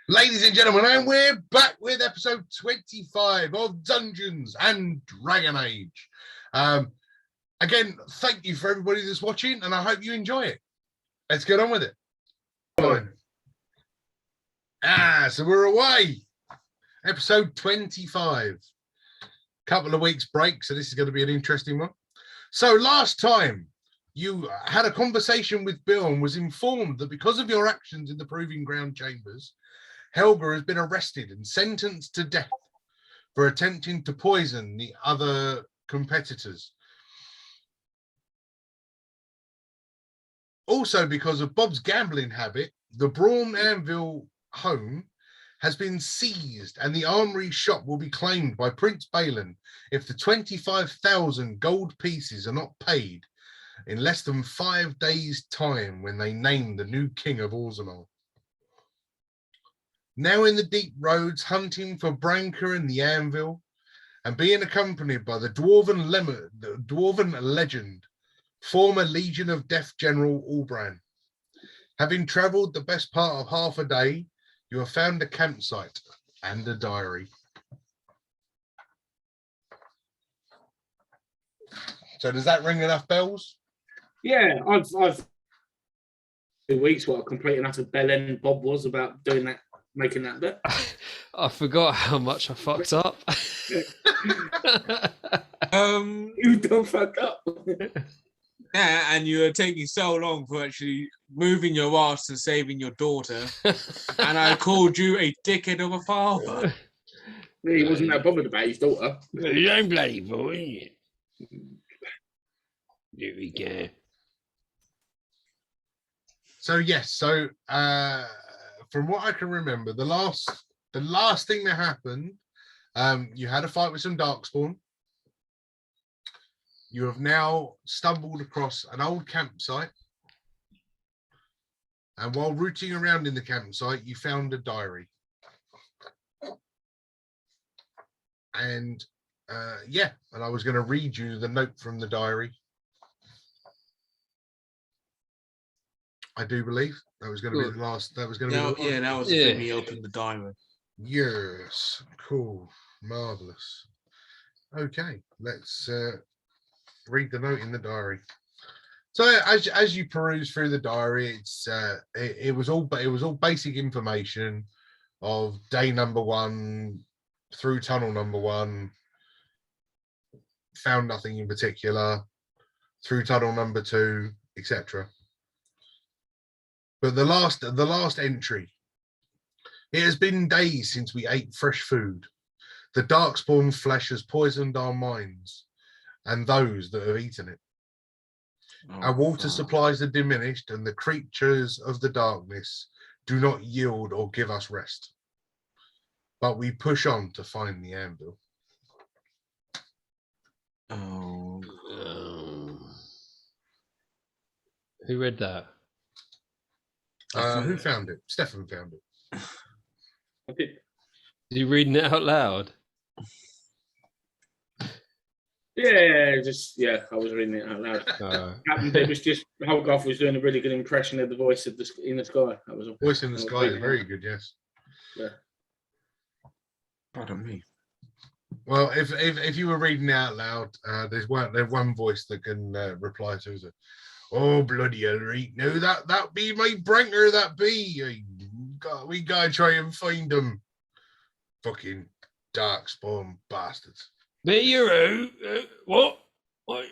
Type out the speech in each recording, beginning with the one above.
Ladies and gentlemen, and we're back with episode 25 of Dungeons and Dragon Age. Again, thank you for everybody that's watching, and I hope you enjoy it. Let's get on with it. So we're away. Episode 25. Couple of weeks break, so this is going to be an interesting one. So last time, you had a conversation with Bill and was informed that because of your actions in the Proving Ground Chambers, Helga has been arrested and sentenced to death for attempting to poison the other competitors. Also, because of Bob's gambling habit, the Brawn Anvil home has been seized and the armory shop will be claimed by Prince Balin if the 25,000 gold pieces are not paid in less than 5 days' time when they name the new King of Orzamaar. Now in the deep roads, hunting for Branka and the Anvil, and being accompanied by the dwarven legend, former Legion of Death General Albran. Having travelled the best part of half a day, you have found a campsite and a diary. So does that ring enough bells? Yeah, I've 2 weeks what a complete and utter bellend Bob was about doing that, making that bit. I forgot how much I fucked up. You don't fuck up. Yeah, and you were taking so long for actually moving your ass to saving your daughter, and I called you a dickhead of a father. He wasn't that bothered about his daughter. You don't bloody boy. There we go. So yes, from what I can remember, the last thing that happened, you had a fight with some Darkspawn. You have now stumbled across an old campsite, and while rooting around in the campsite, you found a diary. And and I was going to read you the note from the diary. I do believe that was going to be the last. That was going to be. That was the thing. He opened the diary. Yes, cool, marvelous. Okay, let's read the note in the diary. So as you peruse through the diary, it was all basic information of day number 1 through tunnel number 1. Found nothing in particular through tunnel number 2, etc. But the last entry. It has been days since we ate fresh food. The Darkspawn flesh has poisoned our minds and those that have eaten it. Our water supplies are diminished, and the creatures of the darkness do not yield or give us rest. But we push on to find the anvil. Who read that? Who found it? Stefan found it. I did. Are you reading it out loud? I was reading it out loud. It was just Hogarth was doing a really good impression of the voice of in the sky. That was all. Voice in the sky is very good, yes. Yeah. Pardon me. Well, if you were reading out loud, there's one voice that can reply to it. Oh bloody hell, right now that be my Branker, that be. We gotta try and find them. Fucking Darkspawn bastards. But you're what was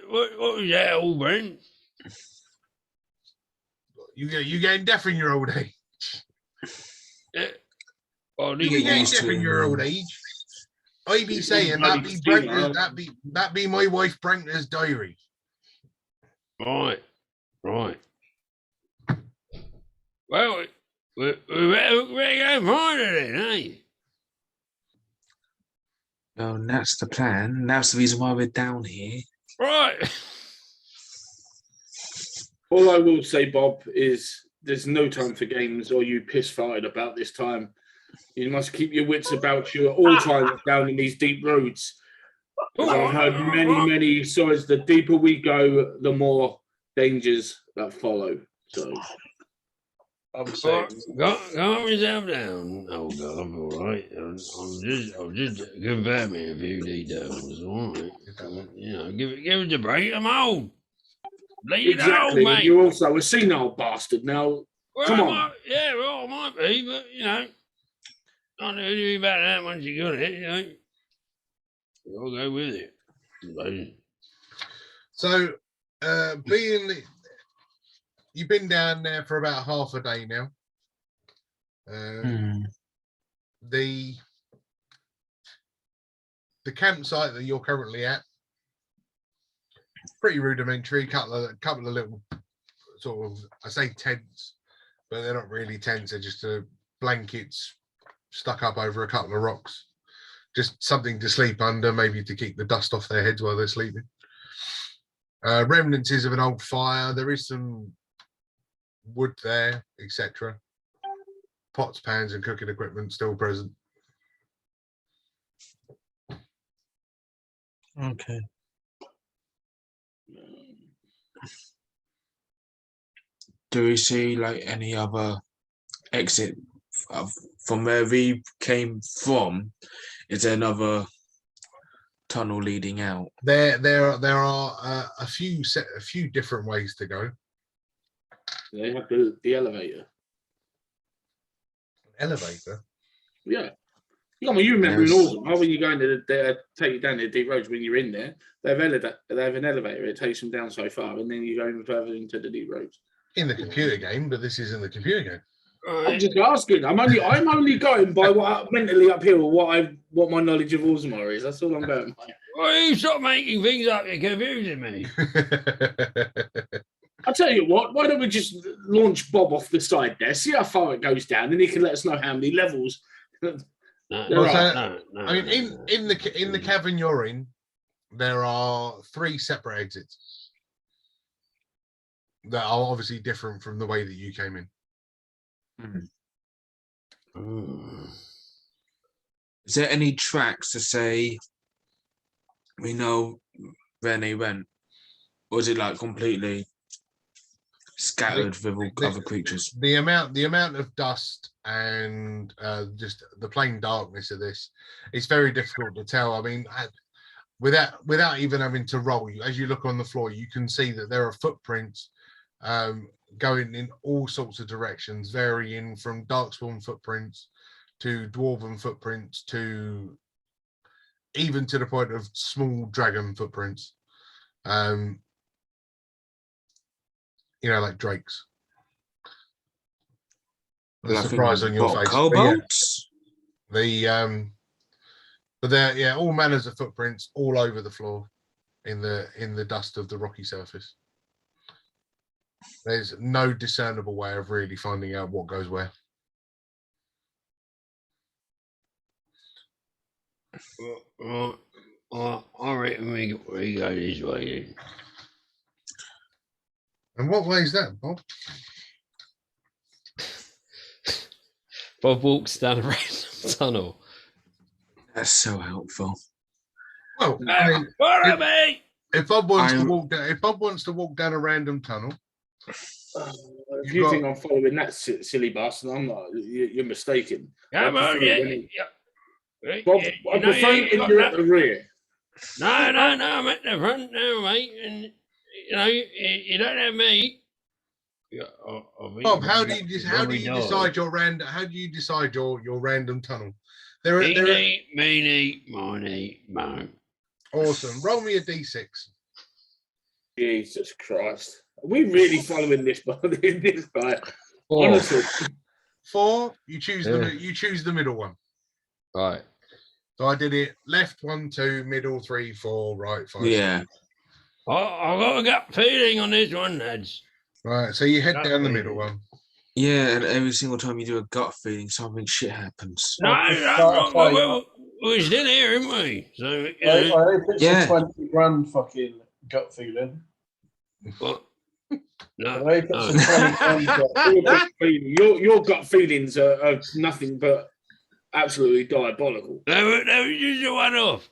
that, old man? You getting deaf in your old age? You getting deaf in your old age? I be saying that be my wife Branker's diary. Right. Well, we're going find it then, eh? Well, that's the plan. That's the reason why we're down here. Right. All I will say, Bob, is there's no time for games or you piss-fired about this time. You must keep your wits about you at all times down in these deep roads. As I've heard many stories, the deeper we go, the more dangers that follow. So I'm saying. Calm yourself down. Oh God, I'm all right. I'm just confirming a few details. All right. You know, give it a break. I'm old. Bleeding old, Exactly. And mate. you're also a senile bastard. Now, Well, come I on. might, yeah, well, I might be, but you know, can't do anything about that once you got it. You know, you'll go with it. So, you've been down there for about half a day now. The campsite that you're currently at, pretty rudimentary. Couple of little sort of, I say tents, but they're not really tents. They're just blankets stuck up over a couple of rocks. Just something to sleep under, maybe to keep the dust off their heads while they're sleeping. Remnants of an old fire. There is some wood there, etc. Pots, pans, and cooking equipment still present. Okay. Do we see like any other exit from where we came from? Is there another tunnel leading out? There are a few different ways to go. They have the elevator. Elevator. Yeah. Yeah, I mean, you remember in Orzamaar when you're going to take you down the deep roads, when you're in there, they have an elevator. It takes them down so far, and then you go even further into the deep roads. In the computer game, but this isn't the computer game. I'm just asking. I'm only going by what mentally uphill what my knowledge of Orzamaar is. That's all I'm going by. Well, you stop making things up. You're confusing me. I'll tell you what. Why don't we just launch Bob off the side there, see how far it goes down, and he can let us know how many levels. No. I mean, in the cavern you're in, there are 3 separate exits that are obviously different from the way that you came in. Is there any tracks to say we know where they went, or is it like completely scattered with all other creatures? The amount of dust and just the plain darkness of this, it's very difficult to tell. I mean, without even having to roll, as you look on the floor, you can see that there are footprints going in all sorts of directions, varying from darkspawn footprints to dwarven footprints to even to the point of small dragon footprints. You know, like drakes. The surprise on your face. Kobolds? But they're all manners of footprints all over the floor in the dust of the rocky surface. There's no discernible way of really finding out what goes where. Well, I reckon we go this way. And what way is that, Bob? Bob walks down a random tunnel. That's so helpful. Well, Follow me. if Bob wants to walk down a random tunnel, If you think I'm following that silly bastard, I'm not. You're mistaken. Come on, Bob, I prefer when you're at the rear. No, I'm at the front now, mate. And you know, you don't have me. Bob, how do you decide your random tunnel? Meeny, miny, mo. Awesome. Roll me a d6. Jesus Christ. Are we really following this guy? Honestly. 4, you choose the middle one. Right. So I did it left 1, 2, middle 3, 4, right 5. Yeah. I've got a gut feeling on this one, lads. Right, so you head down the middle one. Yeah, and every single time you do a gut feeling, something shit happens. No, we're still here, aren't we? So, I hope it's a 20 grand fucking gut feeling. What? No. I hope it's a 20 grand gut feeling. Your gut feelings are nothing but absolutely diabolical. That was just a one-off.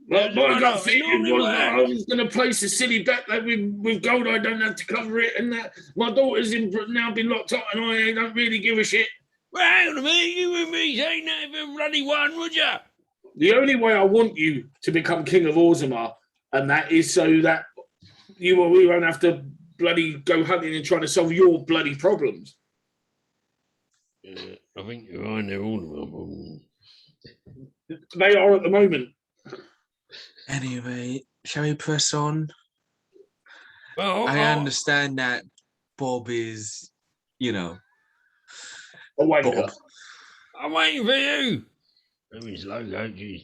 Well, my gut feeling normally was that I works. was going to place a silly bet that with gold I don't have to cover it, and that my daughter's now been locked up, and I don't really give a shit. Well, hang on a minute. You wouldn't be saying that if it bloody won, would you? The only way I want you to become King of Orzamaar, and that is so that we won't have to bloody go hunting and trying to solve your bloody problems. I think you're right. They're all of my problems. They are at the moment. Anyway, shall we press on? Well, I understand that Bob is, A wanker. Bob. I'm waiting for you. Let me slow go, geez.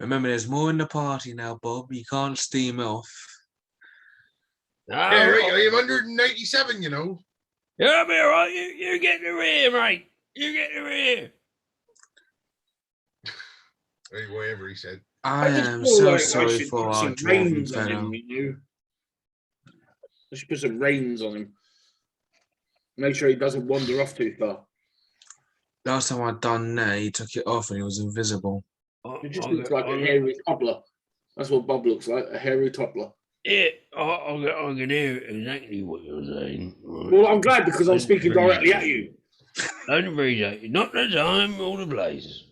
Remember, there's more in the party now, Bob. You can't steam off. No, Yeah, right, I'm 187, you know. You'll be all right. You get the rear, mate. You get the rear. Whatever he said. I just am feel so like I sorry should for put our some dwarven reins on fellow. him, you know. I should put some reins on him. Make sure he doesn't wander off too far. Last time I'd done that, he took it off and he was invisible. He just looks like a hairy toddler. That's what Bob looks like, a hairy toddler. Yeah, I can hear exactly what you're saying. Right. Well, I'm glad because I'm speaking directly at you. Don't appreciate it. Not the time or the place.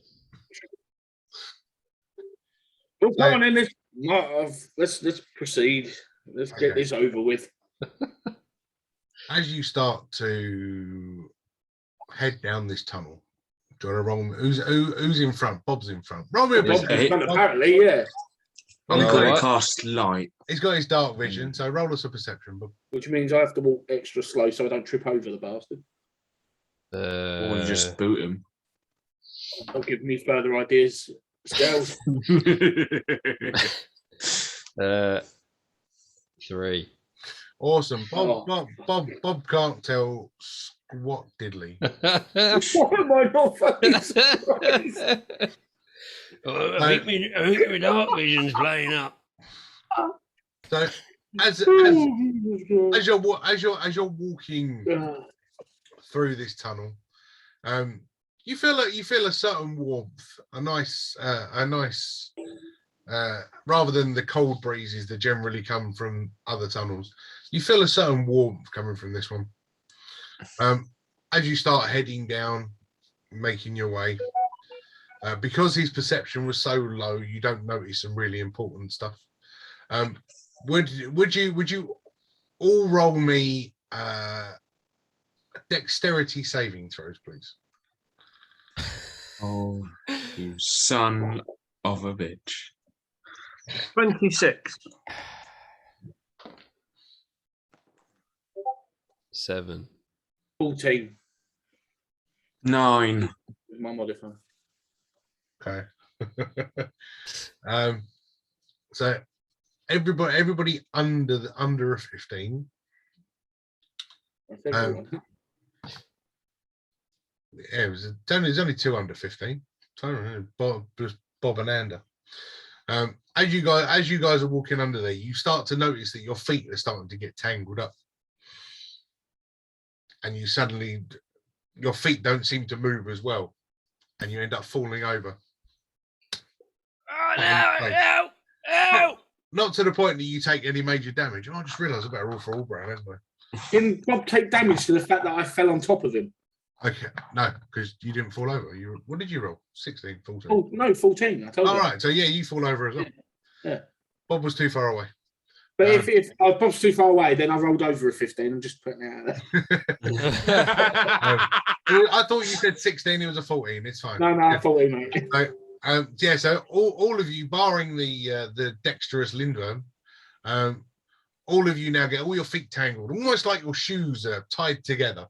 Well, come on then. Let's proceed. Let's get this over with. As you start to head down this tunnel, do you want to roll? Who's in front? Bob's in front. Roll me a Bob's perception. in front, apparently, yeah. Roll We've me got a- to cast light. He's got his dark vision, so roll us a perception, Bob. Which means I have to walk extra slow so I don't trip over the bastard. Or you just boot him. Don't give me further ideas, Scales. 3. Awesome. Bob can't tell squat diddly. Why am I not fucking surprised? I think my dark vision's playing up. So as you're walking through this tunnel, you feel a certain warmth, a nice rather than the cold breezes that generally come from other tunnels. You feel a certain warmth coming from this one. As you start heading down, making your way, because his perception was so low, you don't notice some really important stuff. Would you all roll me dexterity saving throws, please? Oh, you son of a bitch. 26. 7. 14. 9. With my modifier. Okay. So everybody under a 15. That's everyone. Yeah, there's only 2 under 15. So Bob and Ander. As you guys are walking under there, you start to notice that your feet are starting to get tangled up, and your feet don't seem to move as well, and you end up falling over. Oh, no! Ow! Not to the point that you take any major damage. Oh, I just realised I better roll for all brown, haven't I? Didn't Bob take damage to the fact that I fell on top of him? Okay, no, because you didn't fall over. What did you roll? 16, 14. Oh, no, 14. I told you. All right, so yeah, you fall over as well. Yeah. Bob was too far away. But if Bob's too far away, then I rolled over a 15. I'm just putting it out there. I thought you said 16. It was a 14. It's fine. No, 14, mate. Yeah, so all of you, barring the dexterous Lindworm, all of you now get all your feet tangled, almost like your shoes are tied together,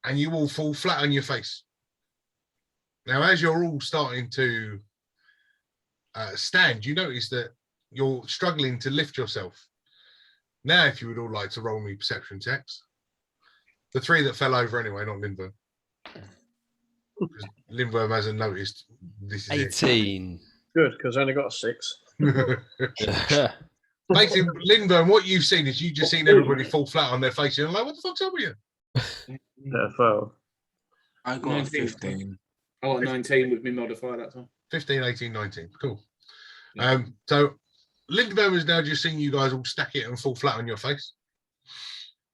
and you all fall flat on your face. Now, as you're all starting to stand, you notice that you're struggling to lift yourself. Now, if you would all like to roll me perception checks, the 3 that fell over anyway, not Lindworm. Lindworm hasn't noticed this is 18. Good, because I only got a 6. it. Basically, Lindworm, what you've seen is you've just seen everybody fall flat on their face. You're like, what the fuck's up with you? Yeah, 12. I got 19. 15. I got 19 with me modifier that time. 15, 18, 19. Cool. Yeah. So Lindbergh has now just seen you guys all stack it and fall flat on your face.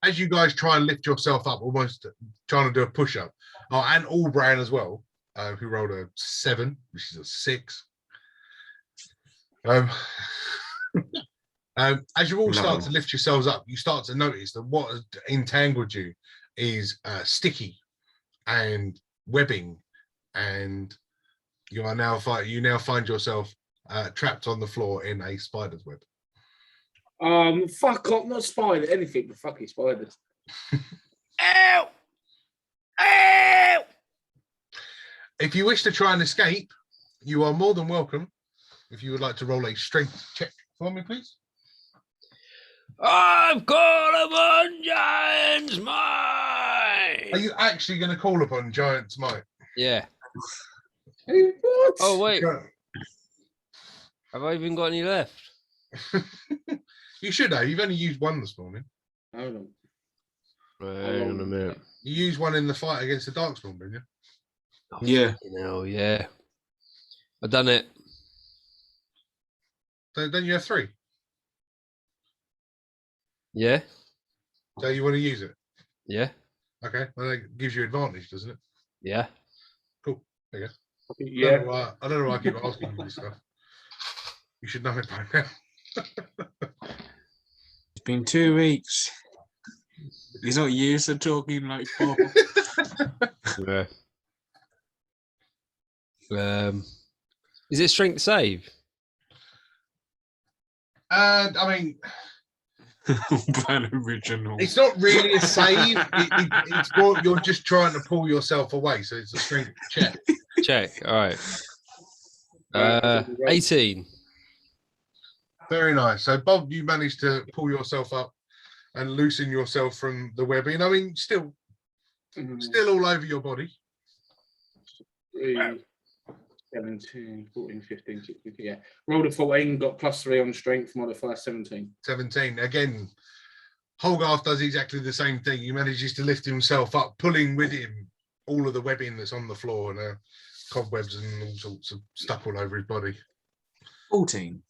As you guys try and lift yourself up, almost trying to do a push-up. Oh, and Allbran as well, who rolled a 7, which is a 6. As you all start to lift yourselves up, you start to notice that what has entangled you is sticky and webbing, and you now find yourself trapped on the floor in a spider's web. Fuck off, not spider, anything but fucking spiders. Ow! Ow! If you wish to try and escape, you are more than welcome. If you would like to roll a strength check for me, please. I've called upon Giant's might. Are you actually going to call upon Giant's might? Yeah. Hey, what? Oh wait, Okay. have I even got any left? You should have. You've only used one this morning. Hold on. Hang on a minute. You used one in the fight against the Darkspawn, didn't you? Yeah. No, yeah. I've done it. So then you have 3. Yeah. So you want to use it? Yeah. Okay. Well, that gives you advantage, doesn't it? Yeah. Yeah. I don't know why I keep asking you this stuff. You should know it by now. It's been 2 weeks. He's not used to talking like Bob. Yeah. Is it strength save? I mean, Brand original. it's not really a save. It's more you're just trying to pull yourself away, so it's a strength check. Check. All right. 18. Very nice. So, Bob, you managed to pull yourself up and loosen yourself from the webbing. I mean, still all over your body. 3, 17, 14, 15, 16, yeah. Rolled a 14, got +3 on strength, modifier 17. 17. Again, Holgarth does exactly the same thing. He manages to lift himself up, pulling with him all of the webbing that's on the floor and cobwebs and all sorts of stuff all over his body. 14.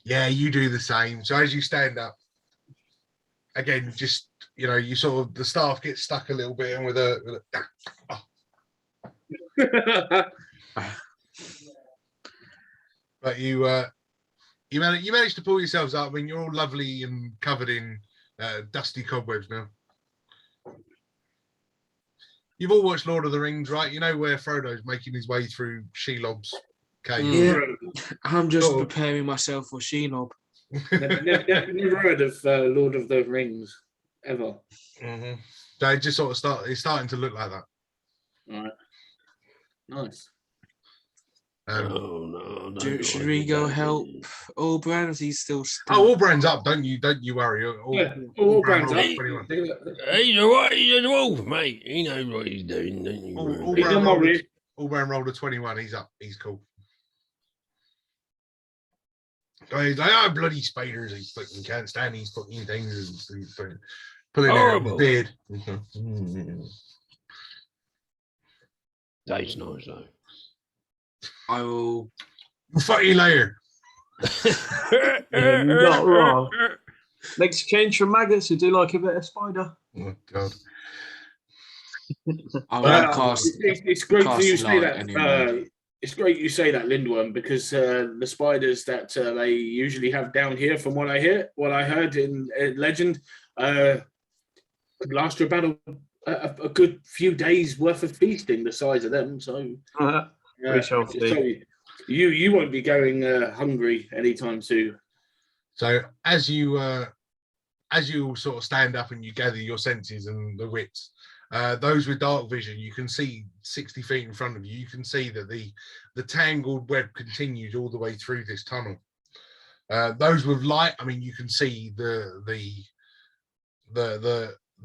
Yeah, you do the same. So as you stand up, again, just, you sort of, the staff gets stuck a little bit and with a but you managed to pull yourselves up. I mean, you're all lovely and covered in dusty cobwebs now. You've all watched Lord of the Rings, right? You know where Frodo's making his way through Shelob's cave. Yeah. I'm just preparing myself for Shelob. Never heard of Lord of the Rings ever. Mm-hmm. So it just sort of it's starting to look like that. All right. Nice. No. Should we go help Allbran? Is he still stuck? Oh, Allbrand's up. Don't you worry. Allbran's up. He's all right. He's a wolf, mate. He knows what he's doing. Don't you worry. Allbrand rolled a 21. He's up. He's cool. So he's like, oh, bloody spiders. He fucking can't stand these fucking things. And pulling out his beard. That's nice, though. I will. You fucking liar. You're not wrong. Next change from maggots, you do like a bit of spider. Oh, God. It's great for you to say that. Anyway. It's great you say that, Lindworm, because the spiders that they usually have down here, from what I heard in legend, could last you about a good few days worth of feasting. The size of them, so We shall see. so you won't be going hungry anytime soon. So as you all sort of stand up and you gather your senses and the wits, those with dark vision, you can see 60 feet in front of you. You can see that the tangled web continues all the way through this tunnel. Those with light, I mean, you can see the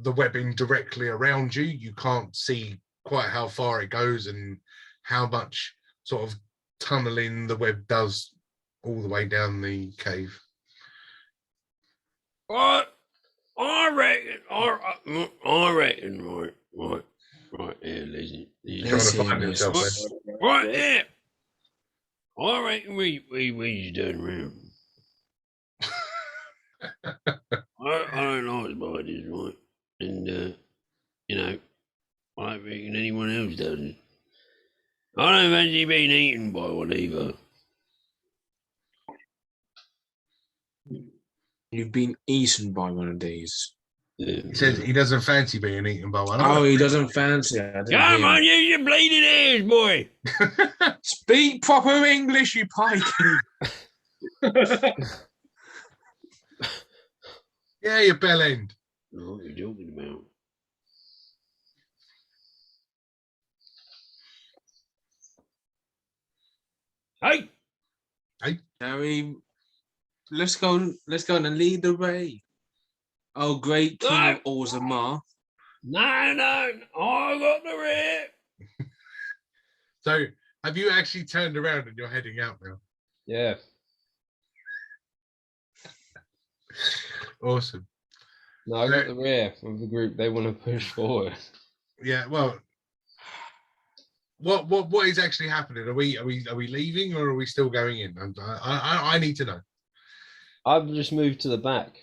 webbing directly around you. You can't see quite how far it goes and how much sort of tunneling the web does all the way down the cave. I reckon, right. Right here, listen. Trying Let's to see find this. himself there. Right here. I reckon we just turn around. I don't like spiders, right? And you know, I don't reckon anyone else does. I don't fancy being eaten by one either. You've been eaten by one of these. He says he doesn't fancy being eaten by one. Oh, he doesn't fancy it. I didn't Come hear on, it. use your bleeding ears, boy. Speak proper English, you pikey. Yeah, you bell end. What are you talking about? Hey, Now let's go and lead the way. Oh, great King of Orzamaar. no, I got the rip. So, have you actually turned around and you're heading out now? Yeah. Awesome. No, I got the rear of the group. They want to push forward. Yeah. Well, what is actually happening? Are we leaving or are we still going in? I need to know. I've just moved to the back.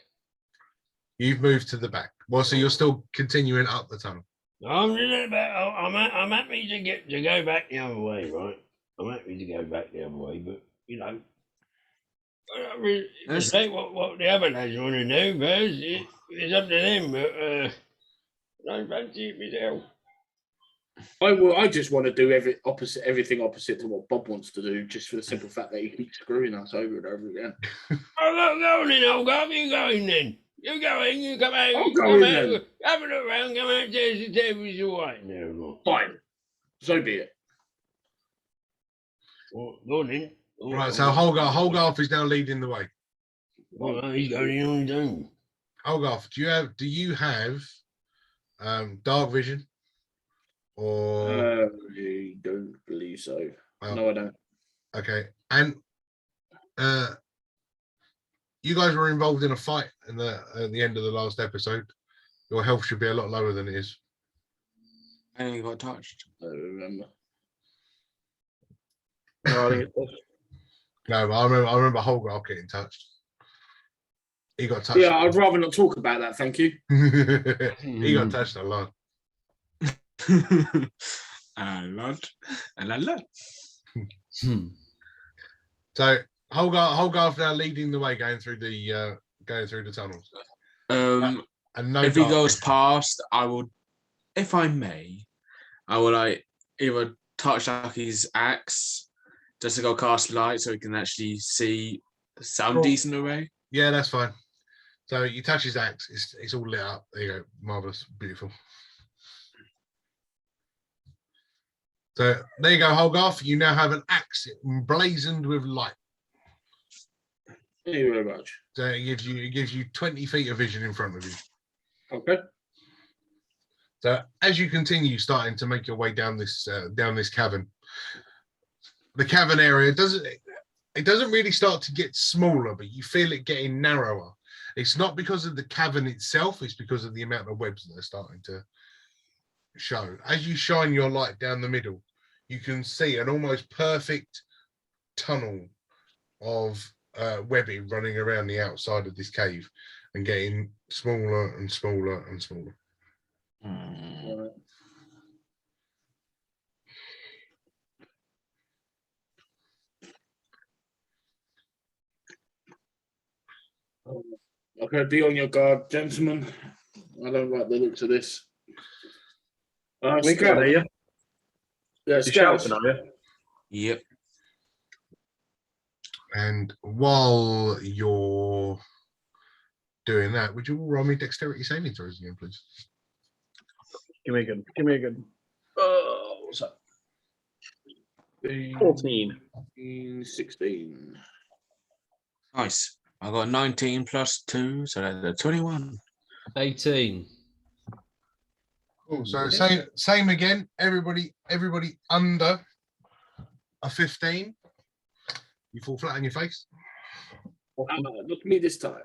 You've moved to the back. Well, so you're still continuing up the tunnel. I'm happy to go back the other way, right? I'm happy to go back the other way, but you know, I don't really say what the other lads want to do, but it's up to them. But I don't fancy it myself. I just want to do everything opposite to what Bob wants to do, just for the simple fact that he keeps screwing us over and over again. Oh, go on then, Olga. You going then? You go in, you come out. I'll go in then. Have a look around, come out, tell us the tables all right. No, Fine, so be it. go on then. Right. So Holgarth is now leading the way. Well, he's going on his own. Holgarth, do you have dark vision? Or I don't believe so. Oh. No, I don't. Okay. And you guys were involved in a fight at the end of the last episode. Your health should be a lot lower than it is. I only got touched. I don't remember. No, I think it's No, I remember Holgarth getting touched. He got touched. Yeah, I'd rather not talk about that. Thank you. He got touched a lot. A lot. And a lot. So Holgarth now leading the way, going through the tunnels. And no if he dark goes vision. past, I will, if I may, I will like either touch like his axe just to go cast light so he can actually see some Cool. decent array. Yeah, that's fine. So you touch his axe, it's all lit up. There you go, marvelous, beautiful. So there you go, Holgarth. You now have an axe emblazoned with light. Thank you very much. So it gives you 20 feet of vision in front of you. Okay. So as you continue starting to make your way down this cavern, the cavern area doesn't really start to get smaller, but you feel it getting narrower. It's not because of the cavern itself, it's because of the amount of webs that are starting to show. As you shine your light down the middle, you can see an almost perfect tunnel of webbing running around the outside of this cave and getting smaller and smaller and smaller. Right. Okay, be on your guard, gentlemen. I don't like the looks of this. we can hear you. Yeah, You're scouts. shouting, are you? Yep. And while you're doing that, would you all roll me dexterity saving throws again, please? Give me a good. What's that? 14. 16. Nice. I got 19 plus 2, so that's 21. 18. Cool. So same again. Everybody under a 15. You fall flat on your face. Not me this time.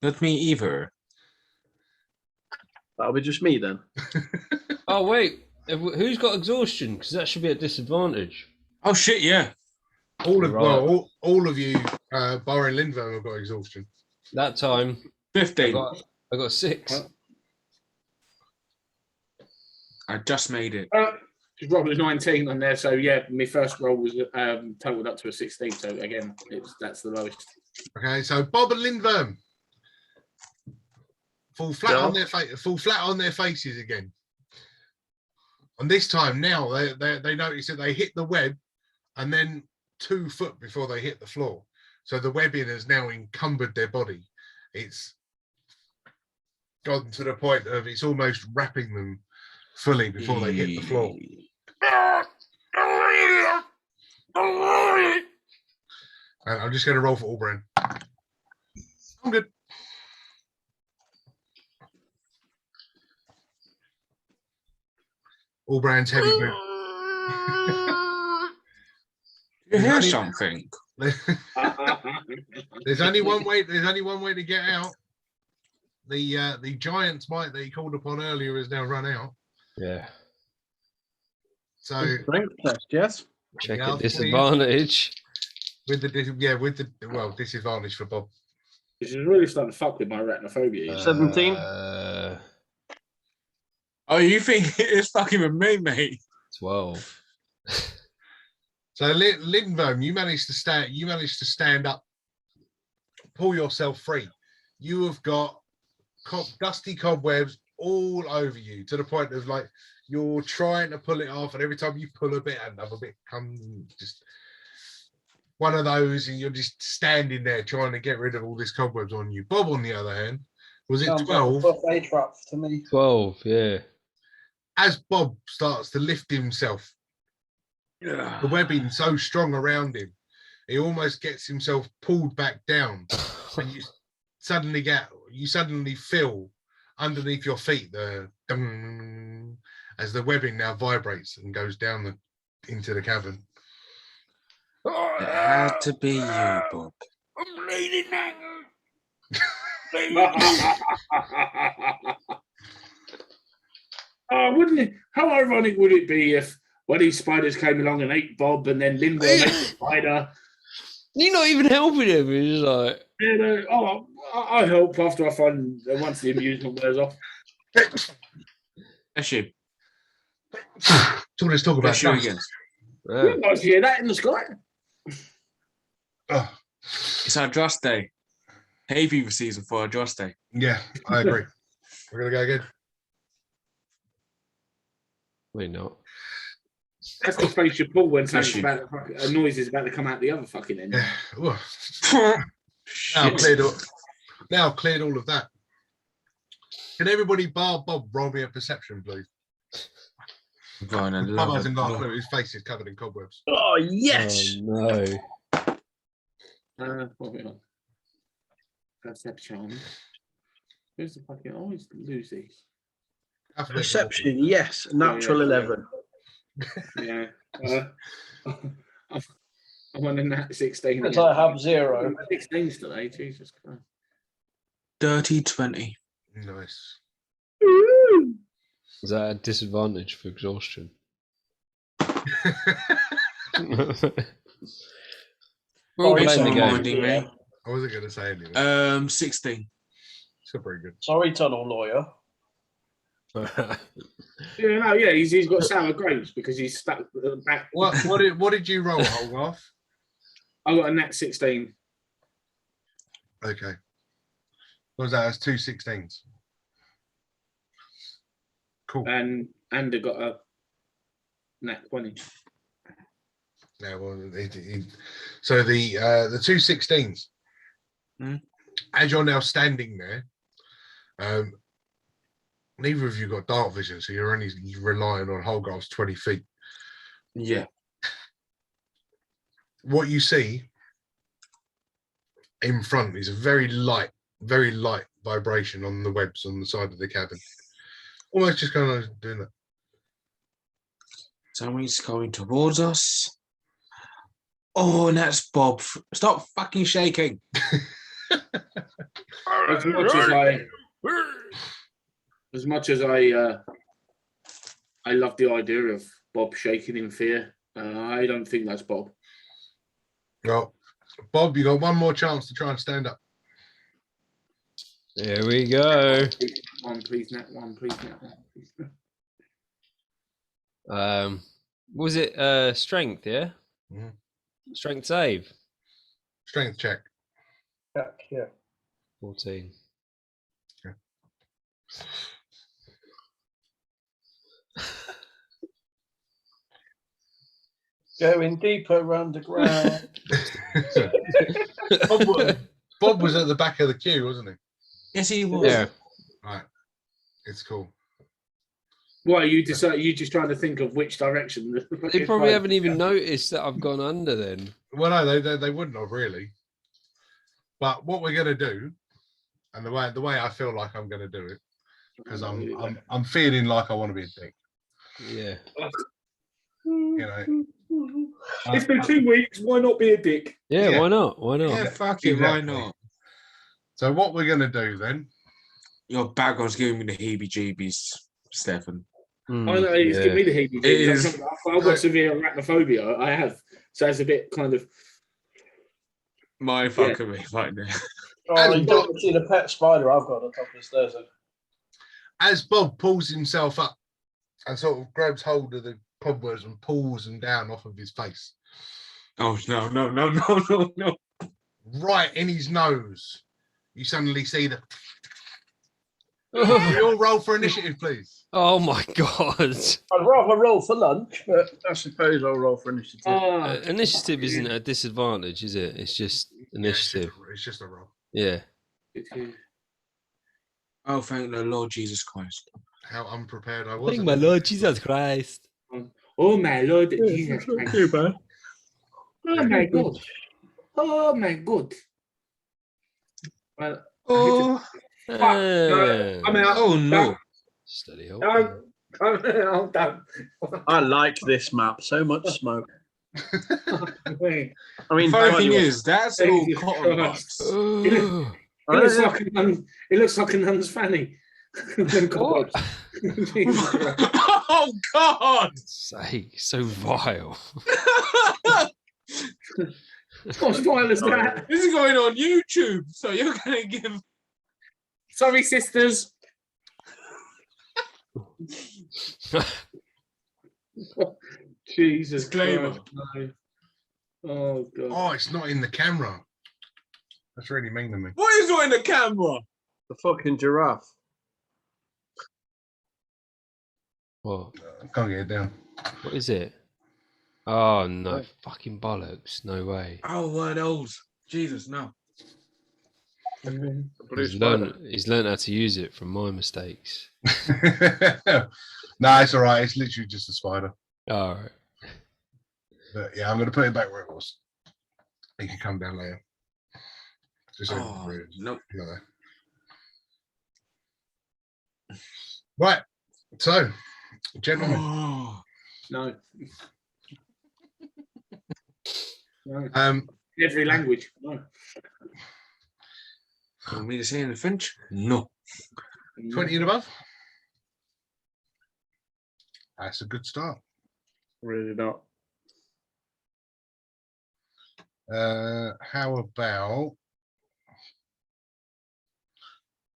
Not me either. That'll be just me then. Oh wait, who's got exhaustion? Because that should be a disadvantage. Oh shit! Yeah. All of you, barring Lindworm, have got exhaustion. That time, 15. I got 6. I just made it. Just rolled a 19 on there, so yeah, my first roll was totaled up to a 16. So again, that's the lowest. Okay, so Bob and Lindworm fall flat on their faces again. And this time now they notice that they hit the web, and then 2 foot before they hit the floor. So the webbing has now encumbered their body. It's gotten to the point of it's almost wrapping them fully before they hit the floor. And I'm just going to roll for Allbrand. I'm good. Allbrand's heavy boot. You hear something? There's only one way to get out. The giant's might that he called upon earlier has now run out. Yeah. So Strength test, yes. Check it. Disadvantage. With the disadvantage for Bob. This is really starting to fuck with my arachnophobia. 17. Oh, you think it's fucking with me, mate? 12. So Lindworm, you managed to stand up, pull yourself free. You have got dusty cobwebs all over you to the point of like you're trying to pull it off, and every time you pull a bit, another bit comes. Just one of those, and you're just standing there trying to get rid of all this cobwebs on you. Bob, on the other hand, was it 12? Buffet trap to me. 12, yeah. As Bob starts to lift himself, the webbing so strong around him, he almost gets himself pulled back down, and you suddenly feel underneath your feet the ding, as the webbing now vibrates and goes down into the cavern. It had to be you, Bob. I'm bleeding now. Wouldn't it? How ironic would it be if one of these spiders came along and ate Bob, and then Lindworm ate the spider? You're not even helping him. He's like, I help after I find once the amusement wears off. That's you. So let's talk about That's you again. You guys hear that in the sky? Oh, It's our Dross Day. Hay fever season for our Dross Day. yeah, I agree. We're gonna go again. wait, not. That's the face you pull when a noise is about to come out the other fucking end. Yeah. Well, now I've cleared all of that. Can everybody bar Bob roll me a perception, please? Bob hasn't got a clue. His face is covered in cobwebs. Oh, yes. Oh, no. What have we got? Perception. Who's the fucking? I always lose these. Perception, yes. Natural 11. Yeah. I'm on a nat 16. Because I have 0. 16s today, Jesus Christ. Dirty 20. Nice. Is that a disadvantage for exhaustion? We're all Sorry, playing the game. Reminding me. I wasn't going to say anything. 16. Still pretty good. Sorry, tunnel lawyer. Yeah, he's got sour grapes because he's stuck back. What did you roll, Holgoff? I got a nat 16. Okay. What was that? That's 2 16s. Cool. And I got a nat 20. Yeah, well, so the 2 16s. As you're now standing there, neither of you got dark vision, so you're only relying on Holgoff's 20 feet. Yeah. What you see in front is a very light vibration on the webs on the side of the cabin. Almost just kind of doing that. Somebody's coming towards us. Oh, and that's Bob. Stop fucking shaking. As much as I I love the idea of Bob shaking in fear. I don't think that's Bob. Well, Bob, you got one more chance to try and stand up. Here we go. One, please, net. One, please, net. One, please, net. Was it strength? Yeah. Mhm. Strength save. Strength check. Yeah. 14. Going deeper underground. Bob was at the back of the queue, wasn't he? Yes, he was. Yeah. Right. It's cool. What are you just trying to think of which direction? They probably haven't even noticed that I've gone under then. Well, no, they wouldn't have really. But what we're gonna do, and the way I feel like I'm gonna do it, because I'm feeling like I want to be a dick. Yeah. You know. It's been 2 weeks. Why not be a dick? Yeah, Yeah. why not? Why not? Yeah, fuck it, why Exactly. not? So what we're gonna do then? Your background's giving me the heebie-jeebies, Stefan. I know it's giving me the heebie-jeebies. It is. I've got severe arachnophobia. I have, so it's a bit kind of. My fucking me right now. Oh, you don't see the pet spider I've got on top of the stairs. As Bob pulls himself up and sort of grabs hold of the cobwebs and pulls them down off of his face, Oh, no. right in his nose, you suddenly see the. We all roll for initiative, please. Oh my god. I'd rather roll for lunch, but I suppose I'll roll for initiative. Initiative isn't a disadvantage, is it? It's just initiative. It's just a roll. Yeah. Oh, thank the Lord Jesus Christ. How unprepared I was. Thank my Lord Jesus Christ. Oh my Lord Jesus Christ! Too bad. Oh my God! Oh my God! Well, Oh, I'm out. oh no. Steady I'm done. I like this map. So much smoke. I mean, The funny thing is, that's all Jesus cotton Christ. buds. It looks like a nun's fanny. What? Oh, God! Sake, so vile. What's vile as that? This is going on YouTube, so you're going to give. Sorry, sisters. Jesus Disclaimer. Christ, no. Oh God. Oh, it's not in the camera. That's really mean to me. What is on the camera? the fucking giraffe. What? I can't get it down. What is it? Oh no, fucking bollocks! No way. Oh, one of those. Jesus, no. He's learned how to use it from my mistakes. No, it's all right. It's literally just a spider. All right. But yeah, I'm going to put it back where it was. It can come down later. Just so Oh, no. no. Right. So, gentlemen, Oh, No. No. um, Every language. No. want me to say in the French? No. 20 and above. That's a good start. Really not. How about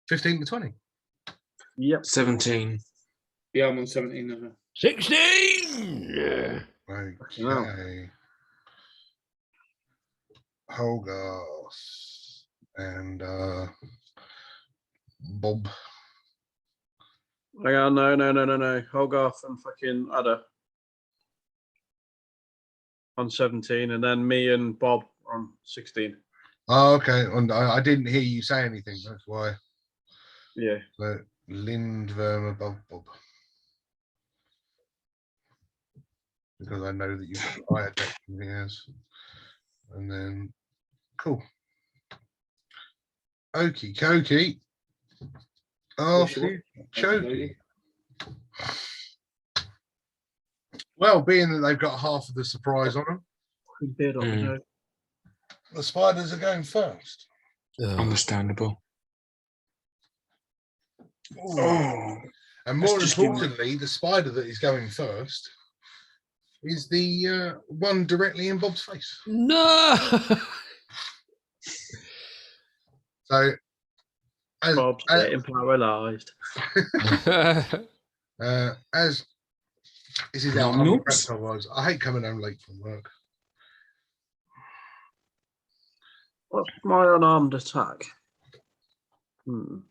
15 to 20? Yep. 17. Yeah, I'm on 17 now. 16. Yeah. Okay. Wow. Hogarth and Bob. Hang on, no. Hogarth and fucking Ada on 17, and then me and Bob on 16. Oh, okay. And I didn't hear you say anything. That's why. Yeah. So Lindworm above Bob. Because I know that you've got higher deck than he has. And then, cool. Okie dokie. Oh, chokey. Well, being that they've got half of the surprise on them, Beard on the nose. the spiders are going first. Oh. Understandable. Ooh. And more just give me- importantly, the spider that is going first is the one directly in Bob's face. No. So, Bob's getting paralysed. as this is how Nom unprepped I was. I hate coming home late from work. What's my unarmed attack? Mm,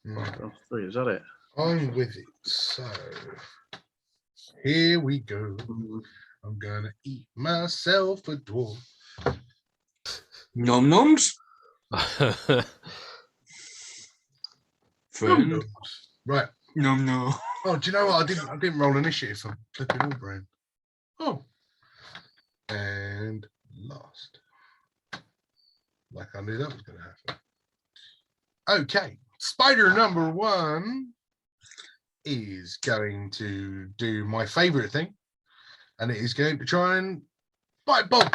Oh, 3, is that it? I'm with it. So here we go. Hmm. I'm gonna eat myself a dwarf. Nom noms. Friend. Right. Nom no. Oh, do you know what? I didn't roll initiative for flipping all brain. Oh. And lost. Like I knew that was gonna happen. Okay. Spider number 1 is going to do my favorite thing, and it is going to try and bite Bob.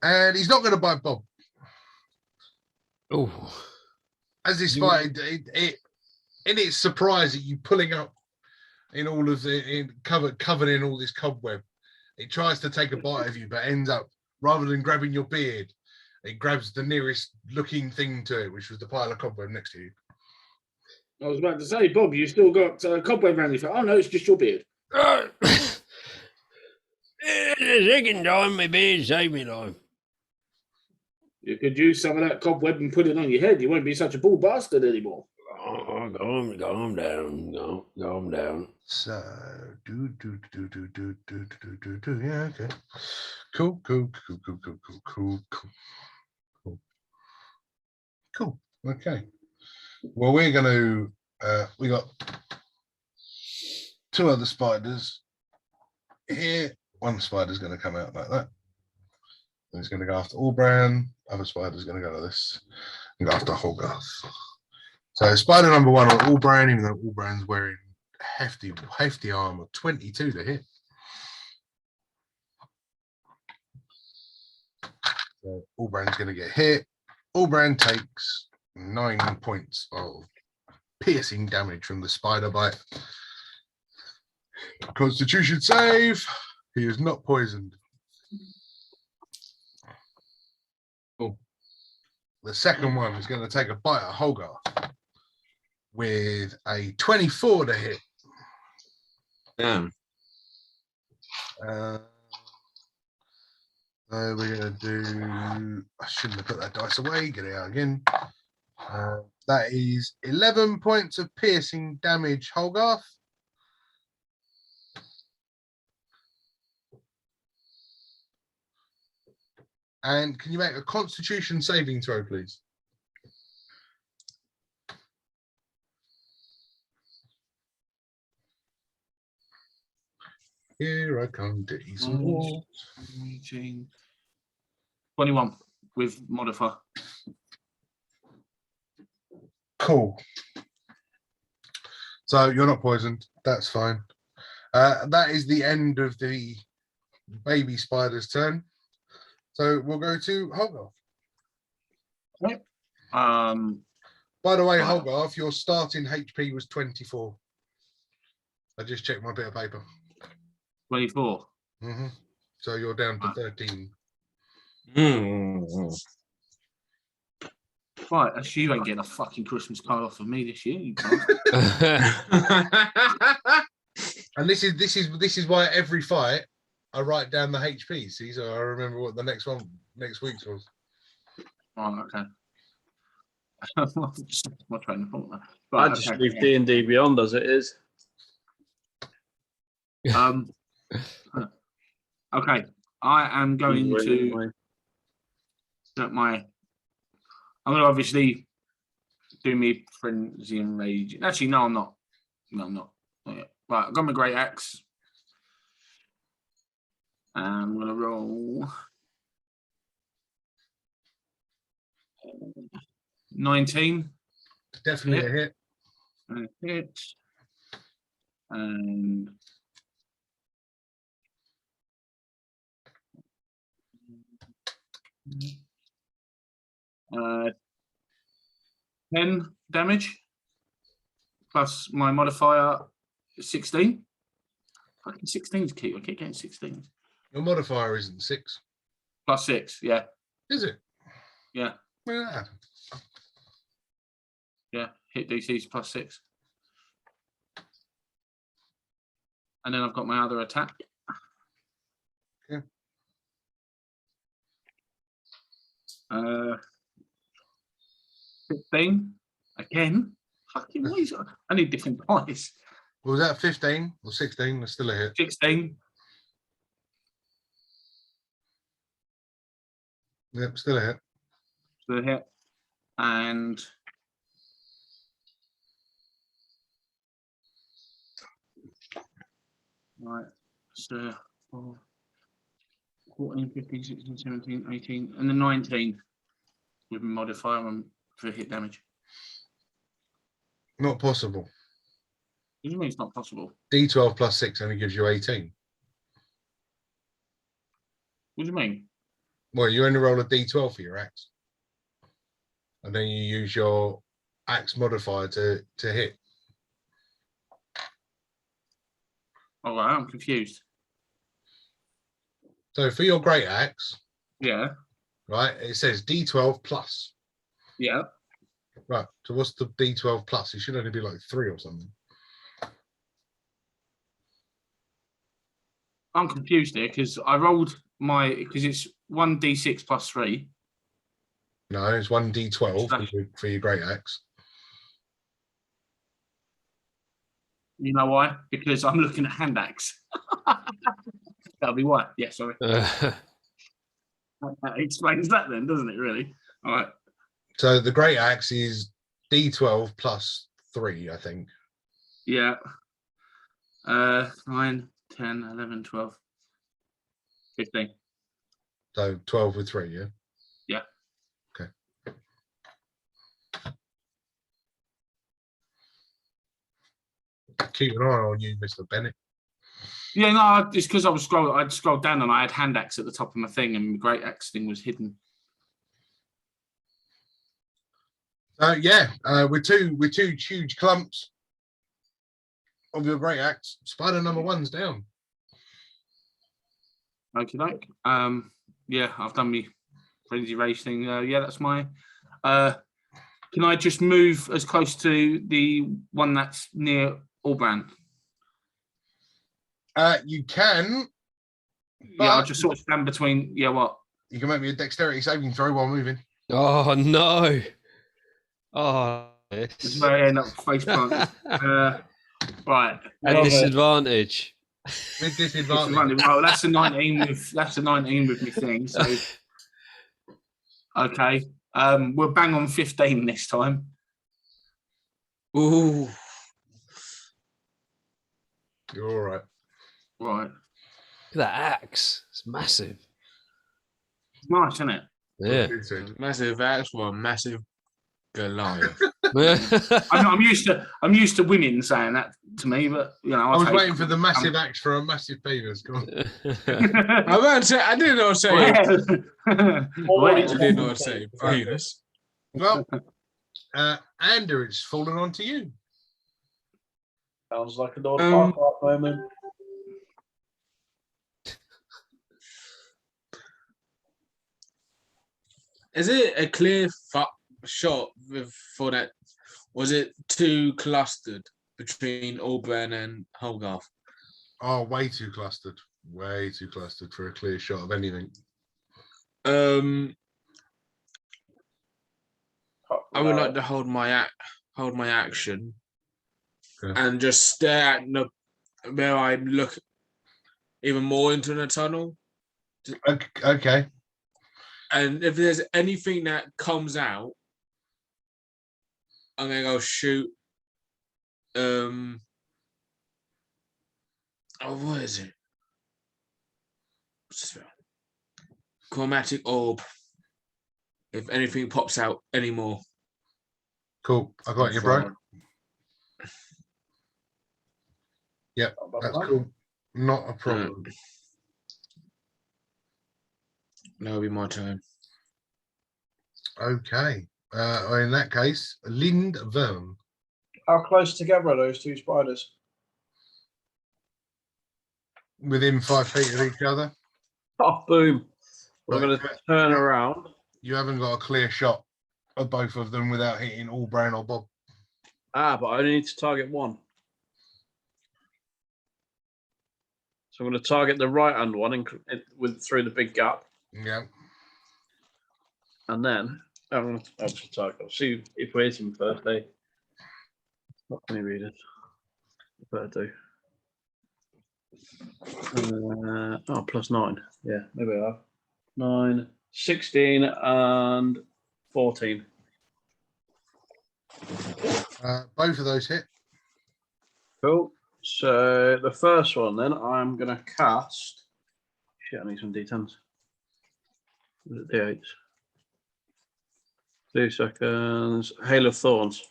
And he's not going to bite Bob. Oh. As this fight, it in its surprise at you pulling up in all of the covered in all this cobweb, it tries to take a bite of you, but ends up, rather than grabbing your beard, it grabs the nearest looking thing to it, which was the pile of cobweb next to you. I was about to say, Bob, you still got cobweb around your face. Oh no, it's just your beard. The second time my beard saved me life. You could use some of that cobweb and put it on your head. You won't be such a bull bastard anymore. Oh, calm down. Calm down. So yeah, okay. Cool. Okay. Well, we're gonna we got 2 other spiders here. One spider's gonna come out like that. And he's gonna go after Allbran. Other spider's gonna go like this and go after Hogarth. So spider number 1 on Allbran, even though Allbran's wearing hefty armor, 22 to hit. So Allbran's gonna get hit. Allbran takes 9 points of piercing damage from the spider bite. Constitution save. He is not poisoned. Oh. The second one is going to take a bite at Hogarth with a 24 to hit. Damn. So we're going to do. I shouldn't have put that dice away. Get it out again. That is 11 points of piercing damage, Hogarth. And can you make a Constitution saving throw, please? Here I come to eat some more. 21 with modifier. Cool. So you're not poisoned. That's fine. That is the end of the baby spider's turn. So we'll go to Hogarth. By the way, Hogarth, your starting HP was 24. I just checked my bit of paper. 24. Mm-hmm. So you're down to 13. Right, actually, you ain't getting a fucking Christmas card off of me this year. You can't. And this is why every fight I write down the HP. See, so I remember what the next week's was. Oh, okay. My train of thought. I just leave D&D Beyond as it is. Okay, I am going to set my. I'm going to obviously do me frenzy and rage. Actually, no, I'm not. No, I'm not. Not yet. Right, I've got my great axe. And I'm going to roll 19. Definitely a hit. Hit. And 10 damage plus my modifier 16. Fucking 16s keep. I keep getting 16s. Your modifier isn't 6, Plus 6, yeah. is it? Yeah. Yeah. Yeah. Hit DC's plus 6. And then I've got my other attack. Yeah. 15. Again. Fucking what is I need different dice. What was that, 15 or 16? That's still a hit. 16. Yep, still a hit. So the hit. And right. So 14, 15, 16, 17, 18, and then 19 with modifier on for hit damage. Not possible. What do you mean it's not possible? D12 plus 6 only gives you 18. What do you mean? Well, you only roll a D12 for your axe. And then you use your axe modifier to hit. All right, I'm confused. So for your great axe, Yeah, right, it says D12 plus. yeah. Right, so what's the D12 plus? It should only be like 3 or something. I'm confused here because I rolled because it's 1d6 plus 3. No, it's 1D12 Slash. for your great axe. You know why? Because I'm looking at hand axe. That'll be why. Yeah, sorry. That explains that then, doesn't it, really? All right. So the great axe is D12 plus 3, I think. Yeah. 9, 10, 11, 12, 15. So 12 with 3, yeah? Yeah. Okay. Keep an eye on you, Mr. Bennett. Yeah, no, it's because I'd scrolled down and I had hand axe at the top of my thing and the great axe thing was hidden. Yeah, with two huge clumps of your great axe, spider number 1's down. Okay, yeah, I've done my frenzy rage thing. Yeah, that's my. Can I just move as close to the one that's near Albrand? You can. Yeah, I'll just sort of stand between. Yeah, what? You can make me a dexterity saving throw while moving. Oh no! Oh, It's where I end up face planted. Right. at disadvantage. With disadvantage. Oh, that's a 19 with me thing. So okay. We'll bang on 15 this time. Ooh. You're all right. Right. Look at that axe. It's massive. Nice, isn't it? Yeah. Massive axe for a massive Goliath. I'm used to women saying that to me, but you know, I was waiting for the massive axe for a massive penis. Go on. I did not say. Well, I did not say penis. Well, Ander, it's fallen onto you. Sounds like a Lord Farquhar moment. Is it a clear shot for that? Was it too clustered between Albrand and Holgarth? Oh, way too clustered. Way too clustered for a clear shot of anything. I would like to hold my action and just stare at where I look even more into the tunnel. Okay. And if there's anything that comes out, I'm gonna go shoot. What is it? Chromatic orb. If anything pops out anymore. Cool. I got you, bro. Yep, that's cool. Not a problem. That'll be my turn. Okay. In that case, Lind Vern. How close together are those two spiders? Within 5 feet of each other. Oh, boom. We're But going to turn around. you haven't got a clear shot of both of them without hitting all Brown or Bob. But I only need to target one. So I'm going to target the right-hand one through the big gap. Yeah. And then I'm going to obviously target. I'll see if we hit him first, eh? Not many readers. Better do. +9. Yeah, there we are. 9, 16, and 14. Both of those hit. Cool. So the first one, then I'm going to cast. Shit, I need some D10s. Was it D8s? 2 seconds. Hail of Thorns.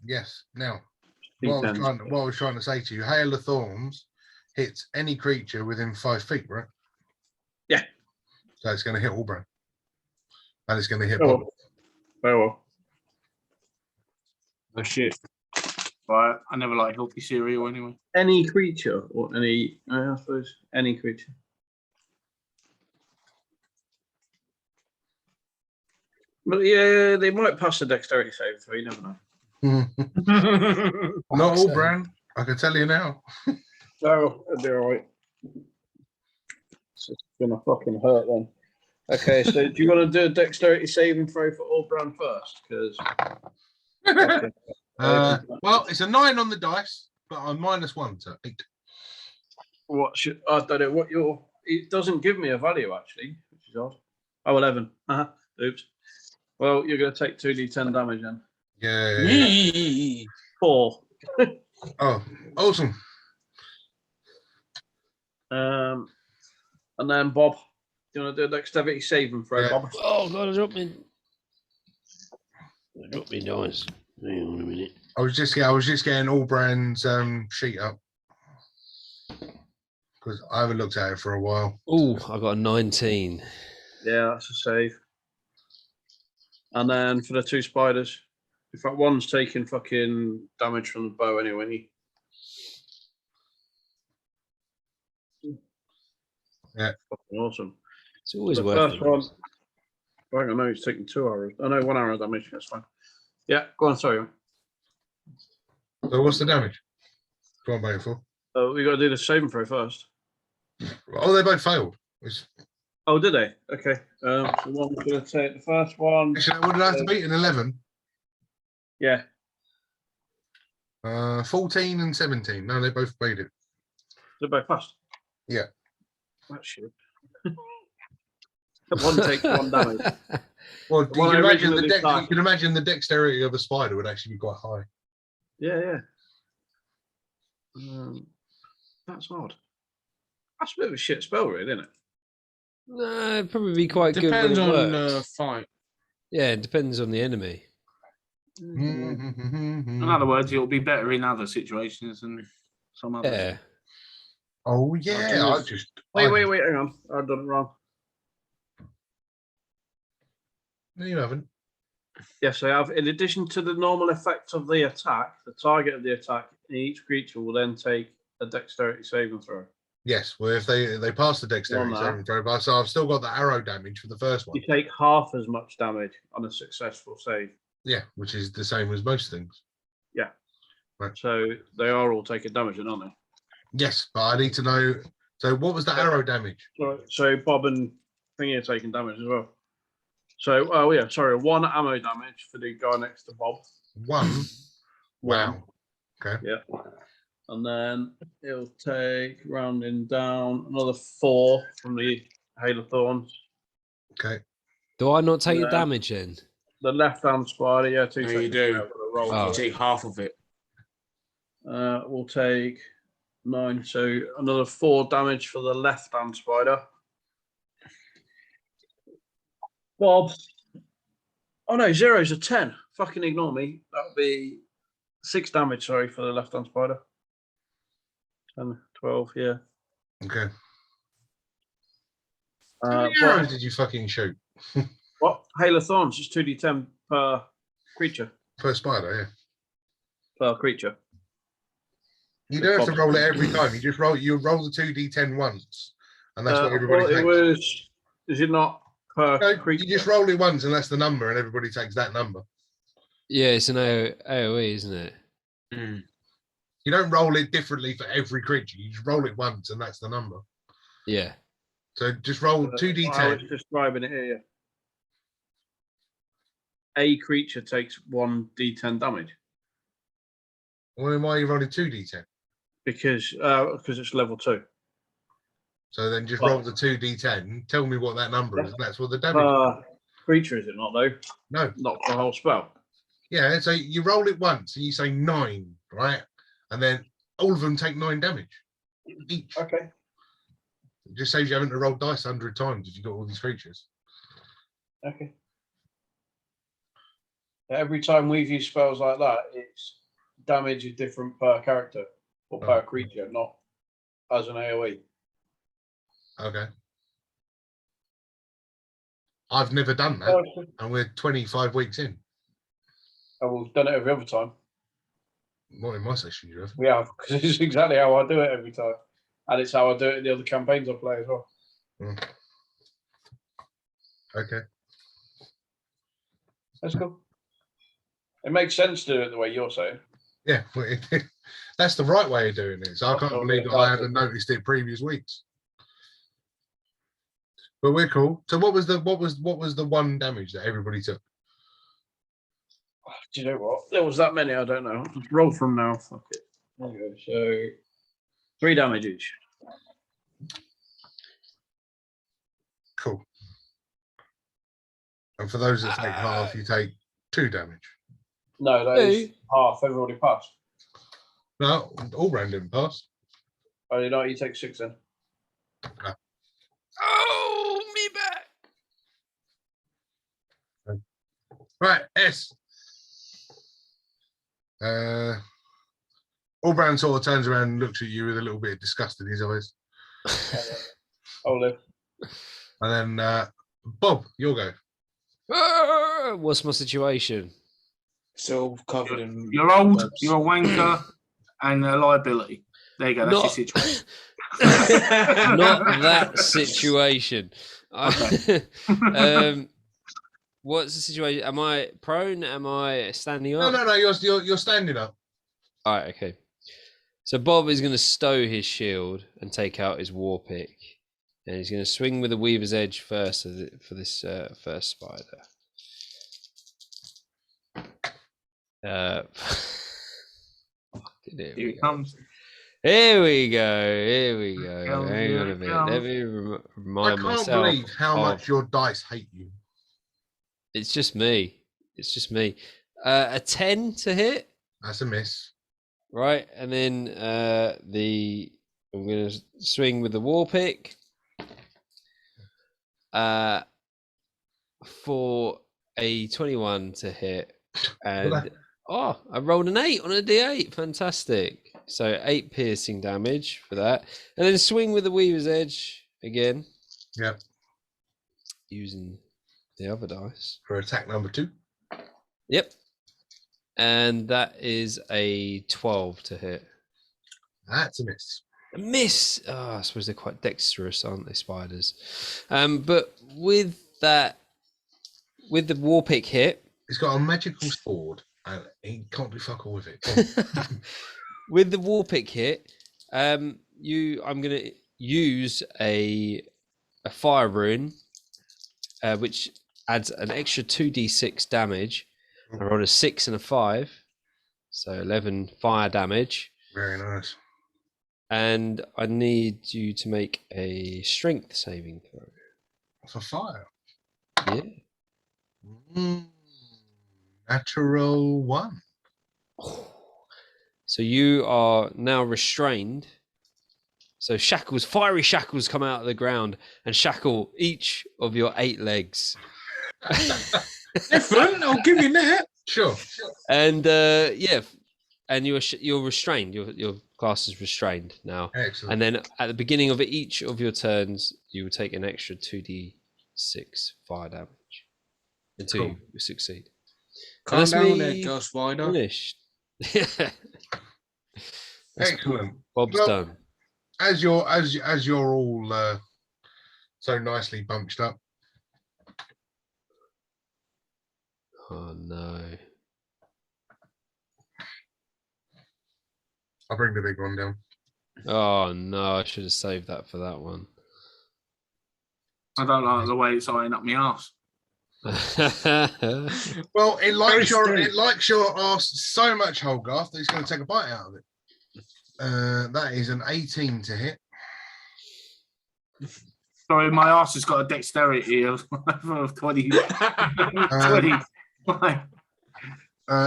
Yes. Now, D10s. what I was trying to say to you, Hail of Thorns hits any creature within 5 feet, right? Yeah. So it's going to hit all Brown. And it's going to hit Bob. Very well. Oh shit. Right, I never like healthy cereal anyway. Any creature or I suppose any creature. But yeah, they might pass the dexterity save through. You never know. Not all Brown. I can tell you now. No, it'll be all right. It's gonna fucking hurt then. Okay, so do you want to do a dexterity saving throw for all Brown first? Because well, it's a 9 on the dice, but I'm -1, so 8. what should I don't know what your it doesn't give me a value actually, which is odd. Oh, 11. Oops. Well, you're going to take 2d10 damage then. Yeah. 4. Oh, awesome. And then Bob, do you want to do a dexterity saving throw, Yeah. Bob? Oh God, I dropped me dice. Hang on a minute. I was just getting all Brown's sheet up because I haven't looked at it for a while. Oh, I got a 19. Yeah, that's a save. And then for the 2 spiders, in fact, one's taking fucking damage from the bow anyway. Yeah. Fucking awesome. It's always The worth first it. one. Hang on, no, he's taking 2 arrows. Oh no, 1 arrow damage. That's fine. Yeah, go on. Sorry. So what's the damage? Go on, Baleful. We got to do the saving throw first. Oh, they both failed. Oh, did they? Okay. So one's going to take the first one. Actually, what did I have to beat? An 11? Yeah. 14 and 17. No, they both beat it. They both passed. Yeah. That shit. One takes 1 damage. Well, The one you I can originally imagine the dexterity of a spider would actually be quite high. Yeah. That's odd. That's a bit of a shit spell, really, isn't it? No, it'd probably be quite Depends good. on the fight. Yeah, it depends on the enemy. In other words, it'll be better in other situations than some others. Yeah. Oh yeah, Wait, hang on. I've done it wrong. No, you haven't. Yes, I have. In addition to the normal effect of the attack, the target of the attack, each creature will then take a dexterity saving throw. Yes, well, if they pass the dexterity saving throw, but so I've still got the arrow damage for the first one. You take half as much damage on a successful save. Yeah, which is the same as most things. Yeah. Right. So they are all taking damage, aren't they? Yes, but I need to know. So what was the arrow damage? So Bob and Thingy are taking damage as well. So, 1 ammo damage for the guy next to Bob. 1. Wow. Okay. Yeah. And then it'll take, rounding down, another 4 from the Hail of Thorns. Okay. Do I not take the damage then? The left-hand spider, yeah, 2 seconds. You do. Roll You take half of it. We'll take 9, so another 4 damage for the left-hand spider. Bob. Oh no, 0's a 10. Fucking ignore me. That would be 6 damage, sorry, for the left-hand spider. 10, 12, yeah. Okay. How many arrows did you fucking shoot? What? Hail of Thorns is 2d10 per creature. Per spider, yeah. Per creature. You don't have to roll it every time. You just roll the 2d10 once. And that's what everybody Well, takes. it was. Is it not per No, creature? you just roll it once and that's the number, and everybody takes that number. Yeah, it's an AoE, isn't it? Mm. You don't roll it differently for every creature. You just roll it once and that's the number. Yeah. So just roll I 2d10. was describing it here. A creature takes 1d10 damage Well, then why are you rolling 2d10? because it's level 2. So then just Well- roll the 2d10. Tell me what that number is. And that's what the damage is. Per creature, is it not though? No. Not the whole spell. Yeah, so you roll it once and you say 9, right? And then all of them take 9 damage each. Okay. It just saves you having to roll dice 100 times if you've got all these creatures. Okay. Every time we've used spells like that, it's damage is different per character or per Oh. creature, not as an AoE. Okay. I've never done that, Oh, and we're 25 weeks in. we've done it every other time. Not in my session, you have. We have, because it's exactly how I do it every time. And it's how I do it in the other campaigns I play as well. Okay. That's cool. It makes sense to do it the way you're saying. Yeah, well, that's the right way of doing it. So I can't believe that I haven't noticed it previous weeks. But we're cool. So what was the 1 damage that everybody took? Do you know what? There was that many, I don't know. Just roll from now. Fuck it. There you go. So 3 damage each. Cool. And for those that take half, you take 2 damage. No, that is half. Everybody passed. No, all round didn't pass. Oh, you know, you take 6 then. Oh, me back. Right, S. Allbrown sort of turns around and looks at you with a little bit of disgust in his eyes. Olive. And then Bob, you'll go. What's my situation? Still covered in. You're old, webs. you're a wanker, and a liability. There you go. That's your situation. Not that situation. What's the situation? Am I prone? Am I standing up? No, you're standing up. All right, okay. So Bob is going to stow his shield and take out his war pick, and he's going to swing with the Weaver's Edge first for this first spider. Here it comes. Here we go. Here we go. Go, Hang here on a it minute. goes. Let me I remind can't myself. believe how of- much your dice hate you. It's just me. It's just me. A 10 to hit, That's a miss. right? And then I'm gonna swing with the war pick. For a 21 to hit, and I rolled an 8 on a D8. Fantastic. So 8 piercing damage for that, and then swing with the Weaver's Edge again. Yep. Using the other dice. For attack number 2. Yep. And that is a 12 to hit. That's a miss. A miss. Oh, I suppose they're quite dexterous, aren't they, spiders? But with that, with the war pick hit, It's got a magical sword and he can't do fuck all with it. with the war pick hit, I'm gonna use a fire rune, which adds an extra 2d6 damage. I rolled a 6 and a 5, so 11 fire damage. Very nice. And I need you to make a strength saving throw. For fire. Yeah. Natural 1. So you are now restrained. So shackles, fiery shackles come out of the ground and shackle each of your 8 legs. Different, I'll give you that. Sure. And and you're restrained. Your class is restrained now. Excellent. And then at the beginning of each of your turns, you will take an extra 2d6 fire damage. until Cool. you succeed. Calm that's down me there, Ghost Rider. Finished. That's Excellent. Bob's Well, done. As you're all so nicely bunched up, Oh no. I'll bring the big one down. Oh no, I should have saved that for that one. I don't like the way it's eyeing up my arse. Well, it likes Very your arse so much, Holgarth, that it's going to take a bite out of it. That is an 18 to hit. Sorry, my arse has got a dexterity of 20. 20.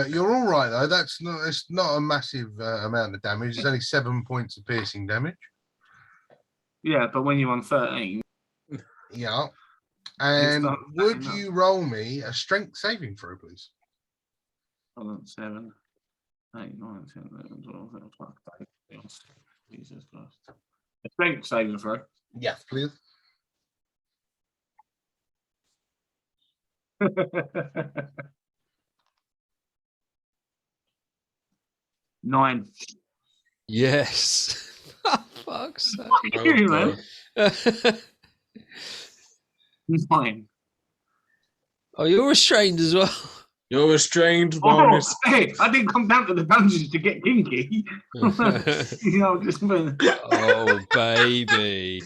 You're all right though. It's not a massive amount of damage. It's only 7 points of piercing damage. Yeah, but when you're on 13, Yeah. And not would enough. you roll me a strength saving throw, please? 7, 8, 9, 10, 11, 12, 13, 14, 15. Jesus Christ. A strength saving throw. Yes, please. 9. Yes. For fuck's sake. You, man. 9. Oh, you're restrained as well. You're restrained Oh, bonus. hey, I didn't come down to the dungeons to get kinky. You know, just been... Oh, baby.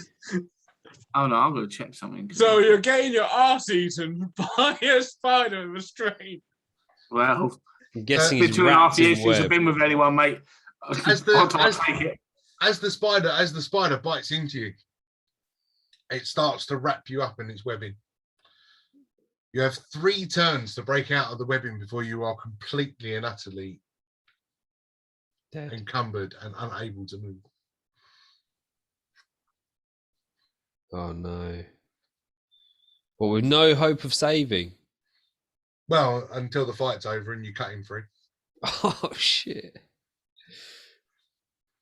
Oh no, I'm gonna check something. So you're getting your arse eaten by a spider restrained. Well, I'm guessing it's he's been 2.5 wrapped in years since I've web. been with anyone, mate. As I'll take it. the spider bites into you, it starts to wrap you up in its webbing. You have 3 turns to break out of the webbing before you are completely and utterly Dead. encumbered and unable to move. Oh no. But with no hope of saving. Well, until the fight's over and you cut him free. Oh shit.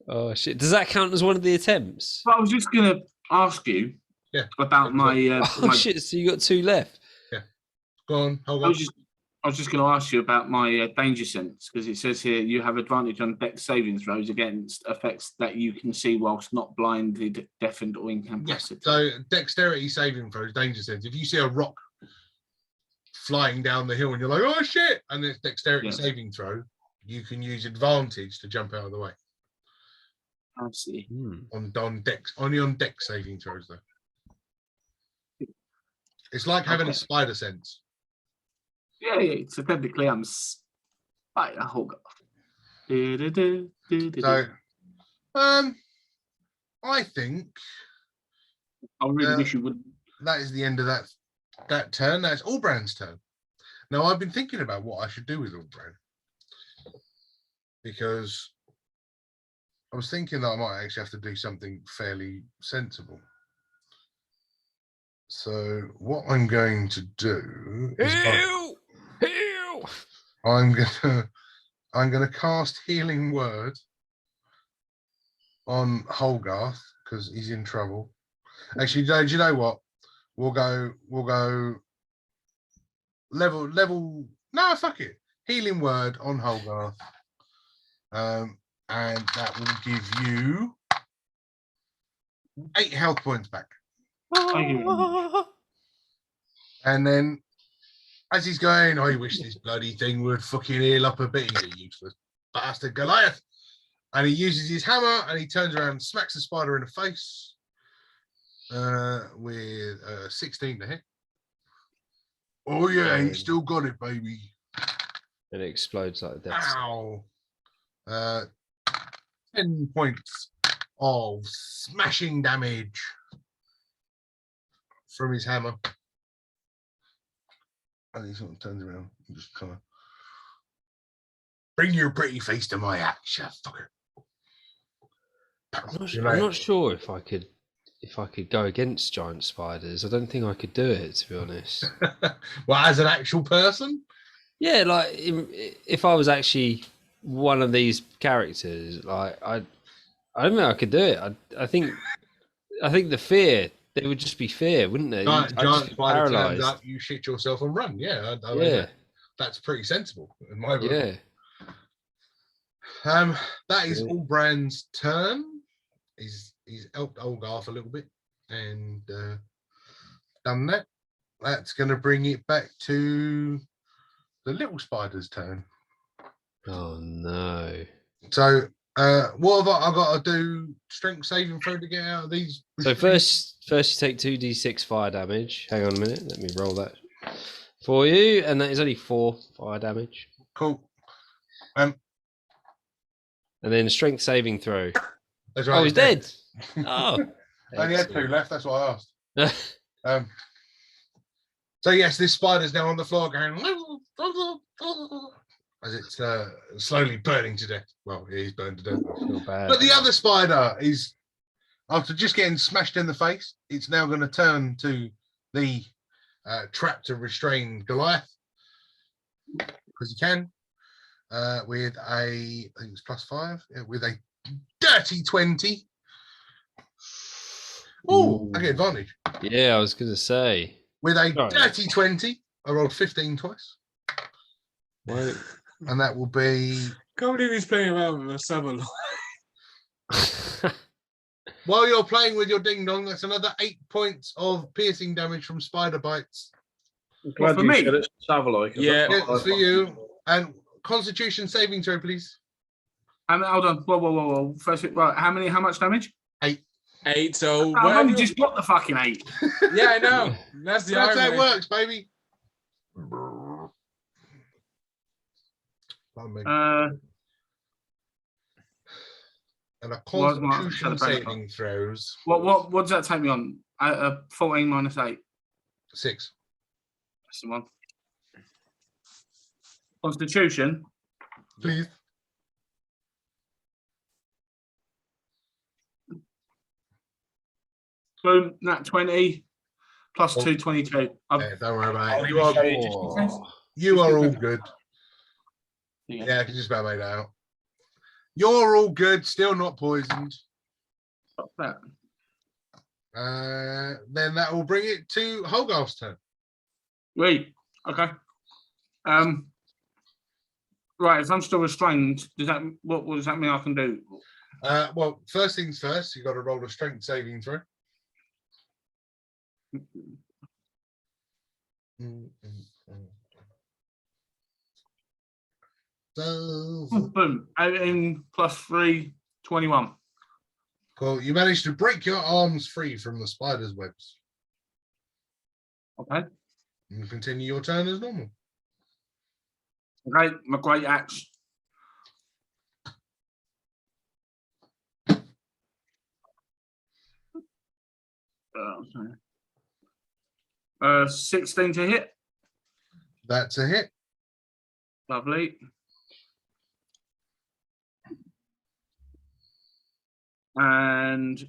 Oh shit. Does that count as one of the attempts? But I was just gonna ask you about my. Oh shit, so you got 2 left. Go on, hold I on. was just going to ask you about my danger sense, because it says here you have advantage on dex saving throws against effects that you can see whilst not blinded, deafened, or Yes. incapacitated. So dexterity saving throws, danger sense. If you see a rock flying down the hill and you're like, oh shit, and it's dexterity saving throw, you can use advantage to jump out of the way. I see. On dex, only on dex saving throws though. It's like having a spider sense. Yeah. So technically, I'm spider. Hold on. So, I think I really wish you would. that is the end of that turn. That's Allbrand's turn. Now, I've been thinking about what I should do with Allbrand, because I was thinking that I might actually have to do something fairly sensible. So what I'm going to do is I'm gonna cast Healing Word on Holgarth because he's in trouble. Actually, do you know what? We'll go level. No, fuck it. Healing Word on Holgarth, and that will give you 8 health points back. And then, as he's going, I wish this bloody thing would fucking heal up a bit. He's a useless bastard Goliath. And he uses his hammer and he turns around and smacks the spider in the face with 16 to hit. Oh yeah, he's still got it, baby. And it explodes like that. Ow. 10 points of smashing damage from his hammer. And he sort of turns around and just kind of bring your pretty face to my axe, you fucker. I'm not sure if I could go against giant spiders. I don't think I could do it, to be honest. Well, as an actual person? Yeah, like if I was actually one of these characters, like I don't think I could do it. I think the fear There would just be fear, wouldn't there? Giant, I'd just giant be spider turns paralysed. up, you shit yourself and run. Yeah, I mean, Yeah, that's pretty sensible in my book. yeah. That is Yeah. Allbrand's turn. He's helped Olgarth a little bit and done that. That's going to bring it back to the little spider's turn. Oh no. So what have I got to do? Strength saving throw to get out of these? So first you take 2d6 fire damage. Hang on a minute. Let me roll that for you, and that is only 4 fire damage. Cool. And then strength saving throw. That's right. Oh, he's dead. Oh, I only had 2 left. That's why I asked. So yes, this spider's now on the floor going as it's slowly burning to death. Well, he's burned to death. Not bad. But the other spider is, after just getting smashed in the face, it's now going to turn to the trapped and restrained Goliath, because he can, with I think it's +5, with a dirty 20. Oh, I get advantage. Yeah, I was going to say. With a dirty 20, I rolled 15 twice. Right. And that will be... Can't believe he's playing around with a 7. While you're playing with your ding dong, that's another 8 points of piercing damage from spider bites. Glad for you me? said it's Savaloi. Yeah. Yeah, it's for you. And Constitution saving throw, please. Hold on. Whoa. First, right, how much damage? 8. So I've where only do you... just got the fucking 8. Yeah, I know. That's the That's how it irony. works, baby. Pardon me. And a Constitution saving throws. What does that take me on? 14 minus 8. 6. That's the one. Constitution. Please. Boom. Nat 20 plus 2, 22. Yeah, don't worry about it. Oh. You are all good. Yeah, I can just about make that out. You're all good, still not poisoned. Stop that. Then that will bring it to Holgarth's turn. Wait. Okay. Right. If I'm still restrained, what does that mean I can do? Well, first things first, you got to roll a strength saving throw. So, Boom. 18 plus 3, 21. cool. You managed to break your arms free from the spider's webs. Okay. And continue your turn as normal. Okay. My great axe. Sorry. 16 to hit. That's a hit. Lovely. And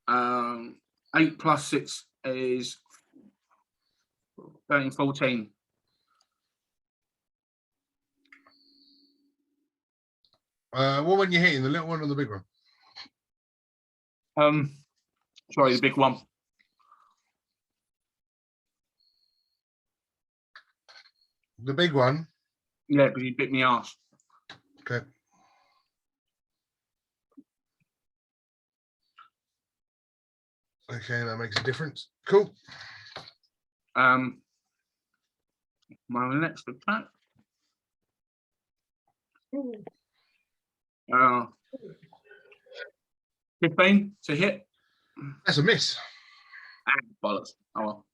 8 plus 6 is 13, 14. What one you hitting? The little one or the big one? Sorry, the big one. The big one? Yeah, but he bit me ass. Okay. Okay, that makes a difference. Cool. My next attack. 15 to hit. That's a miss. Bollocks. Oh well.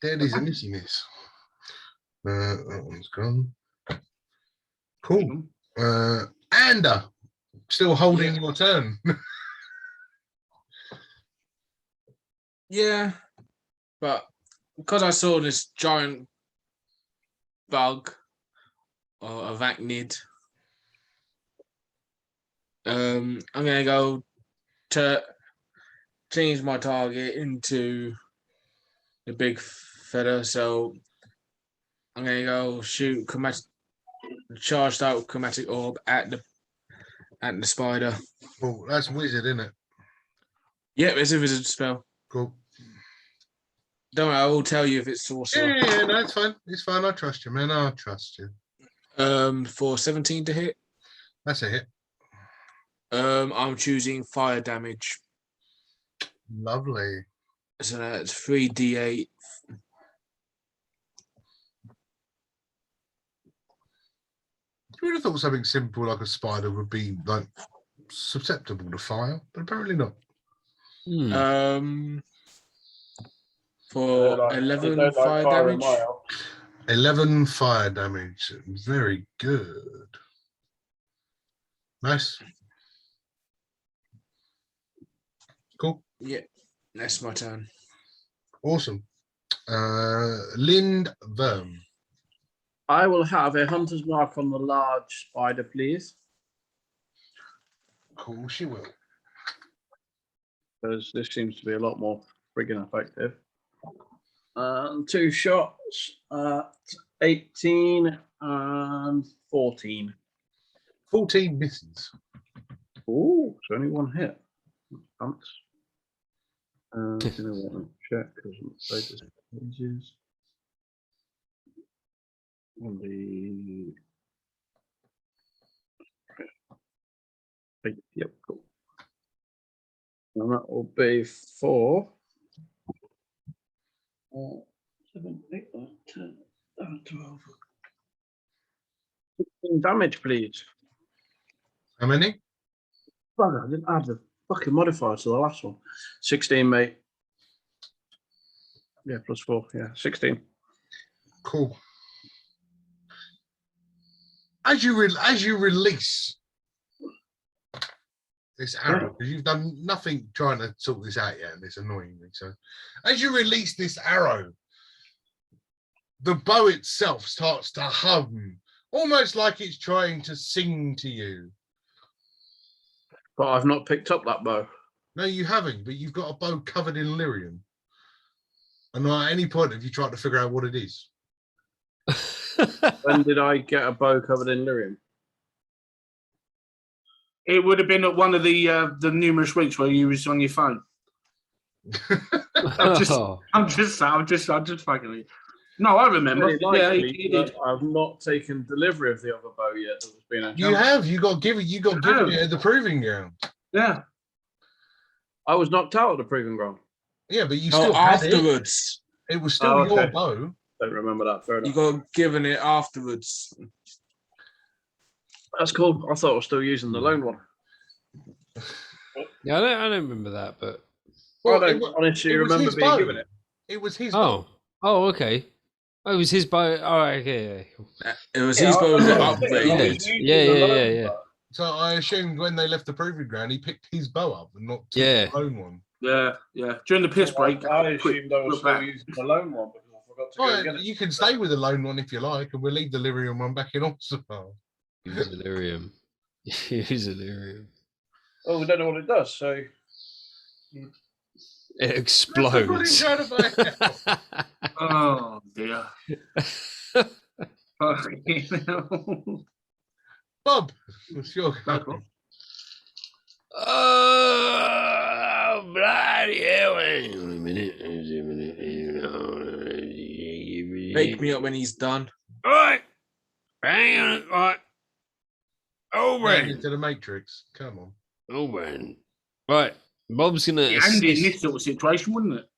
That is a missy miss. That one's gone. Cool. Ander, still holding your turn. Yeah, but because I saw this giant bug or arachnid, I'm gonna go to change my target into the big fella. So I'm gonna go shoot charged out chromatic orb at and the spider. Oh, that's wizard, isn't it? Yep, it's a wizard spell. Cool. Don't worry, I will tell you if it's sorcerer. Yeah, no, it's fine. It's fine. I trust you, man. I trust you. For 17 to hit. That's a hit. I'm choosing fire damage. Lovely. So that's 3d8. You would have thought something simple like a spider would be like susceptible to fire, but apparently not. For They 11 don't like fire fire in damage. my house. 11 fire damage. Very good. Nice. Cool. Yeah, that's my turn. Awesome. Lind Verm. I will have a hunter's mark on the large spider, please. Cool, she will. Because this seems to be a lot more friggin' effective. 2 shots at 18 and 14. 14 misses. Oh, it's only 1 hit. Pants. Give me one check because I'm afraid this pages. On the yep, cool. And that will be for 7, 8, 9, 10, 11, 12. 16 damage, please. How many? Bugger, I didn't add the fucking modifier to the last one. 16, mate. Yeah, +4. Yeah, 16. Cool. As you release this arrow, because you've done nothing trying to sort this out yet, and it's annoying me. So, as you release this arrow, the bow itself starts to hum, almost like it's trying to sing to you. But I've not picked up that bow. No, you haven't, but you've got a bow covered in lyrium. And not at any point have you tried to figure out what it is. When did I get a bow covered in lyrium? It would have been at one of the numerous weeks where you was on your phone. I'm just fucking. No, I remember. Very Yeah, likely, he did. but I've not taken delivery of the other bow yet. That was being You have. You got given it at the proving ground. Yeah. I was knocked out of the proving ground. Yeah, but you No, still had it. afterwards. It was still your okay. bow. Don't remember that. Fair You enough. got given it afterwards. That's cool. I thought I was still using the lone one. Yeah, I don't remember that, but I don't honestly remember his being bow. given it. It was his bow. oh, okay. Oh, it was his bow. All right, okay, yeah. It was his bow that upgraded. Yeah. So I assumed when they left the proving ground, he picked his bow up and not took Yeah. the lone one. Yeah. During the piss break, I assumed I was look still back. using the lone one because I forgot to go and get Well, it. you can stay with the lone one if you like, and we'll leave the lyrium one back in Orzamaar. Use delirium. Use delirium. Oh, we don't know what it does, so It explodes. Oh dear. Fucking hell. Bob, what's your Oh, bloody hell. Hang on a minute. Wake me up when he's done. All right. Hang on. All right. Oberon. into the Matrix? Come on. Oberon. Right. Bob's going to Andy in this sort of situation, wouldn't it?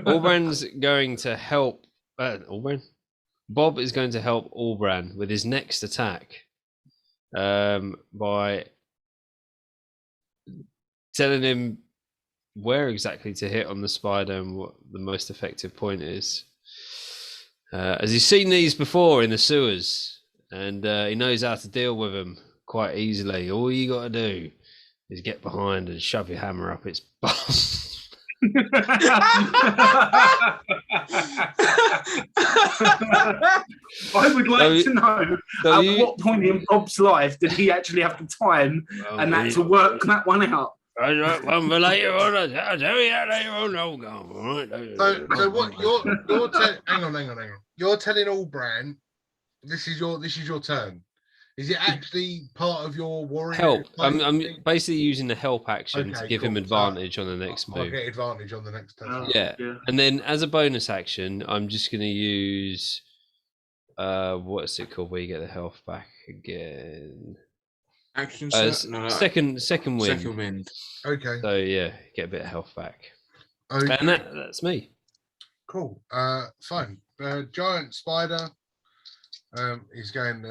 Oberon's going to help. Oberon? Bob is going to help Oberon with his next attack by telling him where exactly to hit on the spider and what the most effective point is. As he's seen these before in the sewers, and he knows how to deal with them quite easily. All you got to do is get behind and shove your hammer up its bum. I would like to know at what point in Bob's life did he actually have the time and that to work that one out. I got one for later on. I'll tell you that later on. No, go on, all right? So what you're hang on. You're telling Allbrand this is your turn. Is it actually part of your warrior? Help. fight I'm thing? basically using the help action to Okay, give him cool. advantage on the next I'll move. get advantage on the next turn. Yeah. Yeah. And then as a bonus action, I'm just going to use what's it called where you get the health back again? Action Second wind. Second wind. Okay. So yeah, get a bit of health back. Okay. And that's me. Cool. Fine. Giant spider. He's going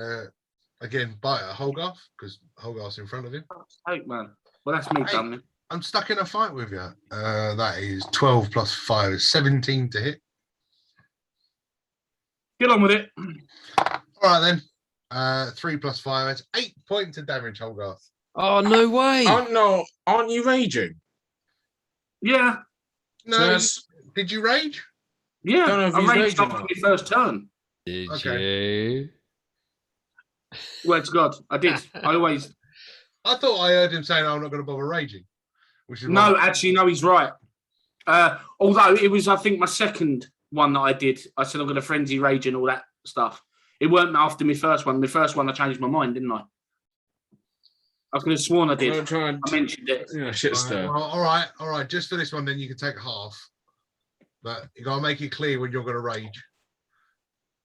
again bite at Holgarth because Holgarth's in front of him. Hey, man. Well, that's me Hey. done. Then. I'm stuck in a fight with you. That is 12 plus 5 is 17 to hit. Get on with it. All right then. 3 plus 5. That's 8 points of damage, Holgarth. Oh no way! Aren't you raging? Yeah. No, So that's- did you rage? Yeah. Don't know if I he's raged raging after or my first turn. Did Okay. you? Swear to God, I did. I always. I thought I heard him saying, "I'm not going to bother raging," which is No, why- actually, no, he's right. Although it was, I think, my second one that I did. I said I'm going to frenzy rage and all that stuff. It weren't after my first one. My first one, I changed my mind, didn't I? I could have sworn I I'm gonna did. try and I mentioned it. shit Right, stir. well, all right. Just for this one, then you can take half, but you got to make it clear when you're going to rage.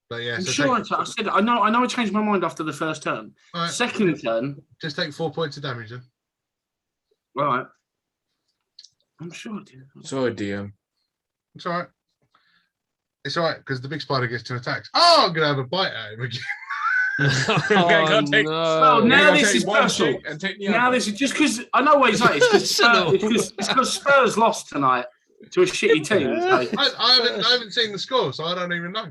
But yeah, I'm so sure take, I said I know I changed my mind after the first turn. all right, Second turn, just take 4 points of damage then. right? I'm sure I did. Sorry, DM. It's all right. It's all right because the big spider gets 2 attacks. Oh, I'm going to have a bite at him again. Oh, go take- no. Well, now You're gonna this take is one personal. cheek and take the Now other. this is just because I know what he's like. It's because Spurs lost tonight to a shitty team. So. I haven't seen the score, so I don't even know.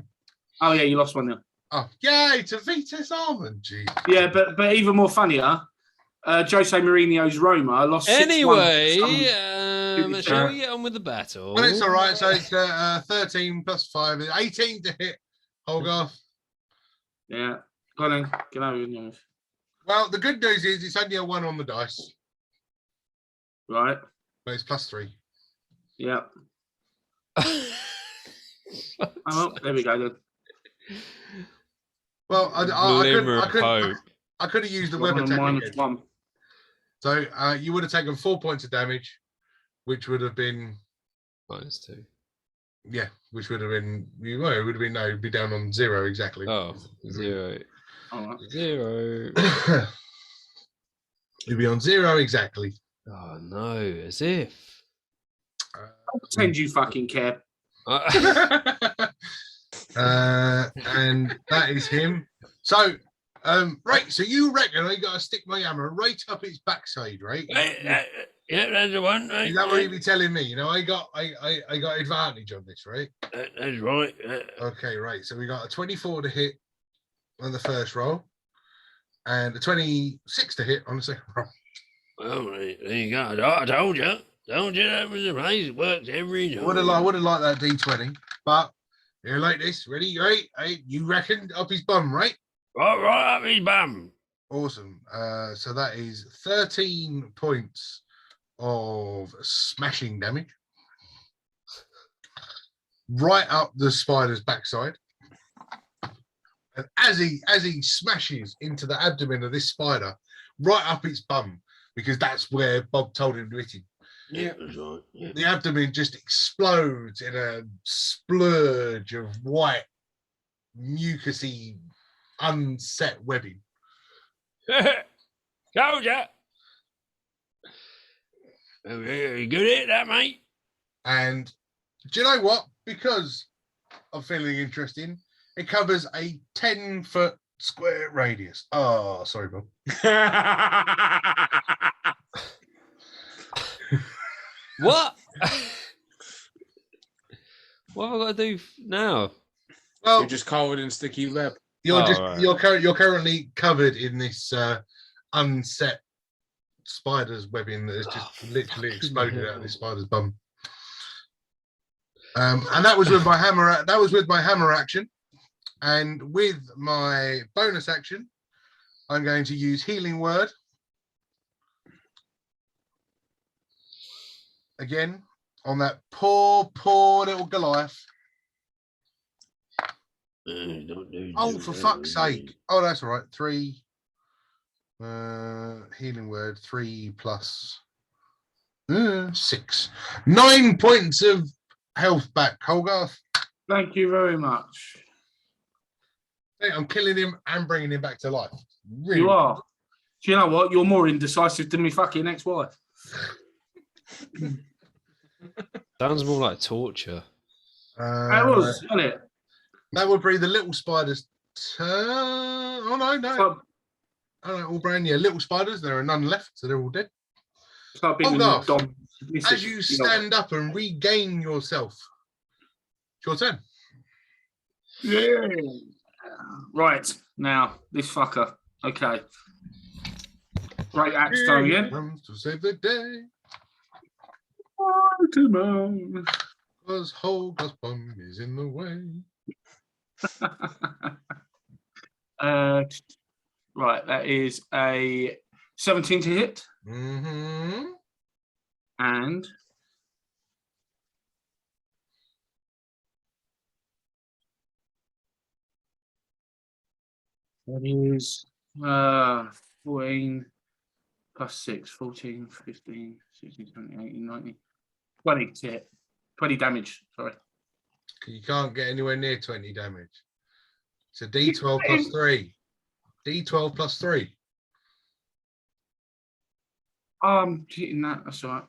Oh yeah, you lost one now. Oh, yay to Vitas Armand. Jeez. Yeah, but even more funnier, Jose Mourinho's Roma lost 6-1 to Anyway, some- shall we get on with the battle? Well, it's all right. So it's 13 plus 5, 18 to hit Holgarth. Yeah, go on then. Get over it. Well, the good news is it's only a 1 on the dice, Right. but it's plus 3. Yeah. Oh, there we go then. Well, Glimmer of hope. I could have used the web attack again. -1. So you would have taken 4 points of damage, which would have been -2. yeah, which would have been it would have been no, it'd be down on 0 exactly. Oh, 0. All right. 0. You'd be on 0 exactly. Oh no, as if. Pretend you fucking care. And that is him. So, right. So you reckon I got to stick my hammer right up its backside, right? Yeah, that's the one. Right? Is that what you'd be telling me? You know, I got advantage on this, right? That's right. Okay, right. So we got a 24 to hit on the first roll, and a 26 to hit on the second roll. Well, there you go. I told you. Told you that was the place. It works every time. Would have liked that D20, but here like this. Ready? Right? Hey, you reckon up his bum, right? Right up his bum. Awesome. So that is 13 points of smashing damage. Right up the spider's backside. And as he smashes into the abdomen of this spider, right up its bum, because that's where Bob told him to hit him. Yeah, that's right. Yeah. The abdomen just explodes in a splurge of white, mucusy, unset webbing. Told ya. You good at that, mate? And do you know what? Because I'm feeling interesting, it covers a 10-foot square radius. Oh, sorry, Bob. What? What have I got to do now? Well, You're just covered in sticky web. right. you're currently covered in this unset spider's webbing that has just literally exploded out of this spider's bum. And that was with my hammer. That was with my hammer action, and with my bonus action, I'm going to use healing word again on that poor little Goliath. Don't do Oh, for fuck's sake! Oh, that's all right. 3, Healing word 3 plus 6. 9 points of health back, Holgarth. Thank you very much. Hey, I'm killing him and bringing him back to life. Really? You are. Do you know what? You're more indecisive than me fucking ex-wife. Sounds more like torture. It was, wasn't it? That would be the little spider's turn. Oh, no. So, Oh, no, all brand new. Little spiders. There are none left, so they're all dead. so being Hold the off. dom- As you know. stand up and regain yourself. It's your turn. Yeah. Right, now, this fucker. Okay. Great axe time Here he again. comes to save the day. Spider-Man. Because Holgarth's bum is in the way. Right, that is a 17 to hit. Mm-hmm. And that is 14 plus 6, 14, 15, 16, 17, 18, 19, 20 to hit. 20 damage, sorry. You can't get anywhere near 20 damage. It's a D12 plus 3. D12 plus 3. I'm hitting that, that's all right.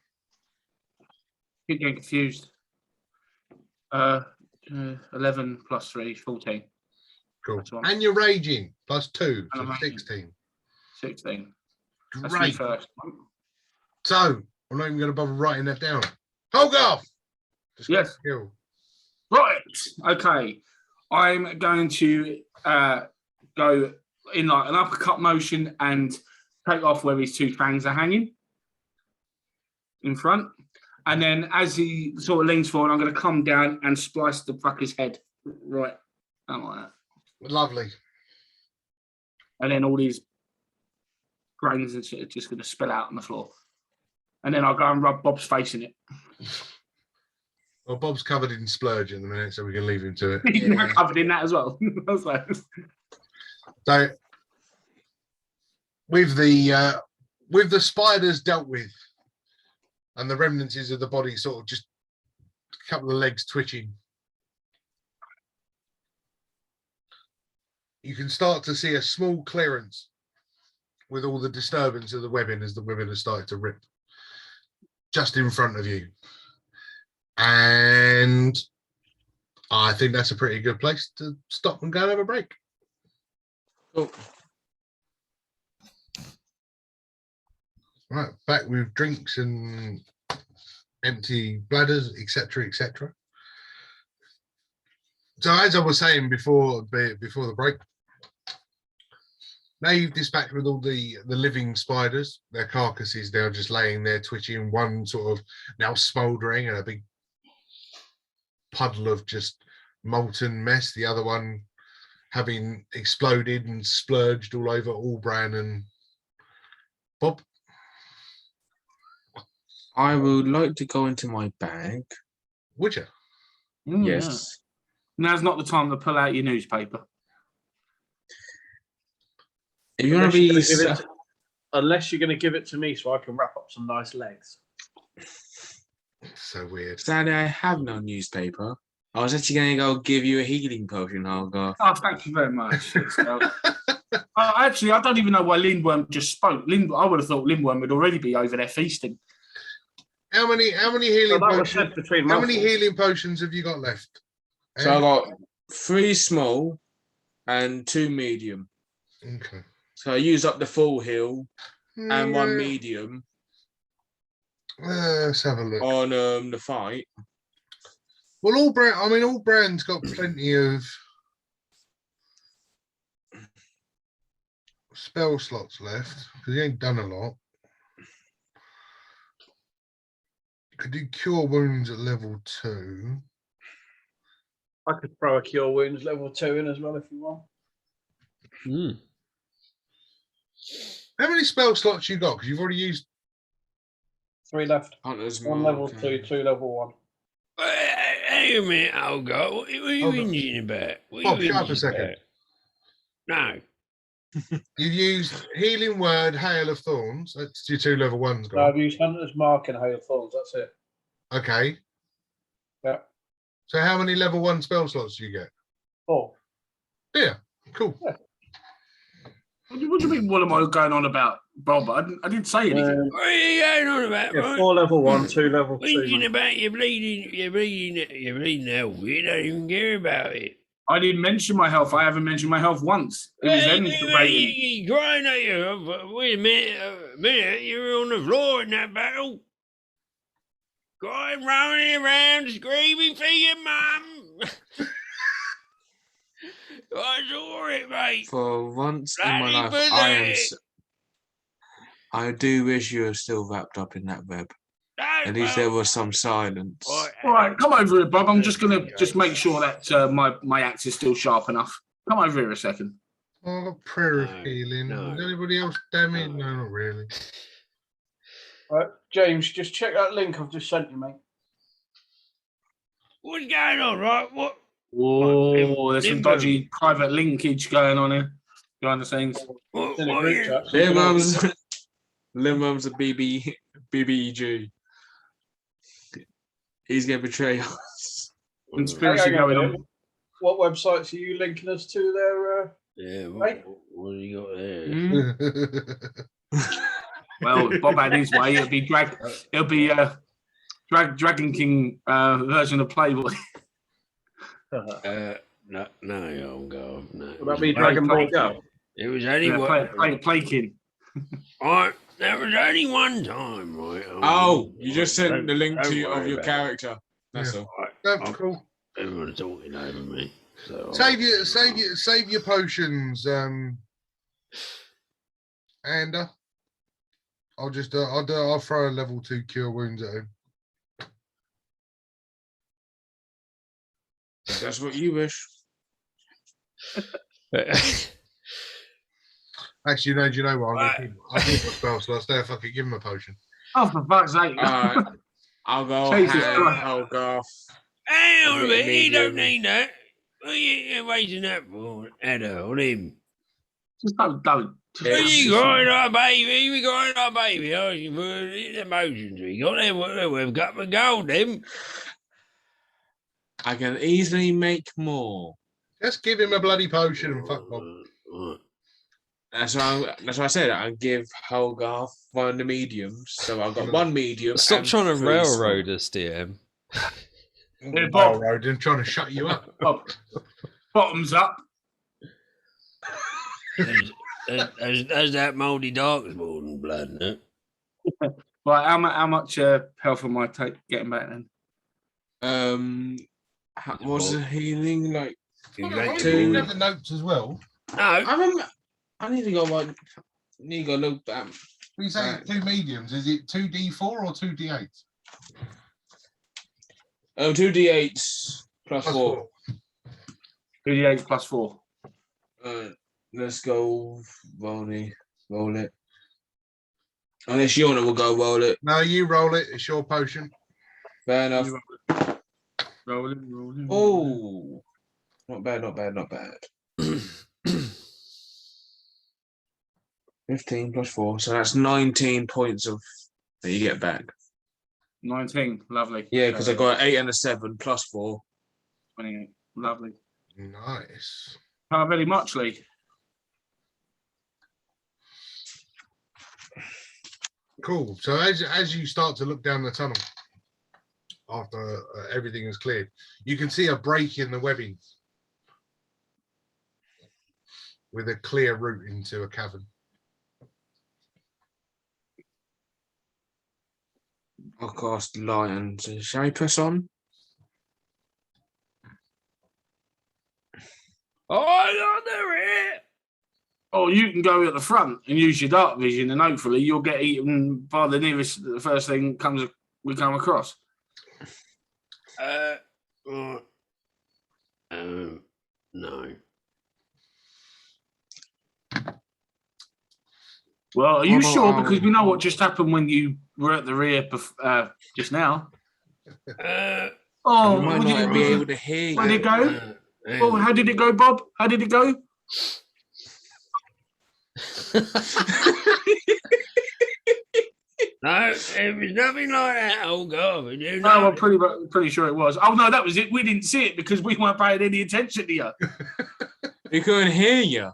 Keep getting confused. 11 plus 3, 14. Cool. That's one. And you're raging. Plus 2, And so I'm raging. 16. 16. That's me Great. first. So, I'm not even going to bother writing that down. Holgarth! Yes. Skill. Right. Okay. I'm going to go in like an uppercut motion and take off where his two fangs are hanging in front. And then as he sort of leans forward, I'm going to come down and splice the fucker's head right out like that. Lovely. And then all these grains and shit are just going to spill out on the floor. And then I'll go and rub Bob's face in it. Well, Bob's covered in splurge in the minute, so we can leave him to it. He's covered in that as well. So, with the spiders dealt with, and the remnants of the body sort of just a couple of legs twitching, you can start to see a small clearance with all the disturbance of the webbing as the webbing has started to rip just in front of you. And I think that's a pretty good place to stop and go and have a break. Cool. Right, back with drinks and empty bladders, etc., etc. So, as I was saying before the break, now you've dispatched with all the living spiders, their carcasses now just laying there twitching, one sort of now smouldering and a big puddle of just molten mess, the other one having exploded and splurged all over Allbran and Bob. I would like to go into my bag. Would you? Yes. Yeah. Now's not the time to pull out your newspaper. If you want to be, Unless you're going to give it to me so I can wrap up some nice legs. So weird. sadly, I have no newspaper. I was actually going to go give you a healing potion, Holgar. Oh, thank you very much. Actually, I don't even know why Lindworm just spoke. I would have thought Lindworm would already be over there feasting. How many healing Well, that was potions? said between How many mouthfuls. healing potions have you got left? So I got 3 small and 2 medium. Okay. So I use up the full heal and 1 Yeah. medium Let's have a look. on the fight. Well, all brands got plenty of spell slots left because he ain't done a lot. Could do cure wounds at level 2. I could throw a cure wounds level 2 in as well if you want. Hmm. How many spell slots you got? Because you've already used. 3 left. Hunter's 1 Mark, level 2, 2 level 1. Hang a minute, Olga. What are you Hold on. whinging about? What Bob, are you shut up a whinging second. about? No. You've used Healing Word, Hail of Thorns. That's your 2 level 1s, No, I've used Hunter's Mark and Hail of Thorns. That's it. Okay. Yeah. So how many level 1 spell slots do you get? 4. Yeah, cool. What do you mean? What am I going on about, Bob? I didn't say anything. What are you going on about, Yeah, right? 4 level 1, 2 level 2. Whinging mate. about your bleeding health. You don't even care about it. I didn't mention my health. I haven't mentioned my health once. It was them debating. You crying at you. Wait a minute. You were on the floor in that battle. Crying, running around, screaming for your mum. I saw it, mate. For once in my Bloody life, pathetic. I do wish you were still wrapped up in that web. No, At least there was some silence. All right, come over here, Bob. I'm just gonna make sure that my axe is still sharp enough. Come over here a second. Oh, I've got prayer of No, healing. no. Is anybody else damaged? No. No, not really. Right, James, just check that link I've just sent you, mate. What's going on, right? What? Oh, there's some Limbo. dodgy private linkage going on here behind the scenes. What, It's in a what group are you- chat. Limum's a BBG. He's gonna betray us. Conspiracy Hang on a going on. minute. What websites are you linking us to there? Yeah, Right. what do you got there? Hmm? Well, if Bob had his way, it'll be Dragon King version of Playboy. No, God, no. Would that be Dragon Ball Go? It was only Yeah, one. play King. Right, that was only one time, right? Oh, you just sent Don't- the link don't to worry of your about character. That's Yeah. all. Right, That's cool. everyone's talking over me. So Save your potions, and I'll just I'll throw a level 2 cure wounds at him. That's what you wish. Actually, no, do you know what? Right. I'll give him a spell slots there if I could give him a potion. Oh, for fuck's sake. Alright. I'll go Jesus hand Christ. Helgoth. Hang on a minute, he don't Medium. need that. What are you waiting that for? Ada, on him. Just don't. What are you crying like a baby? You crying like a baby? Asking for the emotions. We got them. We've got the gold, them. I can easily make more. Just give him a bloody potion and fuck off. Right. That's why I said I give Helgoth one of the mediums. So I've got one medium. Stop and trying to 3 railroad small. us, DM. Yeah, Bob. Railroad and trying to shut you up. Bottoms up. There's that mouldy darkspawn blood, no? Right, how much health am I getting back then? What's the healing like? You Hold on, drank you it can all. have the notes as well. No, I need to go like. Need to go look back. When you say Right. 2 mediums, is it 2d4 or 2d8? 2d8s plus 4. 38 plus 4. Let's go, roll it. Unless you want it, we'll go roll it. No, you roll it. It's your potion. Fair enough. Rolling. Oh, not bad. 15 plus 4, so that's 19 points of that you get back. 19. Lovely. Yeah, because I got 8 and a 7 plus 4. 28. Lovely. Nice. How very much, Lee? Cool. So as you start to look down the tunnel after everything is cleared, you can see a break in the webbing with a clear route into a cavern. I'll cast Lions. Shall we press on? oh, I do it. Oh, you can go at the front and use your dark vision, and hopefully you'll get eaten by the first thing we come across. No. Well, are you What about sure? our- Because we know what just happened when you were at the rear just now. Oh, I might not be able to hear where'd you. it go? Well, how did it go, Bob? How did it go? No, it was nothing like that. Oh God, we do No, know. I'm pretty sure it was. Oh no, that was it. We didn't see it because we weren't paying any attention to you. We couldn't hear you.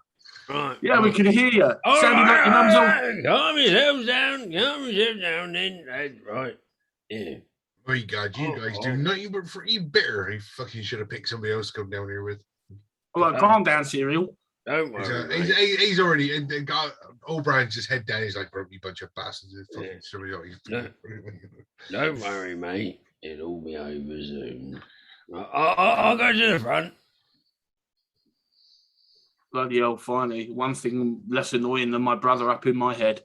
Right. Yeah, we could hear you. All Sounded right, like your mum's all. calm yourselves down. Calm yourselves down. Then that's right. Yeah. Oh, God, you guys do nothing but freaking bitter. He fucking should have picked somebody else to come down here with. Like, calm down, Cereal. Don't He's, worry. he's already got O'Brien's just head down. He's like, "You bunch of bastards!" Fucking No. Don't worry, mate. It'll all be over soon. I'll go to the front. Bloody hell, finally. One thing less annoying than my brother up in my head.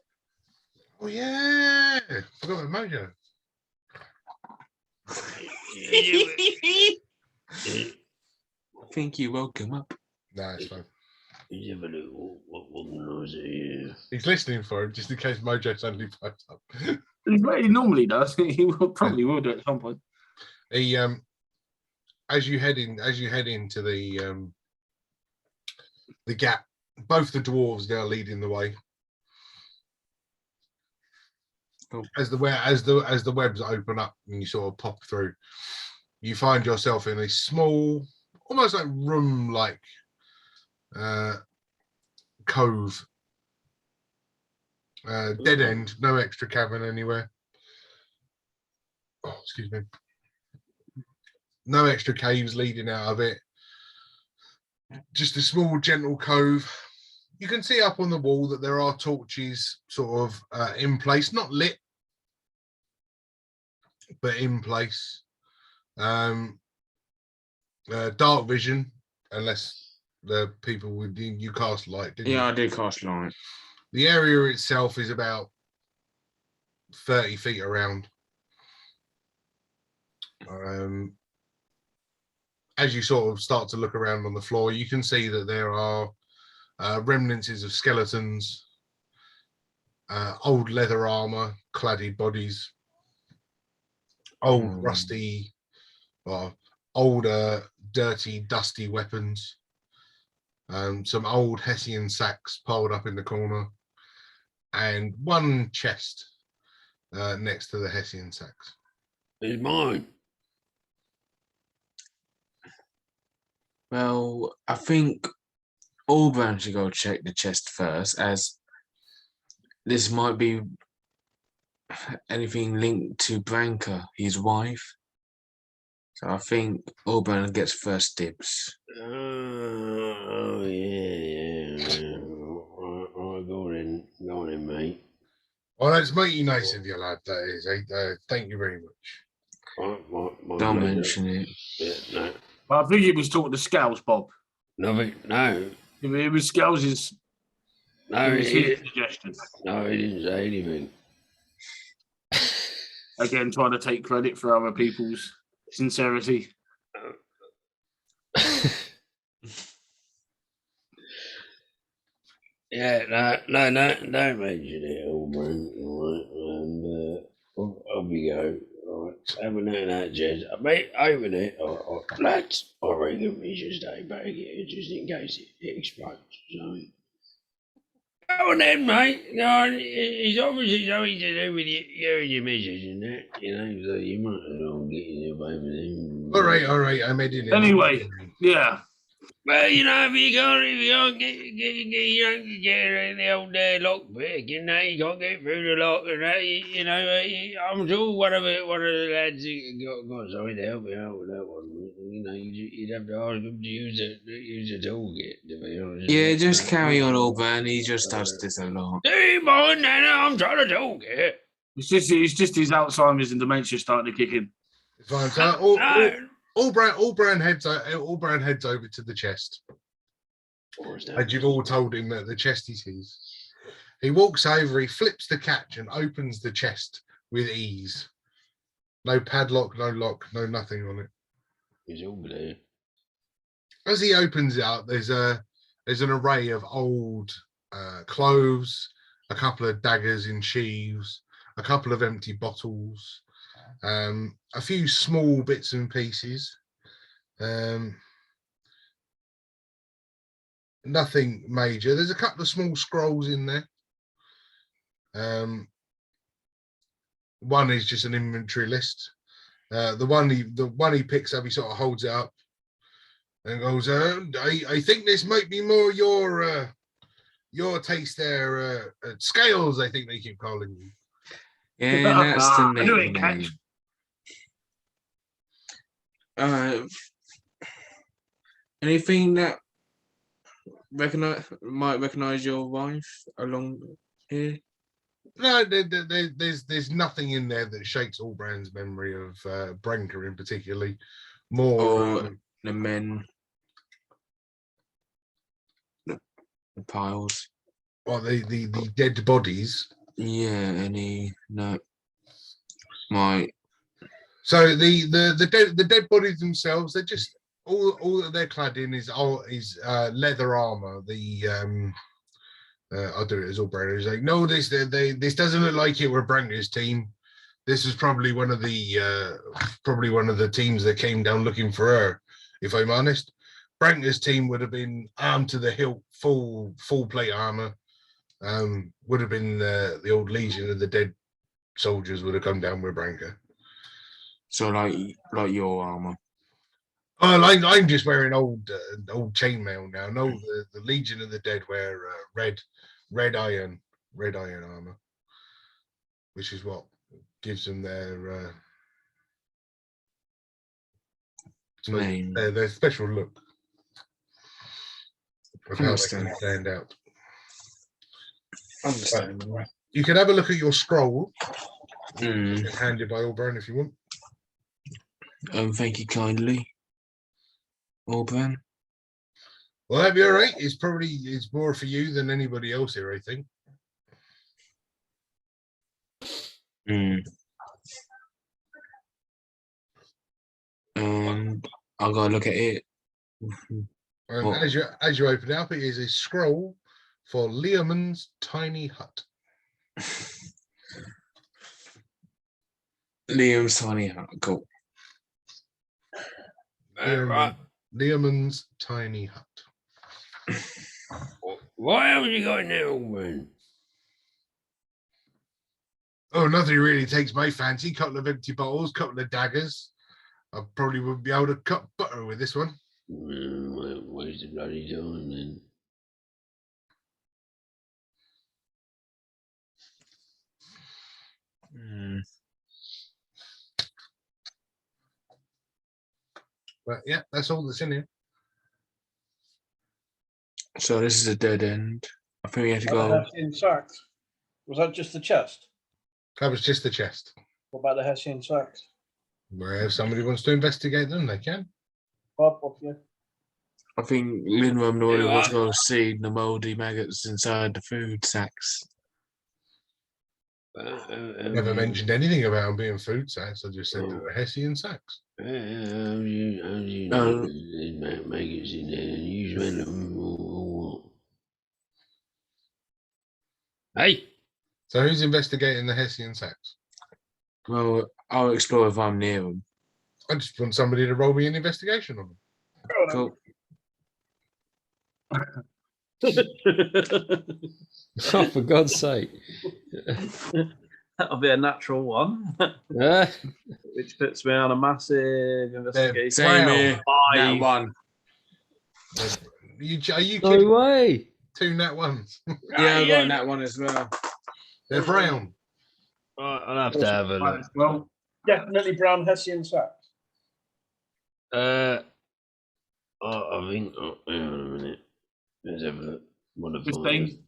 Oh yeah, forgot about Mojo. I think you woke him up. Nah, it's fine. You have a little what was it here? He's listening for him just in case Mojo suddenly pipes up. He normally does. He probably will do it at some point. He as you head into the gap, both the dwarves now leading the way. Oh. As the webs open up and you sort of pop through, you find yourself in a small, almost like room-like cove. Dead end, no extra cabin anywhere. Oh, excuse me. No extra caves leading out of it. Just a small, gentle cove. You can see up on the wall that there are torches sort of in place, not lit, but in place. Dark vision, unless the people with you cast light, didn't you? Yeah, I did cast light. The area itself is about 30 feet around. As you sort of start to look around on the floor, you can see that there are remnants of skeletons, old leather armor, cladded bodies, old rusty, older, dirty, dusty weapons, some old Hessian sacks piled up in the corner, and one chest next to the Hessian sacks. It's mine. Well, I think Allbrown should go check the chest first, as this might be anything linked to Branka, his wife. So I think Allbrown gets first dibs. Oh yeah. All right, go on in, mate. Well, that's mighty nice of you, lad. That is. Thank you very much. My Don't pleasure. mention it. Yeah, no. Well, I think he was talking to Scales, Bob. Nothing. No. It was Scales' No, his suggestion. No, he didn't say anything. Again, trying to take credit for other people's sincerity. Yeah, no, don't mention it, old man. All right, and off you go. All right, open that chest. Mate, open it. Lads, I reckon we should stay back here just in case it explodes. So. Go on then, mate. Go on. It's obviously something to do with you and your missus and that, you know, so you might as well get yourself over there. All right, I made it in. Anyway, yeah. Well, you know, if you can't get the old lockpick, you know, you can't get through the lock, and that, you know, I'm sure one of the lads got something to help you out with that one. You know, you'd have to ask him to use a toolkit, to be honest. Yeah, just carry on, Allbrown. He just does this a lot. Do you mind, Nana? I'm trying to toolkit. It's just his Alzheimer's and dementia starting to kick in. It's fine. So all Brown heads over to the chest. And you've all told him that the chest is his. He walks over, he flips the catch and opens the chest with ease. No padlock, no lock, no nothing on it. He's all blue. As he opens it up, there's an array of old clothes, a couple of daggers in sheaves, a couple of empty bottles, a few small bits and pieces. nothing major. There's a couple of small scrolls in there. One is just an inventory list. The one he picks up, he sort of holds it up and goes, I think this might be more your taste there. Scales, I think they keep calling you. Yeah, that's the I knew it, nickname. Anything that might recognize your wife along here? No, there's nothing in there that shakes Allbrand's memory of Branka in particularly. More Or the men, the piles. or the dead bodies. Yeah, any no. Might. So the dead bodies themselves, they're just all that they're clad in is leather armor. I'll do it as Allbrand. He's like, no, this doesn't look like it. We're Branka's team. This is probably one of the teams that came down looking for her. If I'm honest, Branka's team would have been armed to the hilt, full plate armor. Would have been the old Legion of the Dead soldiers would have come down with Branka. So like your armor. Oh, I'm just wearing old chainmail now. No, the Legion of the Dead wear red iron armor, which is what gives them their Name. their special look of how they can stand out. Understandable. You can have a look at your scroll, Mm. handed by Allbrand if you want. Thank you kindly, Allbrand. Well, that'd be all right. It's more for you than anybody else here, I think. Mm. I'll go look at it. And What? as you open it up, it is a scroll for Leomund's tiny hut. Liam's tiny hut. Cool. Right. Leomund's tiny hut. What haven't you got in there, man? Oh, nothing really takes my fancy. Couple of empty bottles, couple of daggers. I probably wouldn't be able to cut butter with this one. Where's the bloody time then? Mm. But yeah, that's all that's in here. So this is a dead end. I think we have to About the go. Hessian sacks. Was that just the chest? That was just the chest. What about the Hessian sacks? Where if somebody wants to investigate them, they can. Bob, off you. I think Linram normally Yeah, wants to go see the mouldy maggots inside the food sacks. Never mentioned anything about them being food sacks. I just said they were Hessian sacks. How do you know there's maggots in there and you smell them or what? Hey! So who's investigating the Hessian sacks? Well, I'll explore if I'm near them. I just want somebody to roll me an investigation on them. Cool. Oh, for God's sake. That'll be a natural one, which puts me on a massive investigation. Same Wow. here. That Five. one. Are you No kidding? way. 2 nat ones. Yeah, I got that one as well. They're brown. I'll have to have a look. Well, definitely brown Hessian sacks. I think. Hang on a minute. Let's have a look. What have I got? 15.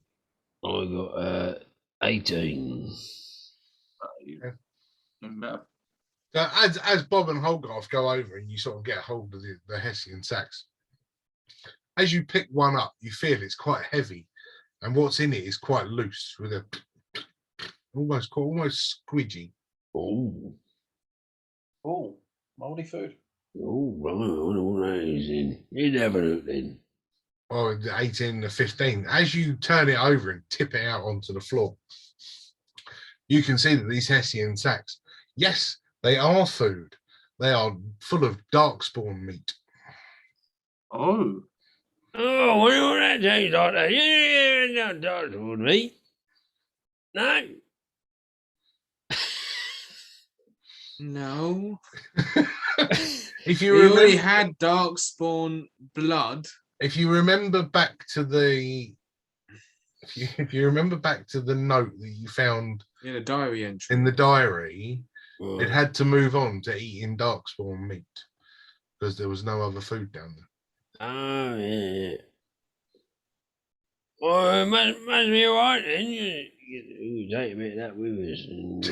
I got 18. So as Bob and Hogarth go over and you sort of get hold of the Hessian sacks, as you pick one up, you feel it's quite heavy, and what's in it is quite loose with a almost squidgy. Oh, Oh, mouldy food. right. I wonder what that is in. You have a look then. Or the 18 to 15. As you turn it over and tip it out onto the floor, you can see that these Hessian sacks, yes, they are food. They are full of darkspawn meat. Oh, Oh, what do that taste like that? You don't talk to me. No. No. If you We already remember, had Darkspawn blood. if you remember back to the, if you remember back to the note that you found In a diary entry. in the diary, it Right. had to move on to eating darkspawn meat because there was no other food down there. Oh, yeah. Well, it must be all right then. You take a bit of that with us and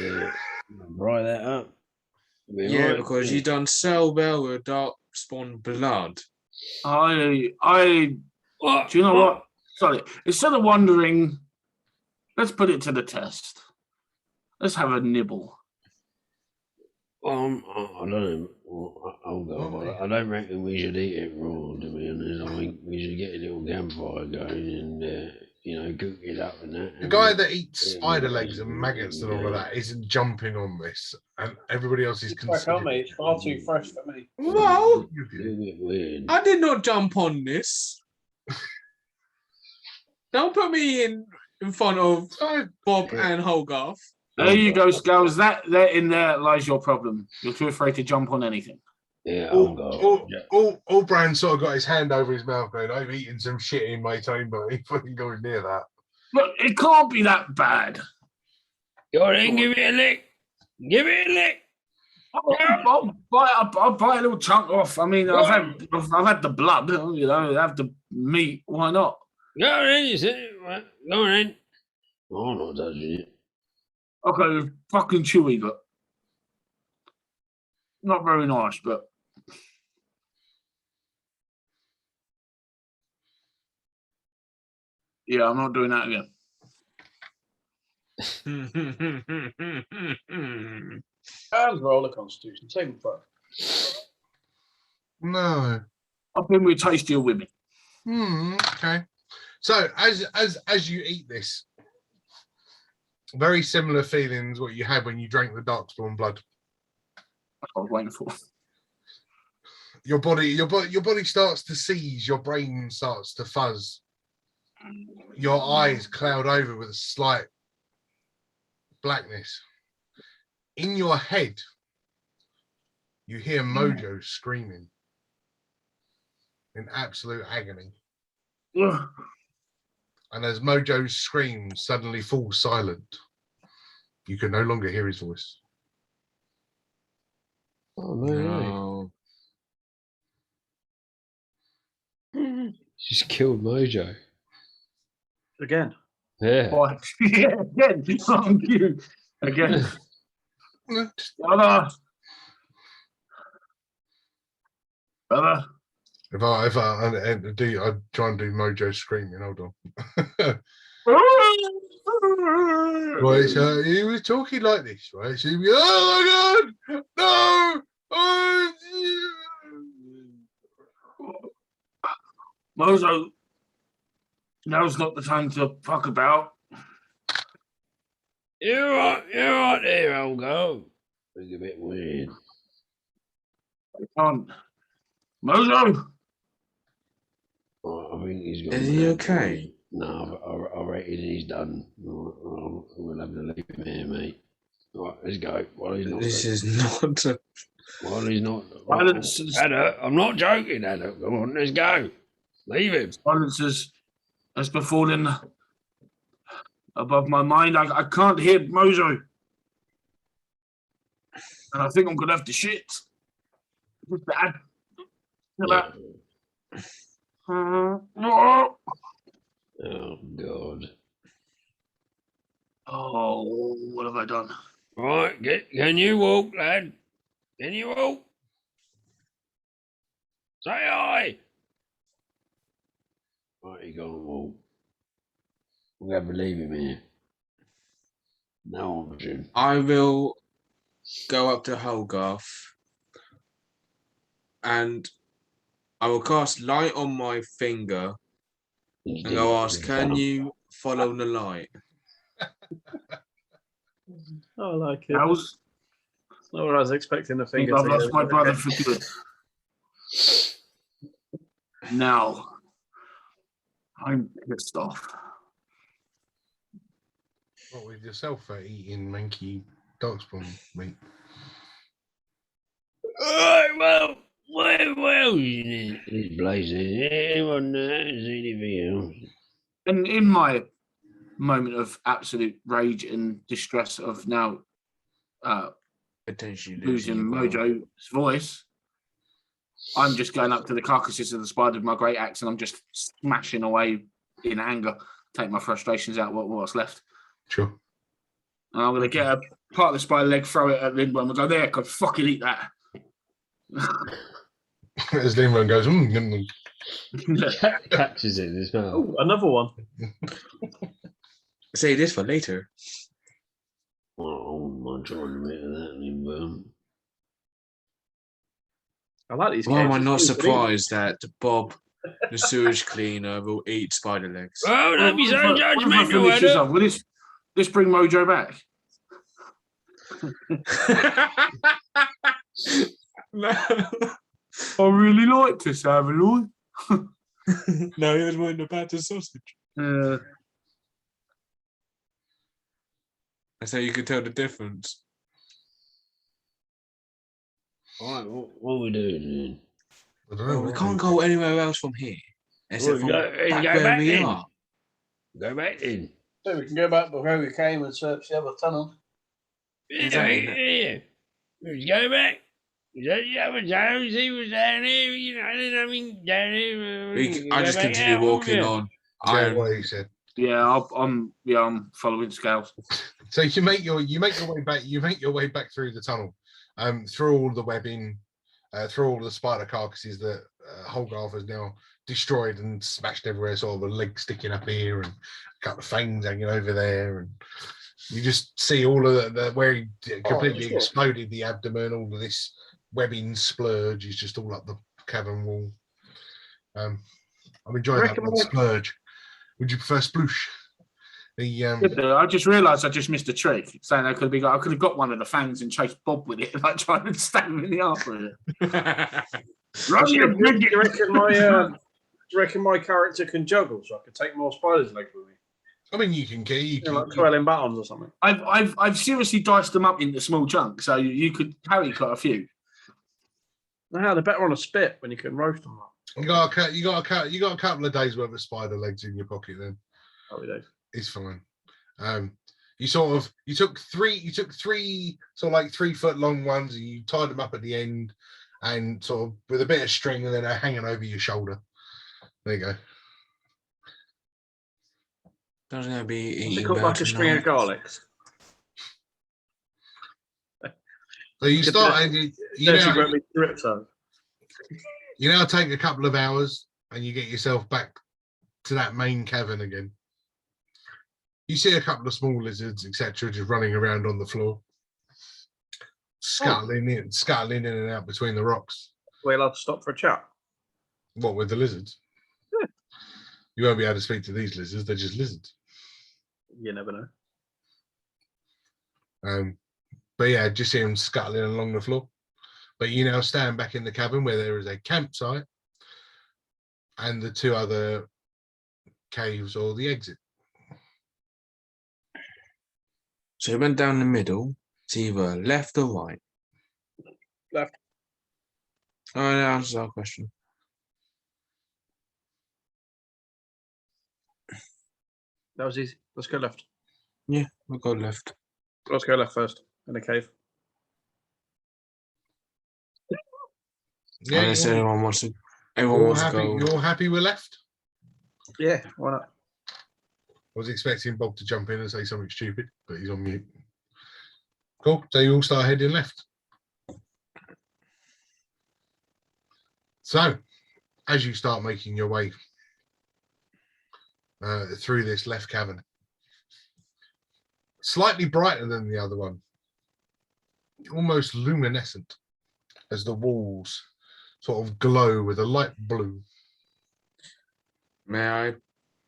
fry that up. Be Yeah, right, because yeah. you done so well with Darkspawn blood. I What? do you know what? Sorry, instead of wondering, let's put it to the test. Let's have a nibble. I don't know. Oh God, I don't reckon we should eat it raw. To be honest, I think we should get a little campfire going and cook it up and that. The guy that eats spider legs and maggots and all of that isn't jumping on this, and everybody else is It's back on me. considering. It's far too fresh for me. Well, A little bit weird. I did not jump on this. Don't put me in front of Bob and Hogarth. There you go, Scales. That in there lies your problem. You're too afraid to jump on anything. Yeah, oh God. All Brand sort of got his hand over his mouth going, I've eaten some shit in my time, but he fucking goes near that. Look, it can't be that bad. Go on in, give it a lick. Give it a lick. I'll bite a little chunk off. I mean, I've had the blood, have the meat. Why not? Go on in, you see. Go on in. Oh, I'm not touching it. Okay, it's fucking chewy, but not very nice. But yeah, I'm not doing that again. And roll a constitution. Same for No. I've been with tastier women. Okay. So as you eat this, very similar feelings what you had when you drank the darkspawn blood. That's what I was waiting for. Your body starts to seize, your brain starts to fuzz, your eyes cloud over with a slight blackness. In your head, you hear Mojo screaming in absolute agony. Ugh. And as Mojo's scream suddenly falls silent, you can no longer hear his voice. Oh, No. Just killed Mojo. again. Yeah. What? Yeah, again. Thank you. Again. Brother. If I try and do Mojo screaming, hold on. Right, so he was talking like this, right? So he'd be, oh my God, no! Oh, Mozo, now's not the time to fuck about. You're right there, old girl. It's a bit weird. I can't. Mozo! I think he's got. Is he okay? No, I reckon he's done. We'll have to leave him here, mate. Right, let's go. While he's not. This is not a... While he's not. Silence Anna, I'm not joking, Anna. Come on, let's go. Leave him. has befallen above my mind. I can't hear Mozo. And I think I'm going to have to shit. Just to add to that. Oh God. Oh, what have I done? Right, can you walk, lad? Can you walk? Say aye. Right, you can't walk. We'll have to leave him here. No option. I will go up to Hogarth and I will cast light on my finger and go ask, can you follow the light? I like it. That was. Not what I was expecting the finger I've to lost go. my brother for good. Now, I'm pissed off. What with yourself for eating manky darkspawn meat? Alright, well, this place is anyone seen anything else? And in my moment of absolute rage and distress of now Potentially losing your brother. Mojo's voice, I'm just going up to the carcasses of the spider with my great axe and I'm just smashing away in anger, take my frustrations out what's left. Sure. And I'm going to get a part of the spider leg, throw it at Lindworm and go, there, go fucking eat that. As Limron goes, Catches it in his mouth. Oh, another one. Say this for later. Oh, I'm trying to make that in I like these Why am games. I It's not good to eat. surprised that Bob, the sewage cleaner, will eat spider legs? Oh, don't be so judgmental, finishes Adam. off, will this bring Mojo back? No, I really like this, haven't no, he was wanting about the sausage. I? That's how you can tell the difference. Alright, what are we doing I don't know. Well, we what can't go anywhere else from here. Except from back where we are. then? Go back then. So we can go back to where we came and search the other tunnel. Exactly. Yeah. Let's go back. Is that the other times he was down here? You know, I mean, down here. I just continue walking on. Yeah, what he said. Yeah, I'm following Scales. So you make your way back. You make your way back through the tunnel, through all the webbing, through all the spider carcasses that Holgarth has now destroyed and smashed everywhere. Sort of a leg sticking up here and a couple of fangs hanging over there, and you just see all of the where he completely sure. exploded the abdomen. All of this webbing splurge is just all up the cavern wall. I'm enjoying that one, splurge. Would you prefer sploosh? I just realised I just missed a trick. Saying I could have got one of the fangs and chased Bob with it, like trying to stab him in the arse with it. Do you reckon my character can juggle, so I could take more spiders' legs with me? I mean, you can Like twirling batons or something. I've seriously diced them up into small chunks, so you could carry quite a few. No, they're better on a spit when you can roast them up. You got a couple of days worth of spider legs in your pocket. Then Happy days. it's fine. You took three sort of like 3 foot long ones, and you tied them up at the end, and sort of with a bit of string, and then they're hanging over your shoulder. There you go. That's going to be What's eating it called, like a string of garlics? So you start, and you now take a couple of hours, and you get yourself back to that main cavern again. You see a couple of small lizards, etc., just running around on the floor, scuttling in and out between the rocks. We're allowed to stop for a chat. What with the lizards? Yeah. You won't be able to speak to these lizards; they're just lizards. You never know. But yeah, just see them scuttling along the floor. But you now stand back in the cabin where there is a campsite and the 2 other caves or the exit. So he went down the middle. It's either left or right. Left. Oh, that answers our question. That was easy. Let's go left. Yeah, we'll go left. Let's go left first in the cave. Yeah, Unless everyone wants to go. You're happy we're left? Yeah, why not? I was expecting Bob to jump in and say something stupid, but he's on mute. Cool. So you all start heading left. So, as you start making your way through this left cavern, slightly brighter than the other one, almost luminescent, as the walls sort of glow with a light blue. May I?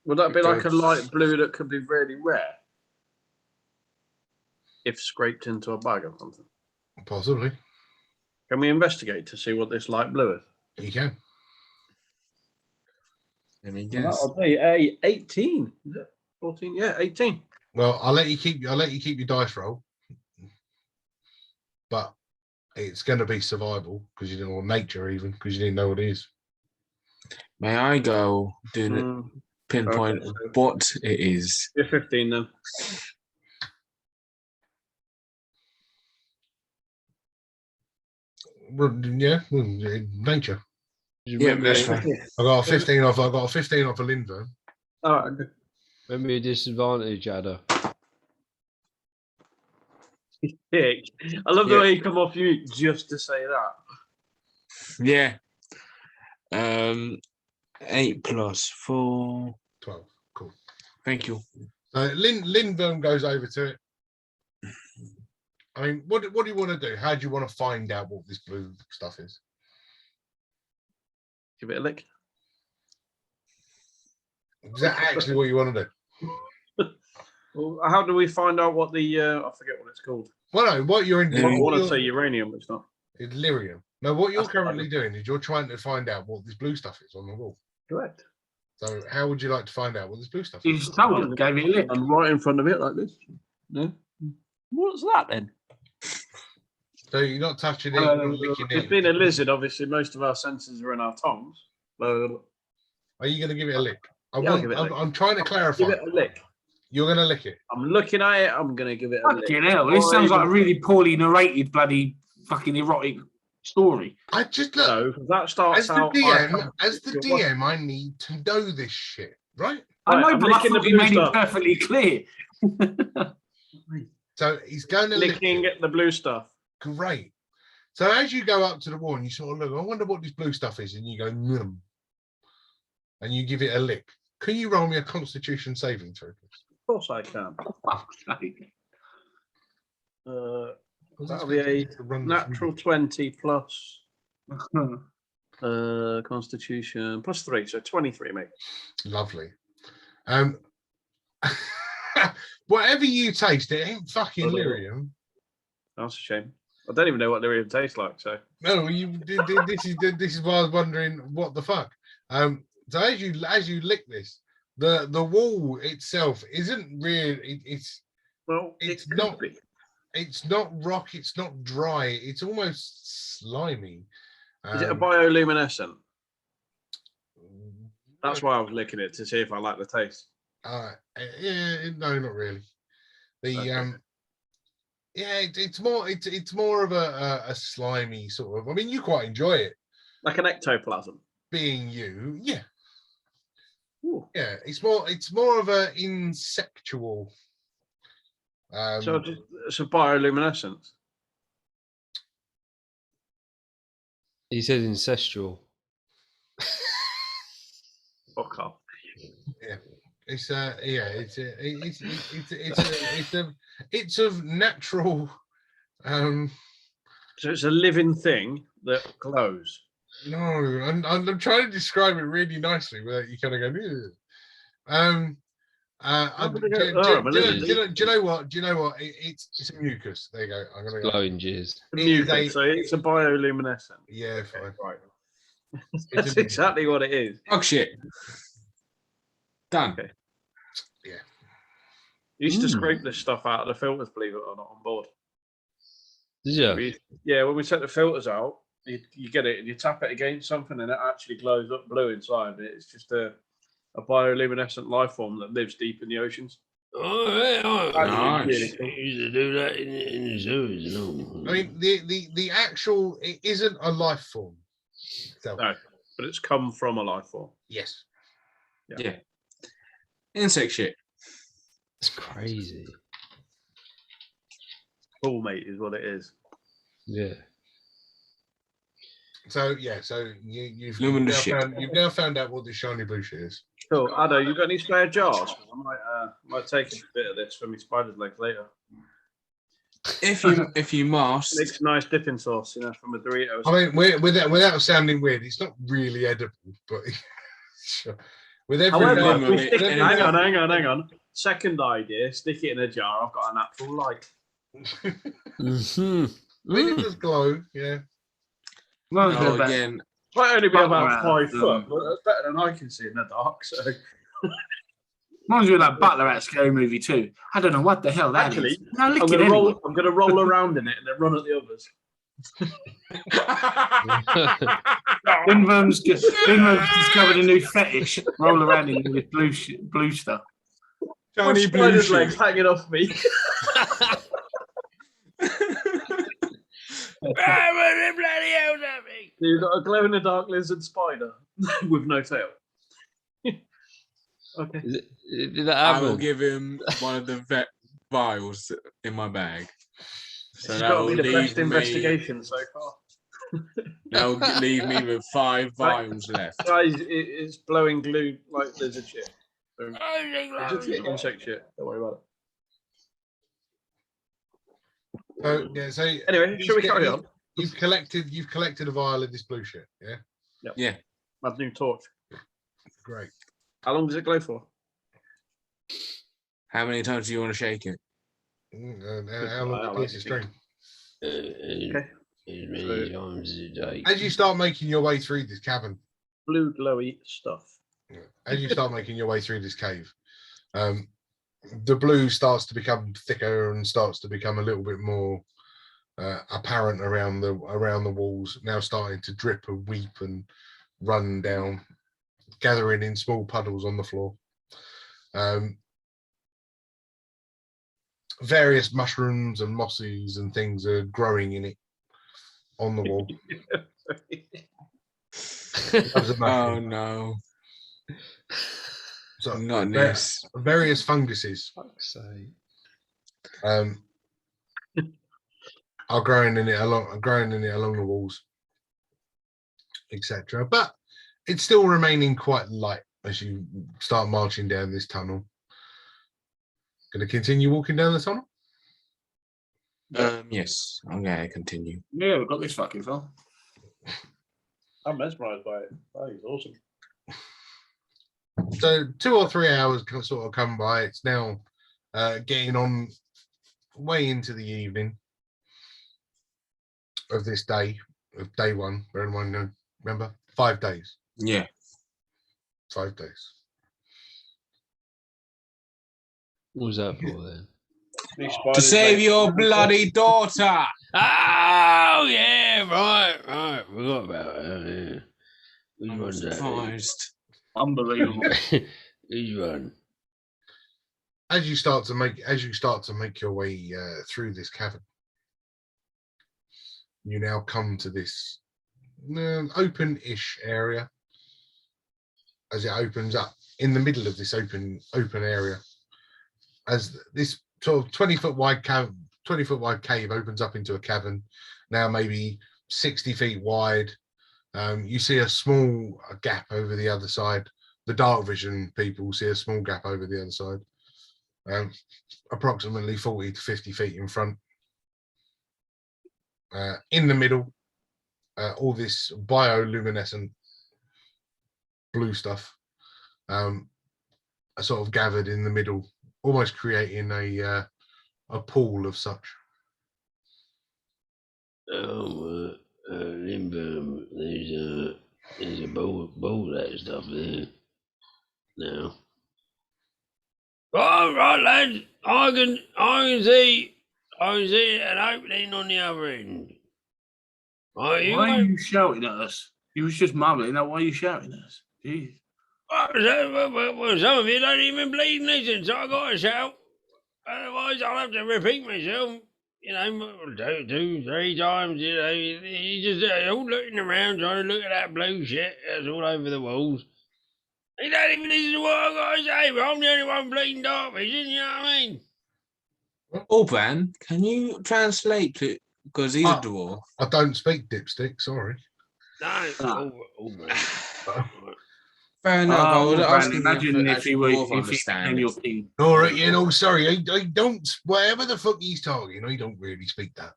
Would that be like a light blue that could be really rare? If scraped into a bag or something. Possibly. Can we investigate to see what this light blue is? You can. Any Well, guess? that'll be a 18. Is it 14? Yeah, 18. Well, I'll let you keep your dice roll, but it's going to be survival because you didn't, or nature even because you didn't know what it is. May I go do the Mm, pinpoint okay, so- what it is? You're 15 then. Yeah, nature. You Yeah, remember, that's fine. I got a 15 off. I got a 15 off a Lindver. All right. Okay. remember your disadvantage, Ada. Dick. I love the Yeah. way you come off mute just to say that. Yeah. 8 plus 4. 12. Cool. Thank you. So Lindver goes over to it. I mean, what do you want to do? How do you want to find out what this blue stuff is? Give it a lick. Is that actually what you want to do? Well, how do we find out what the I forget what it's called? Well, no, what you're in. I want to What say you're, uranium, but it's not. it's lyrium. No, what you're That's what I currently doing is you're trying to find out what this blue stuff is on the wall. Correct. So, how would you like to find out what this blue stuff You is? just told him, gave it a lick. I'm right in front of it like this. No. What's that then? So you're not touching it. You're not licking It's it. being a lizard, obviously, most of our senses are in our tongues. So Are you going to give it a lick? Yeah, I'll give it a lick. I'm trying to clarify. give it a lick. You're going to lick it. I'm looking at it. I'm going to give it a lick. Fucking hell, this sounds like a really poorly narrated bloody fucking erotic story. I just look. So that starts As the out. DM, I need to know this shit, right? I Right, know, I'm but I licking thought the you blue made stuff. it perfectly clear. So he's going to lick licking it. the blue stuff. Great. So as you go up to the wall and you sort of look, I wonder what this blue stuff is, and you go, Num, and you give it a lick. Can you roll me a Constitution saving throw, please? Of course I can. Fuck's sake. That'll be a natural 20 plus Constitution plus 3, so 23, mate. Lovely. Whatever you taste, it ain't fucking lyrium. That's a shame. I don't even know what lyrium tastes like. So No, this is why I was wondering what the fuck. So as you lick this, the wall itself isn't really. It's could not. be. It's not rock. It's not dry. It's almost slimy. Is it a bioluminescent? That's why I was licking it to see if I like the taste. Yeah, no, not really. The Okay. yeah, it's more of a slimy sort of. I mean, you quite enjoy it, Like an ectoplasm. being you. Yeah, Ooh. yeah. It's more of a insectual. So it's a bioluminescence. He said incestual. Fuck off. Yeah, it's of natural. So it's a living thing that glows. No, I'm trying to describe it really nicely without you kind of go. Do you know what? It's a mucus. There you go. I'm gonna go. Glowing jizz. So it's a bioluminescent. Yeah, fine. Right. It's That's a- exactly what it is. Oh shit. Done. Okay. Yeah. You used to scrape this stuff out of the filters, believe it or not, on board. Did you? When we take the filters out, you get it and you tap it against something and it actually glows up blue inside. It's just a bioluminescent life form that lives deep in the oceans. Oh, Nice. used to do that in the zoos, you know. I mean, the actual it isn't a life form. So, No, but it's come from a life form. yes. Yeah. Insect shit. It's crazy. Cool, mate, is what it is. Yeah. So yeah, so you've Luminous shit. now found out what the shiny blue shit is. Cool. Ado, you got any spare jars? I might take a bit of this for my spider's legs later. If you must, Makes nice dipping sauce, from a Doritos. I mean, without sounding weird, it's not really edible, but sure. With every However, Remember, we stick it- hang on. Second idea, stick it in a jar. I've got a natural light. Mm-hmm. when it does glow, yeah. Well, no, again, Might only be about Butler 5 hat, foot, but that's better than I can see in the dark. So Reminds me of that Butler at Scary Movie too. I don't know what the hell that is. actually, No, lick I'm it gonna anyway. roll around in it and then run at the others. Binworm's discovered a new fetish. Roll around in with blue stuff. Johnny My spider's Blue legs hanging off me. Bloody hell, at me. So you've got a glow in the dark lizard spider with no tail. Okay. Did that I will happen? give him one of the vet vials in my bag. So It's that got to will be the best leave me. investigation so far. That will leave me with 5 vials left. Guys, it's blowing glue like lizard shit. So, insect shit. Don't worry about it. So yeah, so Anyway, shall we carry on? You've collected a vial of this blue shit, yeah? Yeah. My new torch. Great. How long does it glow for? How many times do you want to shake it? How long a piece of string? Okay. As many times as it takes. As you start making your way through this cavern, Blue glowy stuff. as you start making your way through this cave, the blue starts to become thicker and starts to become a little bit more apparent around the walls. Now starting to drip and weep and run down, gathering in small puddles on the floor. Various mushrooms and mosses and things are growing in it on the wall. Oh no. So Not this. various funguses Fuck's sake. are growing in it along the walls, etc. But it's still remaining quite light as you start marching down this tunnel. Going to continue walking down the tunnel? Yes, I'm gonna continue. Yeah, we've got this fucking far. I'm mesmerised by it. That is awesome. So 2 or 3 hours can sort of come by. It's now getting on way into the evening of this day, of day 1. Bear in mind, remember, 5 days. Yeah. 5 days. What was that for then? To save your bloody daughter. Oh, yeah, right. Forgot about that. Yeah. I'm Who's run that? surprised. Unbelievable. Who's run? As you start to make your way through this cavern, you now come to this open-ish area. As it opens up in the middle of this open area, as this sort of 20-foot wide cave opens up into a cavern, now maybe 60 feet wide. You see a small gap over the other side. The dark vision people see a small gap over the other side, approximately 40 to 50 feet in front. In the middle, all this bioluminescent blue stuff are sort of gathered in the middle, almost creating a pool of such. Oh, Limbo, there's a bowl of that stuff there now. Oh, right, lads, I can see an opening on the other end. Right, Why are you shouting at us? You was just mumbling. Now, why are you shouting at us? Jeez. Well, some of you don't even bleed and listen, so I got to shout. Otherwise, I'll have to repeat myself. You know, 2, 3 times. You know, you just all looking around trying to look at that blue shit that's all over the walls. You don't even listen to what I got to say, but I'm the only one bleeding dark vision. You know what I mean? Orban, can you translate it? Because he's a dwarf. I don't speak dipstick, sorry. No, man. Fair enough. I was asking imagine if he became your understand. king. All right, sorry, I don't, whatever the fuck he's talking, I don't really speak that.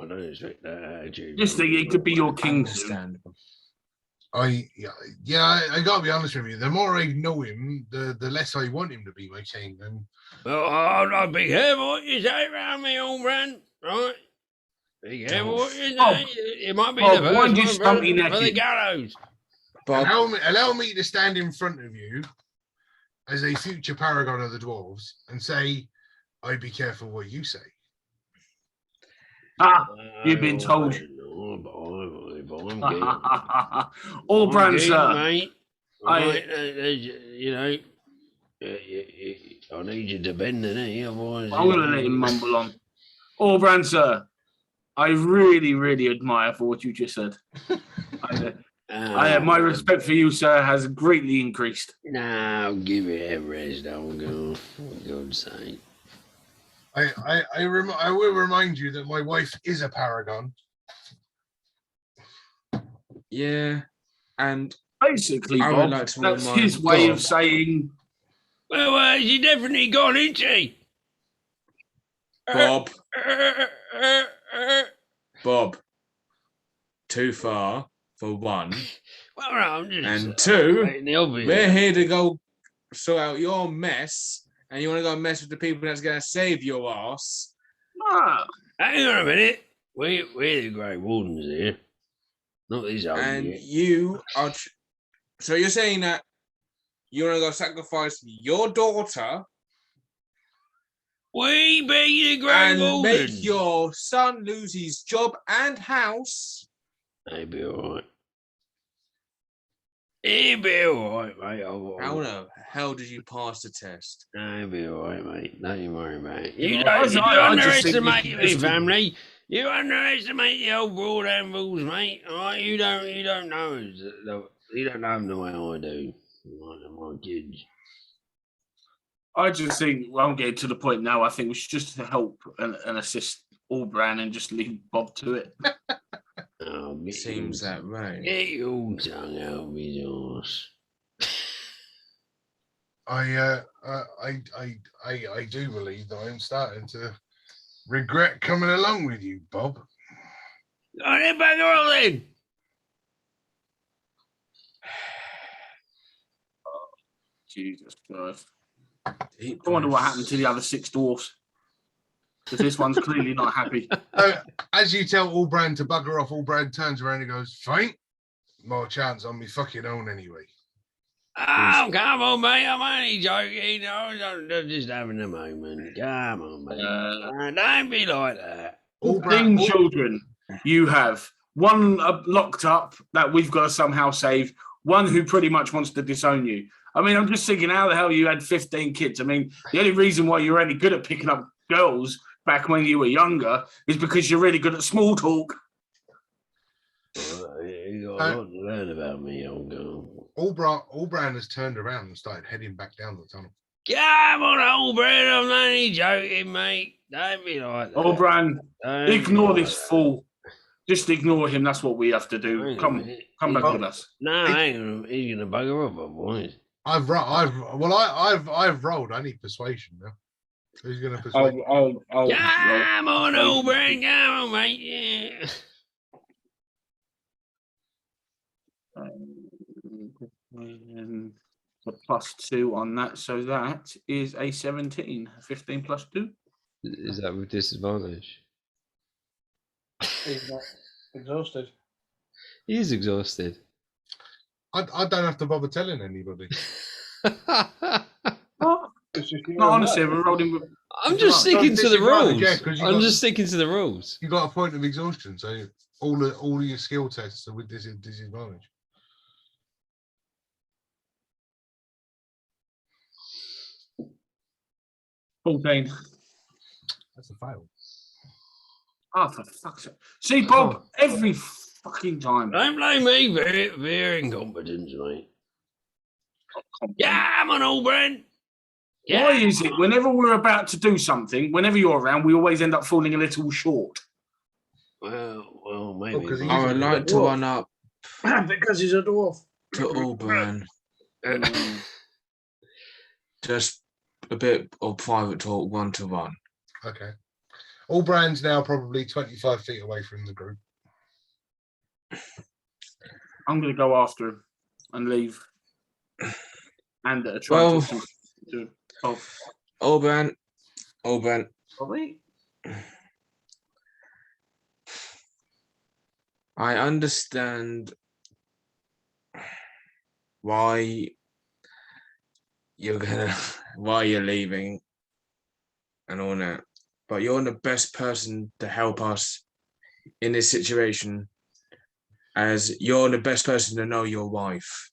I don't expect that attitude. Just think he could be your king soon. Understandable. I gotta be honest with you. The more I know him, the less I want him to be my king. And Well, I'll be careful what you say around me, old man, right? Yeah, well, you Bob, know, it might be Bob, the wind first your one stumpy for neck the in. gallows. Bob, Allow me to stand in front of you as a future paragon of the dwarves and say, I'd be careful what you say. Ah, you've been told. I'm king. All I'm brand, king, sir. mate. I- Right, you know, I need you to bend the knee, otherwise. I'm going to let him mumble on. All brand, sir. I really, really admire for what you just said. My respect for you, sir, has greatly increased. Now give it a rest, old girl. For God's sake. I will remind you that my wife is a paragon. yeah, and Basically, I would Bob, like to that's remind his way of Bob- saying, Well, she definitely gone, isn't she? Bob, Bob, too far for one, Well, no, I'm just and two, stating the obvious. we're here to go sort out your mess, and you want to go mess with the people that's going to save your ass. Hang on a minute. We're the Grey Wardens here, not these old And git. you are. So you're saying that you want to go sacrifice your daughter We be the Grey and Wardens. make your son lose his job and house? He'll be all right. He'll be all right, mate. How the hell did you pass the test? He'll be all right, mate. Don't you worry about it. Yeah, You I just think underestimate you me, just- family. You underestimate the old broad anvils, mate. All right, you don't know us. You don't know them the way I do. Like my kids. I just think, well, I'm getting to the point now, I think we should just help and assist Allbran and just leave Bob to it. Oh, get Seems your, that way. Get your tongue out of his arse. I do believe that I'm starting to regret coming along with you, Bob. Go then, bugger all then. Jesus Christ. Deep I wonder what breaths. happened to the other 6 dwarfs. Because this one's clearly not happy. As you tell Allbrand to bugger off, Allbrand turns around and goes, fine, more chance on me fucking own anyway. Oh, come on, mate. I'm only joking. I'm just having a moment. Come on, mate. Don't be like that. 14 children you have. One locked up that we've got to somehow save. One who pretty much wants to disown you. I mean, I'm just thinking, how the hell you had 15 kids? I mean, the only reason why you're only good at picking up girls back when you were younger is because you're really good at small talk. You got a lot to learn about me, old girl. Allbrand has turned around and started heading back down the tunnel. Come on, old Brad. I'm only joking, mate. Don't be like that. Allbran, Don't ignore be this like fool. Just ignore him. That's what we have to do. Hang on a Come minute. back Oh. with us. No, hang on. He's gonna bugger off, boys. I've rolled. I need persuasion now. Who's going to persuade? I'll Come on, roll. old Brad. Come on, mate. Yeah. And the +2 on that, so that is a 17. 15 + 2. Is that with disadvantage? He's not exhausted. He is exhausted. I don't have to bother telling anybody. What? It's just No, honestly, we're rolling with. I'm just sticking to the disadvantage, rules. yeah, 'cause you I'm got- just sticking to the rules. You got a point of exhaustion, so all of your skill tests are with disadvantage. $14. That's a fail. Oh, for fuck's sake. See, Bob, every fucking time. Don't blame me for their incompetence, mate. Come on, old Brad. Why is it whenever we're about to do something, whenever you're around, we always end up falling a little short? Well, maybe. 'cause he I would like to one up because he's a dwarf. to Allbran. Just a bit of private talk, 1-to-1. Okay. Allbrand's now probably 25 feet away from the group. I'm going to go after him and leave. And try Well- to Bob. Allbran, Probably. I understand why why you're leaving and all that, but you're the best person to help us in this situation, as you're the best person to know your wife.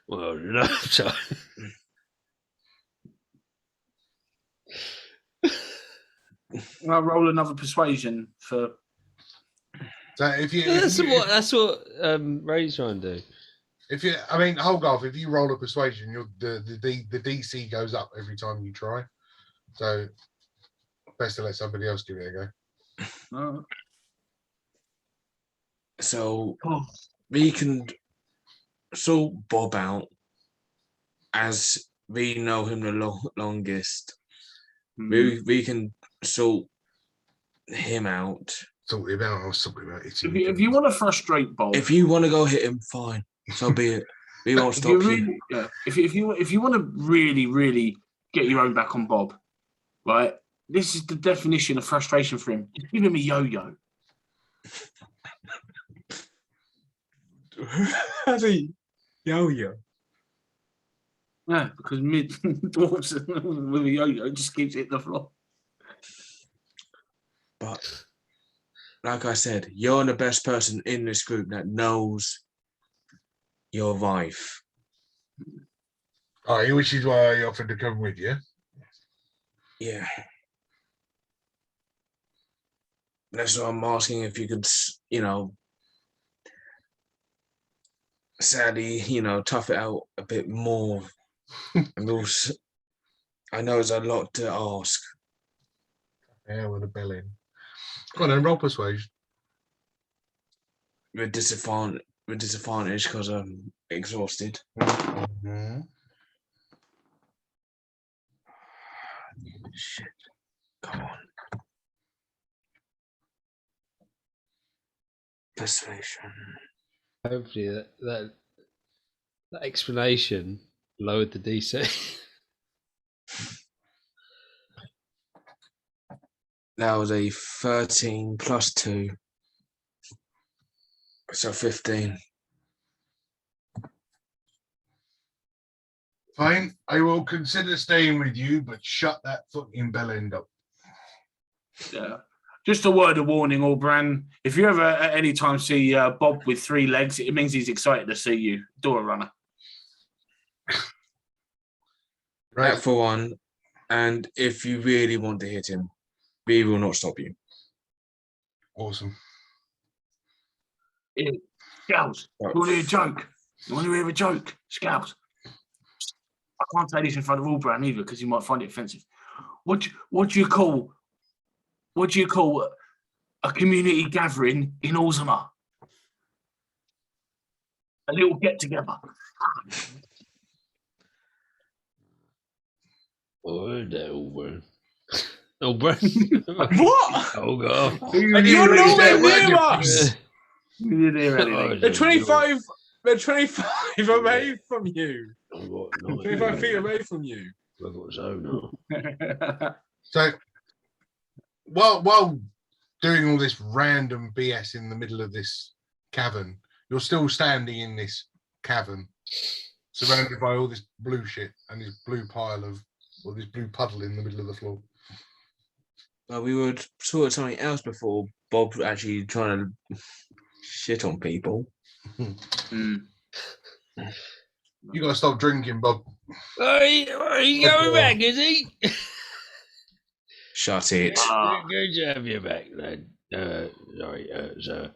Well, no, so I'll roll another persuasion for. So if you, that's what Ray's trying to do. if you, I mean, Holgarth, if you roll a persuasion, the DC goes up every time you try. So best to let somebody else give it a go. So we can sort Bob out, as we know him the longest. We can sort him out. Sort him out. I'll sort him out. If you want to frustrate Bob, If you want to go hit him, fine. So be it. We won't stop you. Yeah. If you want to really get your own back on Bob, right? This is the definition of frustration for him. Just give him a yo-yo. How's he yo-yo? Yeah, because mid dwarves with a yo-yo just keeps hitting the floor. But like I said, you're the best person in this group that knows your wife. Oh, which is why I offered to come with you. Yeah. That's what I'm asking, if you could, sadly, tough it out a bit more. And also, I know it's a lot to ask. Yeah, with a bell in. Come on, then, roll persuasion. With disadvantage because I'm exhausted. Mm-hmm. Shit. Come on. Persuasion. Hopefully that explanation lowered the DC. That was a 13 plus 2. So 15. Fine, I will consider staying with you, but shut that fucking bell end up. Yeah. Just a word of warning, Albran. If you ever at any time see Bob with 3 legs, it means he's excited to see you. Door runner. Right. That for one. And if you really want to hit him, we will not stop you. Awesome. Scouts, you want to hear a joke? You want to hear a joke? Scouts. I can't say this in front of Albran either because you might find it offensive. What do you call a community gathering in Orzamaar? A little get together. Oh, no, Oh, bro. What? Oh, God. And you're nowhere near us! You didn't hear anything. They're 25 away from you. I've got 25 feet away from you. I've got so now. So, while doing all this random BS in the middle of this cavern, you're still standing in this cavern, surrounded by all this blue shit and this blue this blue puddle in the middle of the floor. Well, we would sort of something else before Bob actually trying to shit on people. You got to stop drinking, Bob. He going back, is he? Shut it. Good to have you back, lad. Sorry, sir.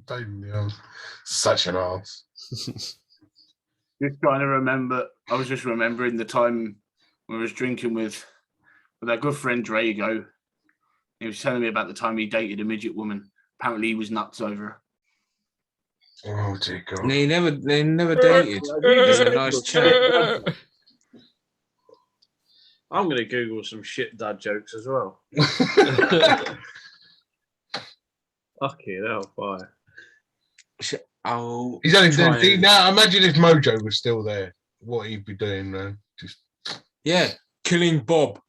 Damn, such an ass. Just trying to remember. I was just remembering the time when I was drinking with our good friend Drago. He was telling me about the time he dated a midget woman. Apparently, he was nuts over her. Oh dear God! They never dated. He's a nice chap. I'm going to Google some shit dad jokes as well. Fucking hell, fire. Oh, He's only now. Imagine if Mojo was still there. What he'd be doing, man? Yeah, killing Bob.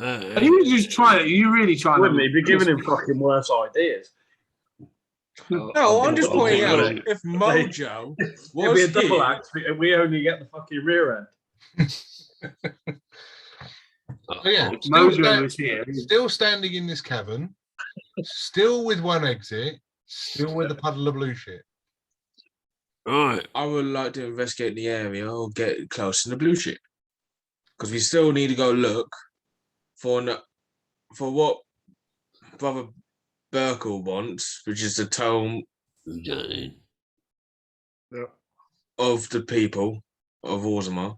Are you just trying? Are you really trying? Wouldn't he be giving him fucking worse ideas? No, I'm just pointing I'll out do if Mojo It'd was be a double here, act, and we only get the fucking rear end. Oh, yeah, Mojo was here. still standing in this cavern, still with one exit, still with a puddle of blue shit. Right. I would like to investigate the area or get close to the blue ship. Because we still need to go look for what Brother Burkle wants, which is the tome of the people of Orzamaar.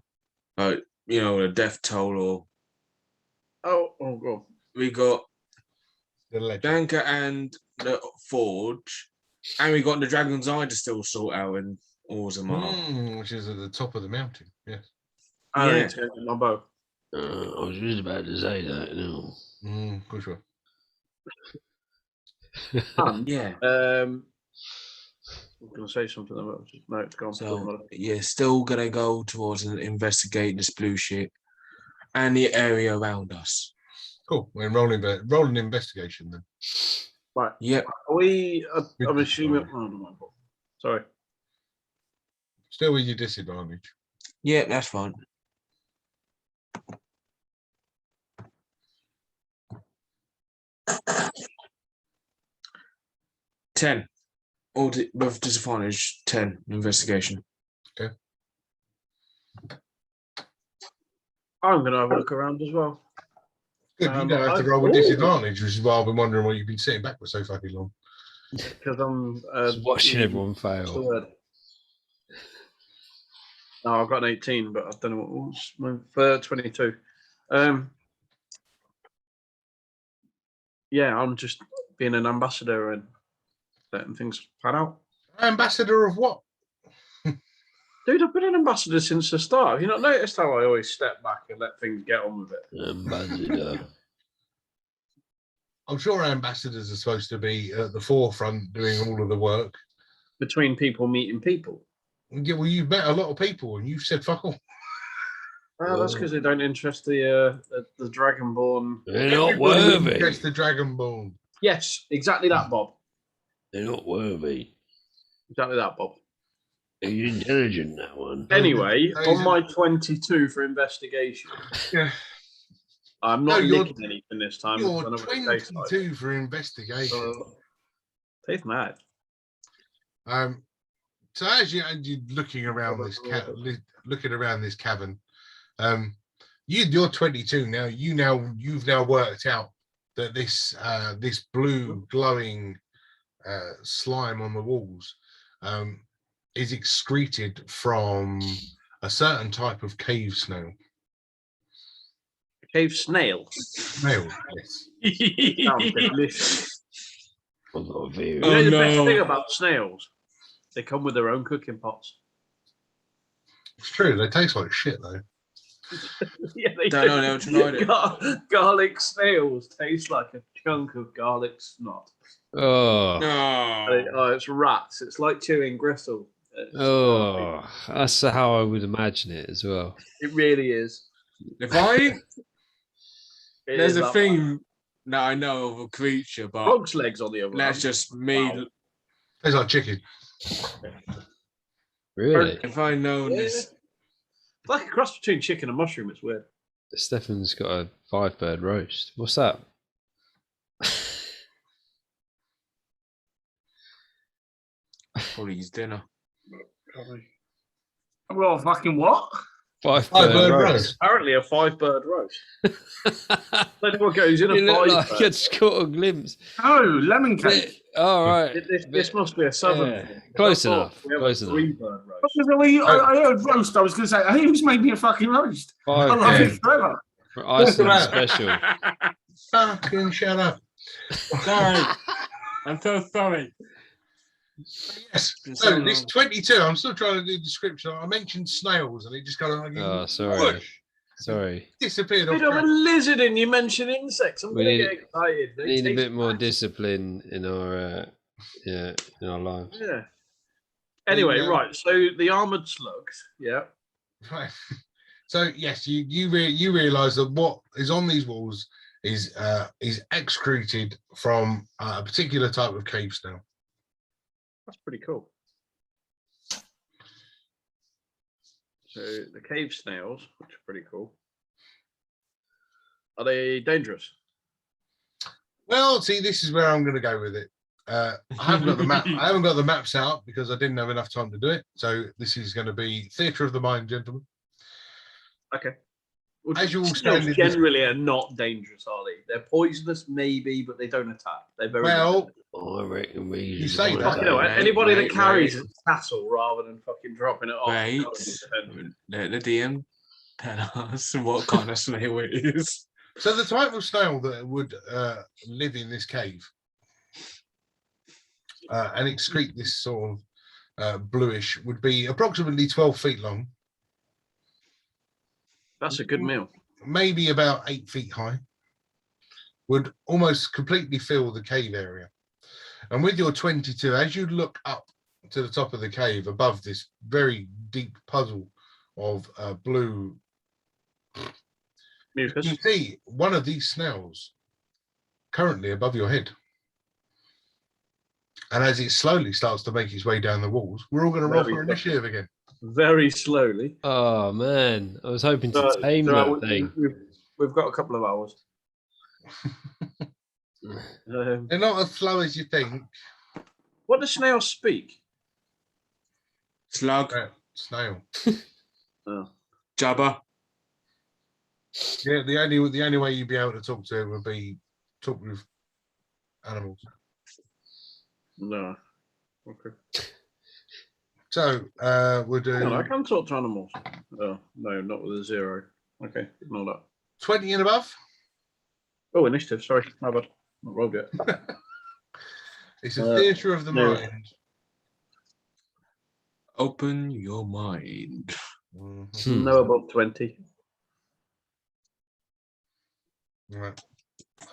The death toll, or Oh, God. we got The legend. Danka and the Forge, and we got the Dragon's Eye to still sort out in Orzamaar. Which is at the top of the mountain. Yes. I Yeah. need to get my bow. I was just about to say that. No. For sure. Yeah. I'm going to say something. No, it's gone. So you're still gonna go towards and investigate this blue ship and the area around us. Cool. We're rolling investigation then. Right. Yep. Are we? I'm assuming. Oh, no, sorry. Still with your disadvantage. Yeah, that's fine. Ten. With disadvantage, 10 investigation. I'm going to have a look around as well. Good, you don't have to roll with disadvantage, which is why I've been wondering why you've been sitting back for so fucking long. Because I'm Just watching everyone fail. No, I've got an 18, but I don't know what it was. My third 22. Yeah, I'm just being an ambassador and letting things pan out. Ambassador of what? Dude, I've been an ambassador since the start. Have you not noticed how I always step back and let things get on with it? Ambassador. I'm sure ambassadors are supposed to be at the forefront doing all of the work. Between people meeting people. Yeah, well, you've met a lot of people and you've said fuck all. Well, that's because they don't interest the Dragonborn. They're not Everybody worthy. interests the Dragonborn. Yes, exactly that, Bob. They're not worthy. Exactly that, Bob. Are you intelligent, that one? Anyway, on my 22 for investigation, Yeah. I'm not nicking anything this time. You're I know what it tastes 22 for investigation. Tastes mad. So as you're looking around this cavern, you're 22 now. You've now worked out that this blue glowing slime on the walls is excreted from a certain type of cave snail. Cave snail. Snail, yes. Sounds delicious. I've got a theory. You know the best thing about snails? They come with their own cooking pots. It's true. They taste like shit though. Yeah, they Don't know, never tried it. Garlic snails taste like a chunk of garlic snot. Oh, No. It's rats. It's like chewing gristle. That's how I would imagine it as well. It really is. There's a thing that I know of a creature, but Frog's legs on the other. that's just me. Wow. Tastes like chicken. Really? If I know this, It's like a cross between chicken and mushroom. It's weird. Stefan's got a 5-bird roast. What's that? probably his dinner. Well, fucking what? 5-bird roast. Apparently, a 5-bird roast. That's what goes in a You look 5-bird. like I just caught a glimpse. Oh, lemon cake. All right. This must be a southern Yeah. thing. Close I thought enough, we have close a enough. 3-bird roast. I heard roast. I was going to say, he was making a fucking roast. I love 5-bird it forever. for Iceland Look special. Fucking shut up. Sorry. I'm so sorry. Yes. So this 22. I'm still trying to do the description. I mentioned snails, and it just kind of like Oh, sorry. whoosh, Sorry. disappeared. Dude, I'm a lizard and you mention insects. I'm We going to need- get excited. They Need a taste bit more nice. discipline in our lives. Yeah. Anyway, Yeah. right. So the armored slugs. Yeah. Right. So yes, you realise that what is on these walls is excreted from a particular type of cave snail. That's pretty cool. So the cave snails, which are pretty cool. Are they dangerous? Well, see, this is where I'm going to go with it. I haven't got the map. I haven't got the maps out because I didn't have enough time to do it. So this is going to be theatre of the mind, gentlemen. Okay. Well, As you all snails stand in this- generally are not dangerous, are they? They're poisonous, maybe, but they don't attack. They're very Well, I reckon we You should say find that. You know, out. anybody that Wait, carries wait. a castle rather than fucking dropping it off. Wait, goes to let the DM tell us what kind of snail it is. so the type of snail that would live in this cave and excrete this sort of bluish would be approximately 12 feet long, That's a good meal. maybe about 8 feet high, would almost completely fill the cave area. And with your 22, as you look up to the top of the cave above this very deep puzzle of blue, Mucus. you see one of these snails currently above your head. And as it slowly starts to make its way down the walls, we're all going to roll Very for initiative again. Very slowly. Oh man, I was hoping to tame that thing. We've got a couple of hours. They're not as slow as you think. What does snails speak? Slug, Snail. Oh. jabber. Yeah, the only way you'd be able to talk to it would be talk with animals. No. Okay. So we'll do No, I can talk to animals. Oh, no, not with a 0. Okay, ignore that. 20 and above. Oh, initiative. Sorry, my bad. Not rolled yet. It's a theatre of the no. mind. Open your mind. Mhm. No, above 20. Right.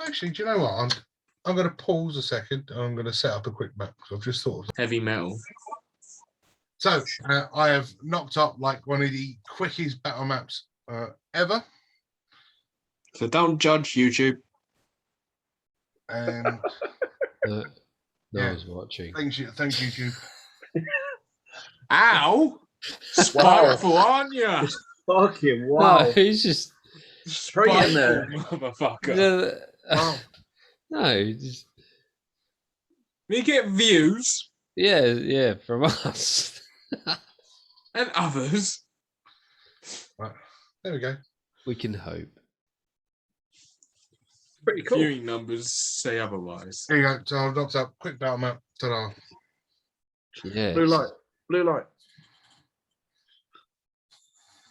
Actually, do you know what? I'm going to pause a second and I'm going to set up a quick map because I've just thought of. Heavy metal. So I have knocked up like one of the quickest battle maps ever. So don't judge YouTube. And No Yeah. one's watching. thank you, YouTube. Ow! Spiteful, aren't you? Fucking No, wow. he's just Straight in there. Motherfucker. Wow. no, just, We get views yeah, from us. and others. Right. There we go. We can hope. Pretty cool. Viewing numbers say otherwise. There you go. So I've knocked up quick battle map. Ta-da. Yeah. Blue light. Blue light.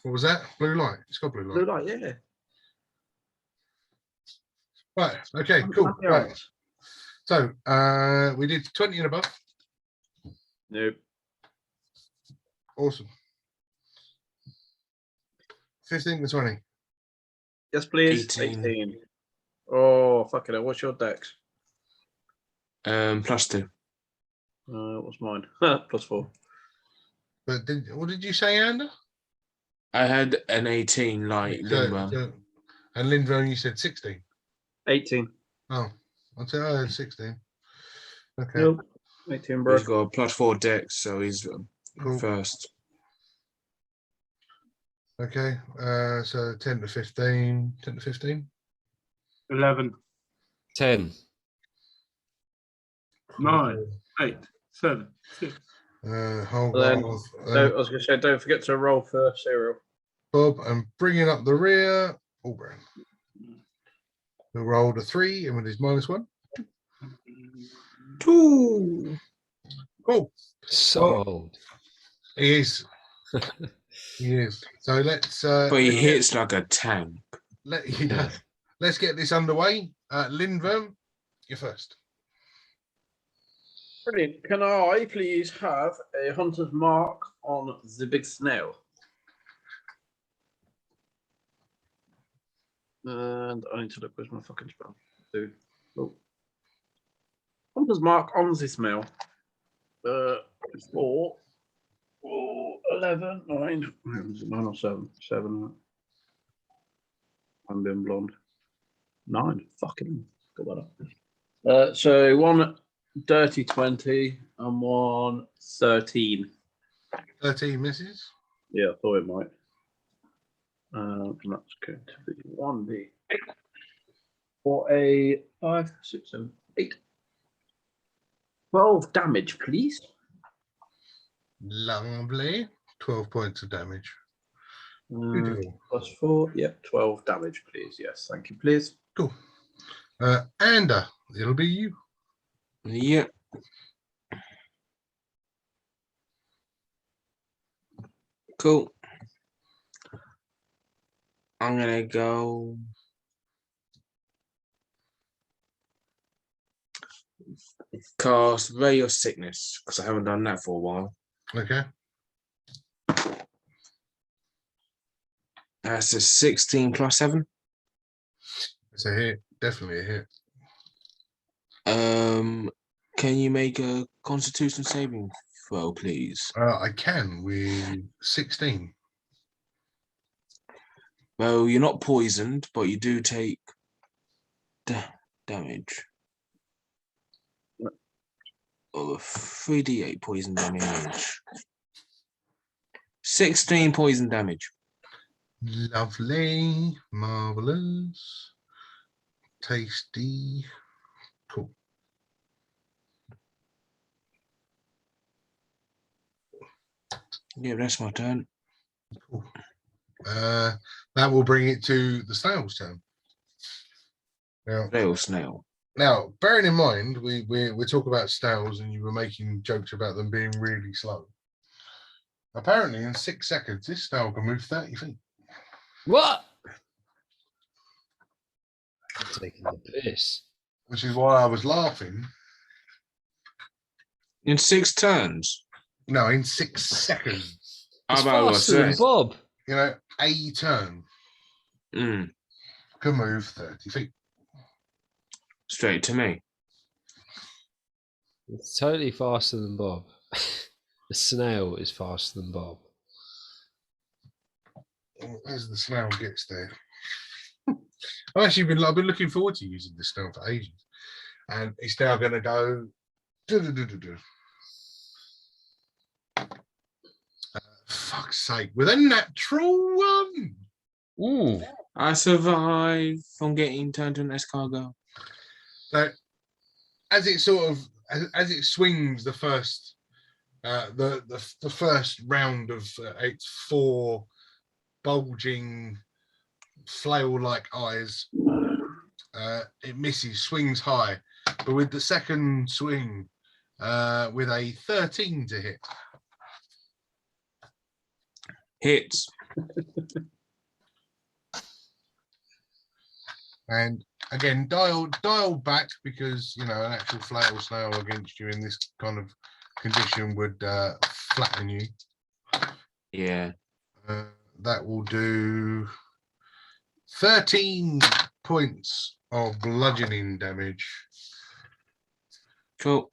What was that? Blue light. It's got blue light. Blue light, yeah. Right. Okay. Cool. Happy Right. hours. So we did 20 and above. Nope. Awesome. 15 to 20. Yes, please. 18. 18. Oh, fucking hell. What's your dex? +2. What's mine? +4. But what did you say, Ander? I had an 18 like Lindworm. And Lindworm, you said 16. 18. Oh, I said I had 16. Okay. Nope. 18, bro. He's got a +4 dex, so he's Cool. first. Okay. So 10 to 15. 10 to 15. 11, 10. 9, 8, 7, 6. Hold Then- on. I was going to say, don't forget to roll for cereal. Bob, and bringing up the rear. Allbrown. Who rolled a 3 and with his -1. 2. Cool. So old. He is. He is. So let's. But he hits like a tank. Let's get this underway. Lindworm, you're first. Brilliant. Can I please have a hunter's mark on the big snail? And I need to look, where's my fucking spell? Dude. Oh. Hunter's mark on the snail. 4, 11, 9. 9 or 7. 7. I'm being blonde. 9. Fucking got that up. So 1 dirty 20 and 1 13. 13 misses. Yeah, I thought it might. And that's going to be 1d for a 5, 6, 7, 8. 12 damage, please. Lovely. 12 points of damage. Beautiful. Plus 4. Yep, 12 damage, please. Yes, thank you, please. Cool. Ander, it'll be you. Yeah. Cool. I'm gonna go. Cast Ray of Sickness because I haven't done that for a while. Okay. That's a 16 plus 7. It's a hit. Definitely a hit. Can you make a Constitution saving throw, please? I can with 16. Well, you're not poisoned, but you do take damage. Oh, 3d8 poison damage. 16 poison damage. Lovely. Marvelous. Tasty. Cool. Yeah, that's my turn. Cool. That will bring it to the snail's turn. Snail. Now, bearing in mind, we talk about snails and you were making jokes about them being really slow. Apparently, in 6 seconds, this snail can move 30 feet. What? I'm taking the piss. Which is why I was laughing. In 6 turns? No, in 6 seconds. It's How about faster than Bob. You know, a turn can move 30 feet. Straight to me. It's totally faster than Bob. The snail is faster than Bob. As the snail gets there. I've been looking forward to using this snail for ages. And it's now going to go. Fuck's sake, with a natural 1. Ooh. I survive from getting turned to an escargot. So, as it as it swings the first the first round of its 4 bulging flail-like eyes, it misses, swings high, but with the second swing, with a 13 to hit. Hits. And again, dial back because an actual flail snail against you in this kind of condition would flatten you. Yeah. That will do 13 points of bludgeoning damage. Cool.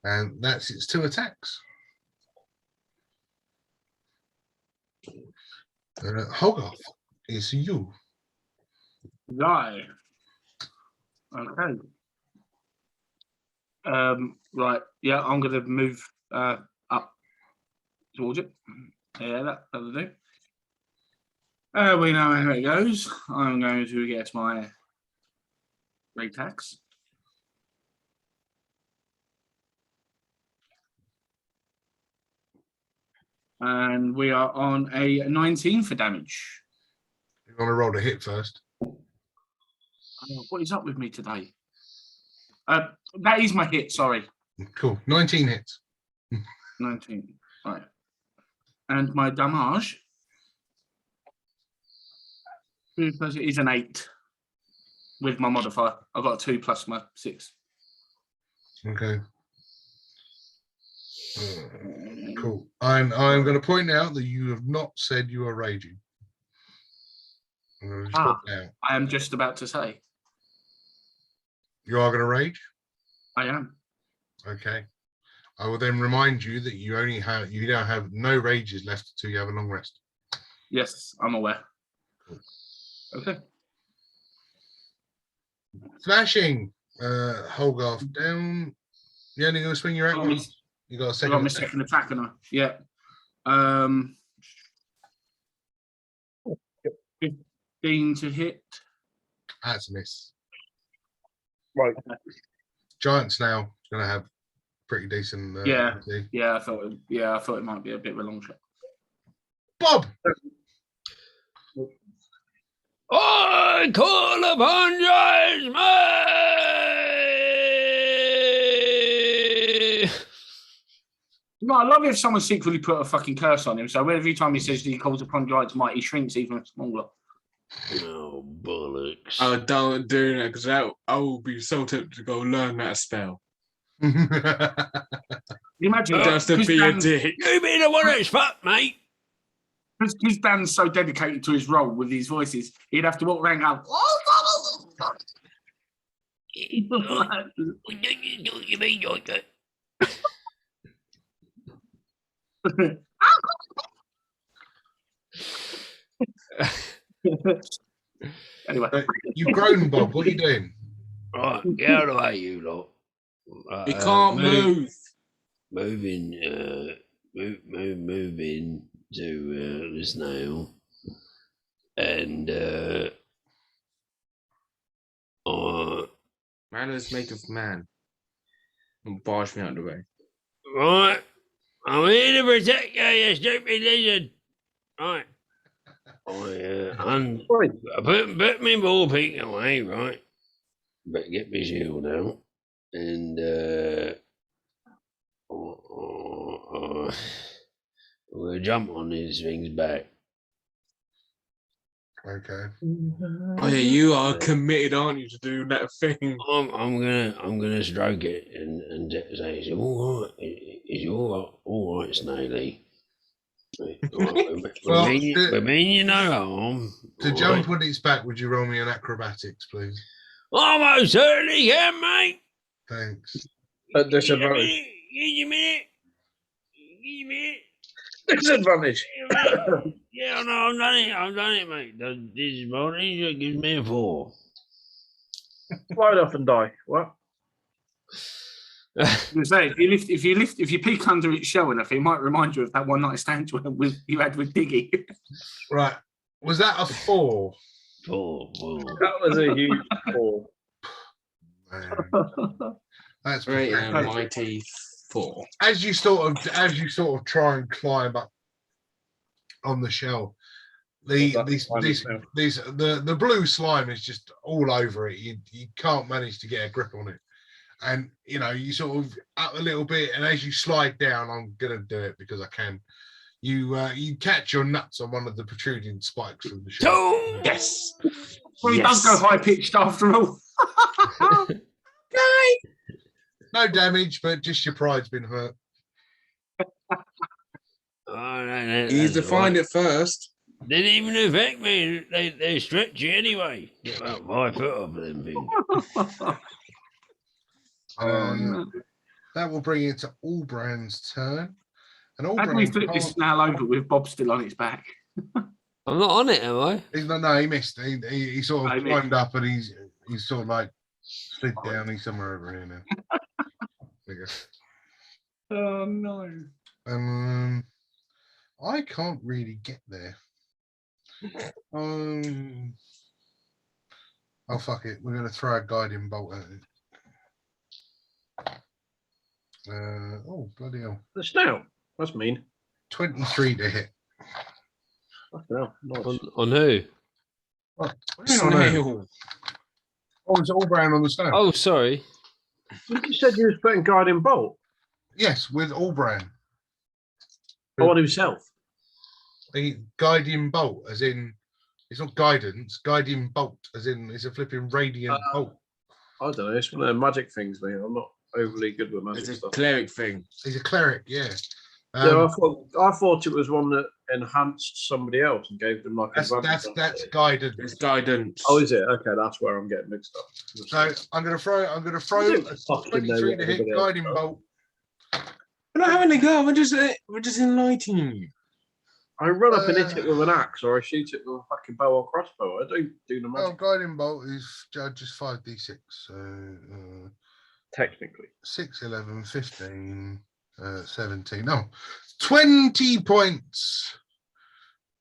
And that's its 2 attacks. Hogarth, it's you. Right. Okay. Right. Yeah, I'm going to move up towards it. Yeah, that'll do. We know how it goes. I'm going to get my attacks. And we are on a 19 for damage. You want to roll the hit first? What is up with me today? That is my hit, sorry. Cool. 19 hits. 19. Right. And my damage is an 8 with my modifier. I've got a 2 plus my 6. Okay. Cool. I'm going to point out that you have not said you are raging. I'm going to just point out. I am just about to say. You are going to rage? I am. Okay. I will then remind you that you now have no rages left until you have a long rest. Yes, I'm aware. Okay. Smashing. Holgarth down. You only going to swing your act once? You got a I second got my attack. second attack, and yeah. 15 to hit. That's a miss. Right. Giant snail is going to have pretty decent. Yeah. AC. Yeah, I thought it might be a bit of a long shot. Bob. I call upon judgment. No, I love if someone secretly put a fucking curse on him. So every time he says that he calls upon giants' might, he shrinks even smaller. Oh, bollocks. I don't do that because I will be so tempted to go learn that spell. You imagine Just to be a dick. You be the one that's fucked, mate. Because Dan's so dedicated to his role with these voices, he'd have to walk around and go, You mean like that? Anyway, You've grown, Bob. What are you doing? Right, get out of the way, you lot. He can't move. Moving to the snail, and Manners make of man. And barge me out of the way. right, I'm here to protect you, you stupid lizard. Right, I put me ball peak away, right. Better get my shield out, and we'll jump on these things back. Okay. Oh yeah, you are committed, aren't you, to do that thing? I'm gonna stroke it and say it's all right. It's all right, Snaily. Well, we mean you no harm. To jump on its back, would you roll me an acrobatics, please? I most certainly can, mate. Thanks. At disadvantage. Give you a minute. Disadvantage. Yeah, no, I've done it, mate. This morning gives me a 4. Slide off and die. What? say if you peek under its shell enough, it might remind you of that one night stand you had with Diggy. Right. Was that a 4? 4. That was a huge 4. Man. That's Great and pathetic. mighty 4. As you sort of try and climb up on the shell, the blue slime is just all over it. You can't manage to get a grip on it, and you sort of up a little bit, and as you slide down, I'm gonna do it because I can. You catch your nuts on one of the protruding spikes from the shell. Yes. Well, he does go high pitched after all. No damage, but just your pride's been hurt. He's defined it first. Didn't even affect me. They're stretchy anyway. Get about 5 foot of them things. That will bring it to Allbrand's turn. And How can we flip this snail over with Bob still on its back? I'm not on it, am I? No, he missed. He sort of climbed up and he's sort of like slid down. He's somewhere over here now. There you Oh no. go. I can't really get there. Oh fuck it. We're gonna throw a guiding bolt at it. Oh bloody hell. The snail. That's mean. 23 to hit. Fucking hell. Nice. On who? Oh, Snail. it's Allbrand on the stone. Oh, sorry. You said you was putting guiding bolt Yes, with Allbrand. on himself. The guiding bolt, as in it's not guidance, guiding bolt, as in it's a flipping radiant bolt. I don't know. It's one of the magic things, mate. I'm not overly good with magic It's a stuff. cleric thing. He's a cleric, yeah. Yeah, I thought it was one that enhanced somebody else and gave them like that's guidance. It's guidance. Oh, is it? Okay, that's where I'm getting mixed up. So I'm gonna throw a 23 to hit guiding bolt We're not having a go. We're just enlightening you. I run up and hit it with an axe, or I shoot it with a fucking bow or crossbow. I don't do the Well, magic. guiding bolt is just 5d6. So Technically. 6, 11, 15, 17. No, 20 points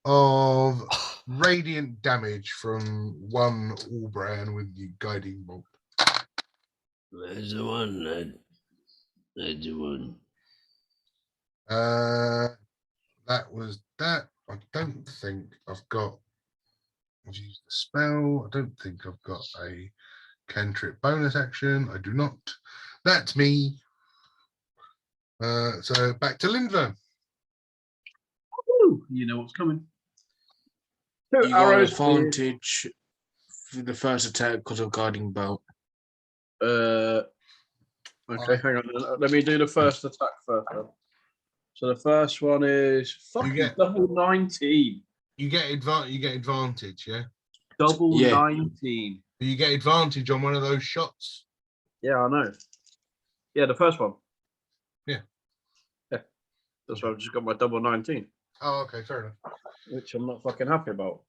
of radiant damage from one Allbrand with the guiding bolt. There's the one, lad. There's the one. That was that. I don't think I've used the spell. I don't think I've got a cantrip bonus action. I do not. That's me. So back to Lindler. Ooh, you know what's coming. Two You got an arrows. advantage for the first attack because of guiding bolt. Okay, hang on. Let me do the first attack first. Then. So the first one is fucking double 19. You get advantage, yeah. Double Yeah. 19. You get advantage on one of those shots. Yeah, I know. Yeah, the first one. Yeah. Yeah. That's why I've just got my double 19, Oh, okay, fair enough. which I'm not fucking happy about.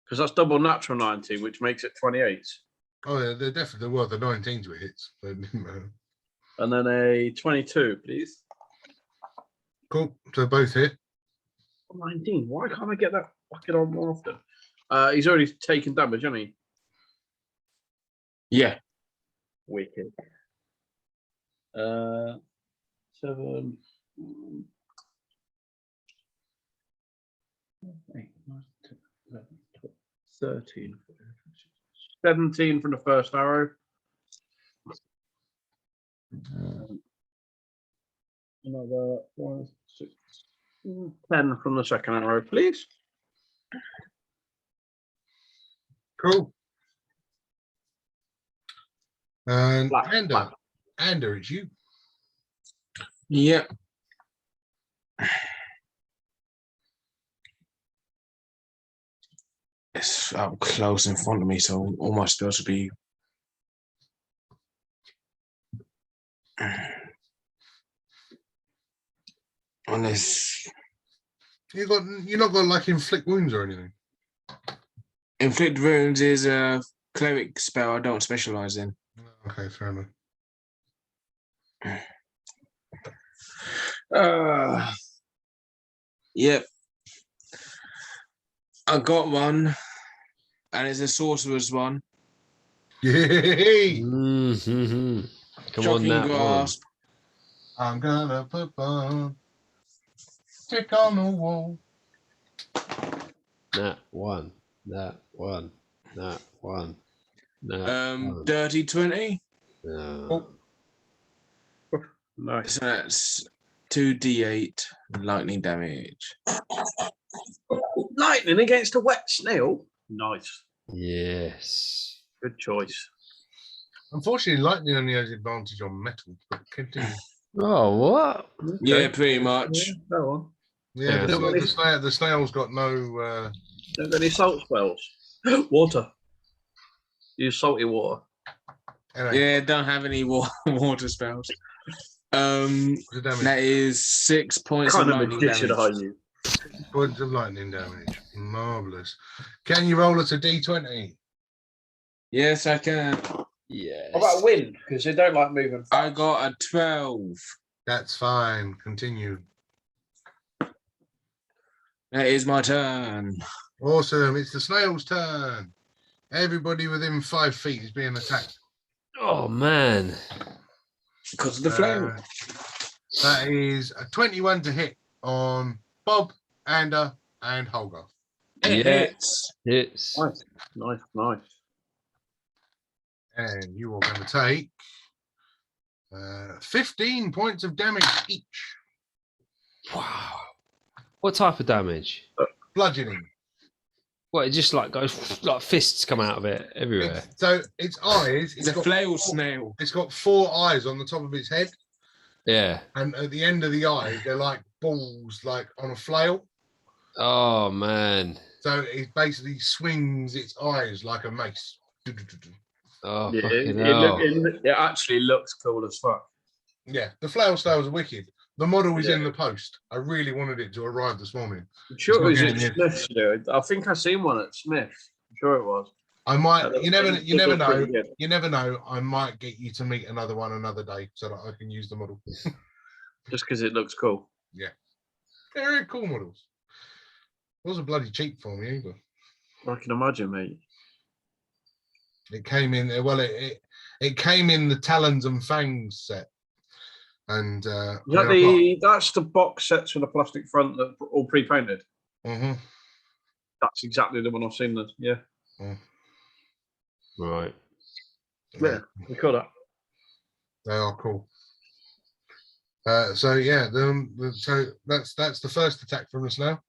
Because that's double natural 19, which makes it 28. Oh, yeah, they're definitely the 19s were hits. So it didn't matter. And then a 22, please. Cool. So both hit. 19. Why can't I get that fucking on more often? He's already taken damage, hasn't he? Yeah. Wicked. 7. 8, 9, 10, 11, 12, 13. 17 from the first arrow. Another 1, 6, 10 from the second arrow, please. Cool. And Black, black. Ander, it's you. Yep. It's up close in front of me, so all my spells will be. Unless You're not got like inflict wounds or anything. inflict wounds is a cleric spell I don't specialize in. Okay, fair enough. Yep. I got one, and it's a sorcerer's one. Yay! Mm-hmm. Come Shocking on, that grasp. I'm gonna put one tick on the wall. That one. That one. That one. That one. Dirty 20. No. Nice. So that's 2d8 lightning damage. Lightning against a wet snail. Nice. Yes. Good choice. Unfortunately, lightning only has advantage on metal, but continue. Oh, what? Yeah, pretty much. Yeah, go on. Yeah, Yeah. the snail's got no. Don't got any salt spells. Water. Use salty water. Anyway, Yeah, don't have any water spells. what's the damage? That is 6 points What of kind of lightning magician damage. are you? Points of lightning damage. Marvelous. Can you roll us a d20? Yes, I can. Yes. What about wind? Because they don't like moving fast. I got a 12. That's fine. Continue. That is my turn. Awesome. It's the snail's turn. Everybody within 5 feet is being attacked. Oh, man. Because of the flame. That is a 21 to hit on Bob, Ander, and Holger. It Yeah. hits. It's Nice. And you are going to take 15 points of damage each. wow. What type of damage? Bludgeoning. What? It just like goes like fists come out of it everywhere. So its eyes, It's a flail snail. it's got 4 eyes on the top of its head. Yeah. And at the end of the eyes, they're like balls, like on a flail. Oh man. So it basically swings its eyes like a mace. Oh Yeah, fucking hell. it actually looks cool as fuck. Yeah, the flail snails are wicked. The model is in the post. I really wanted it to arrive this morning. I'm sure it was It's at not getting Smith's. Dude. I think I seen one at Smith's. I'm sure it was. I might. You never They know. look pretty good. You never know. I might get you to meet another one another day so that I can use the model. Just because it looks cool. Yeah, they're very cool models. Wasn't bloody cheap for me either. I can imagine, mate. It came in. Well, it came in the Talons and Fangs set. And That's the box sets with the plastic front that are all pre-painted. Mm-hmm. That's exactly the one I've seen. That yeah. Right. Yeah, we got that. They are cool. So yeah, so that's the first attack from us now.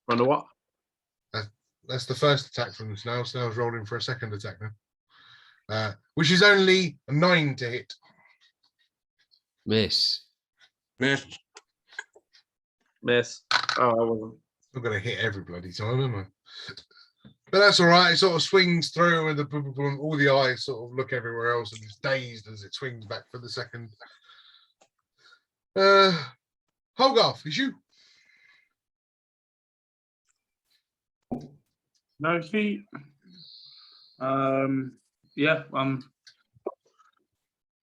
Wonder what? That's the first attack from the snail. Snail's rolling for a second attack now, which is only a 9 to hit. Miss. Miss. Miss. Oh, I wasn't. I'm going to hit every bloody time, am I? But that's all right. It sort of swings through, and all the eyes sort of look everywhere else, and it's dazed as it swings back for the second. Hogarth, it's you. No feet. Yeah, I'm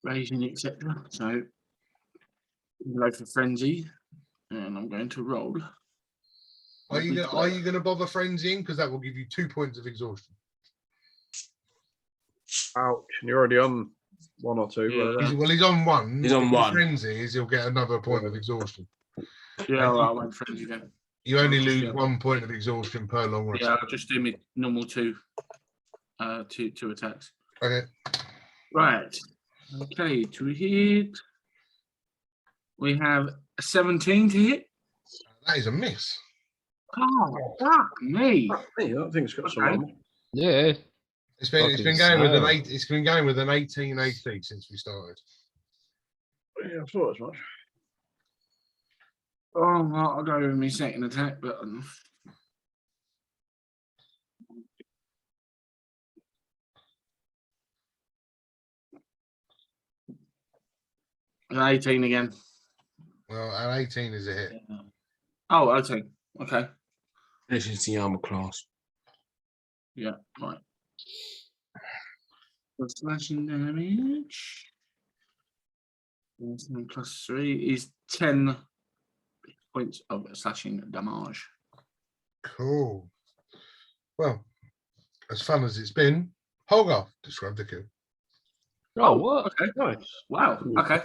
raising, etc. So go for frenzy, and I'm going to roll. Are you going to bother frenzying? Because that will give you 2 points of exhaustion. Ouch! And you're already on 1 or 2. Yeah. He's on 1. He's on If he 1. frenzies, he'll get another point of exhaustion. Yeah, all right, I went frenzy then. You only lose Yeah. 1 point of exhaustion per long rest. Yeah, I'll just do me normal two attacks. Okay. Right. Okay, to hit. We have a 17 to hit. That is a miss. Oh, fuck me. Hey, that thing's got some. Okay. armor. Yeah. It's been Fucking going with an snail. 8. It's been going with an 18 AC since we started. Yeah, I thought as much. Oh, well, I'll go with my second attack, but an 18 again. Well, an 18 is a hit. Oh, 18. Okay. This is the armor class. Yeah, right. The slashing damage. Plus 3 is 10 points of slashing damage. Cool. Well, as fun as it's been, Hogarth, describe the kill. Oh, what? Okay. Nice. Wow. Okay.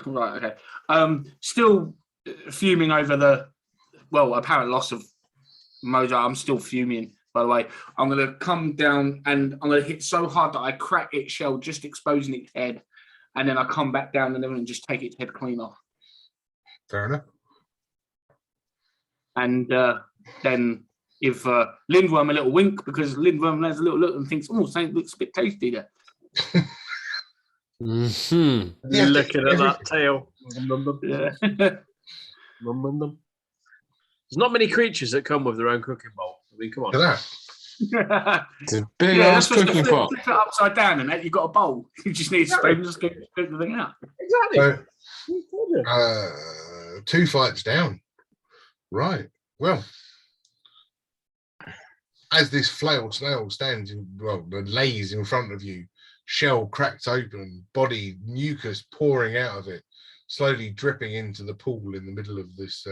Right. Okay. Still fuming over the apparent loss of Mojo. I'm still fuming. By the way, I'm going to come down and I'm going to hit so hard that I crack its shell, just exposing its head, and then I come back down and then just take its head clean off. Fair enough. And then give Lindworm a little wink, because Lindworm has a little look and thinks, "Oh, something looks a bit tasty there." Mm-hmm. Yeah, Looking at that tail. Yeah. There's not many creatures that come with their own cooking bowl. I mean, come on. Look at that. It's a big Yeah, ass that's just cooking flip, pot. flip it upside down, and then you've got a bowl. You just need a spoon and just scoop the thing out. Exactly. So, 2 fights down. Right. Well, as this flail snail stands lays in front of you, shell cracked open, body mucus pouring out of it, slowly dripping into the pool in the middle of this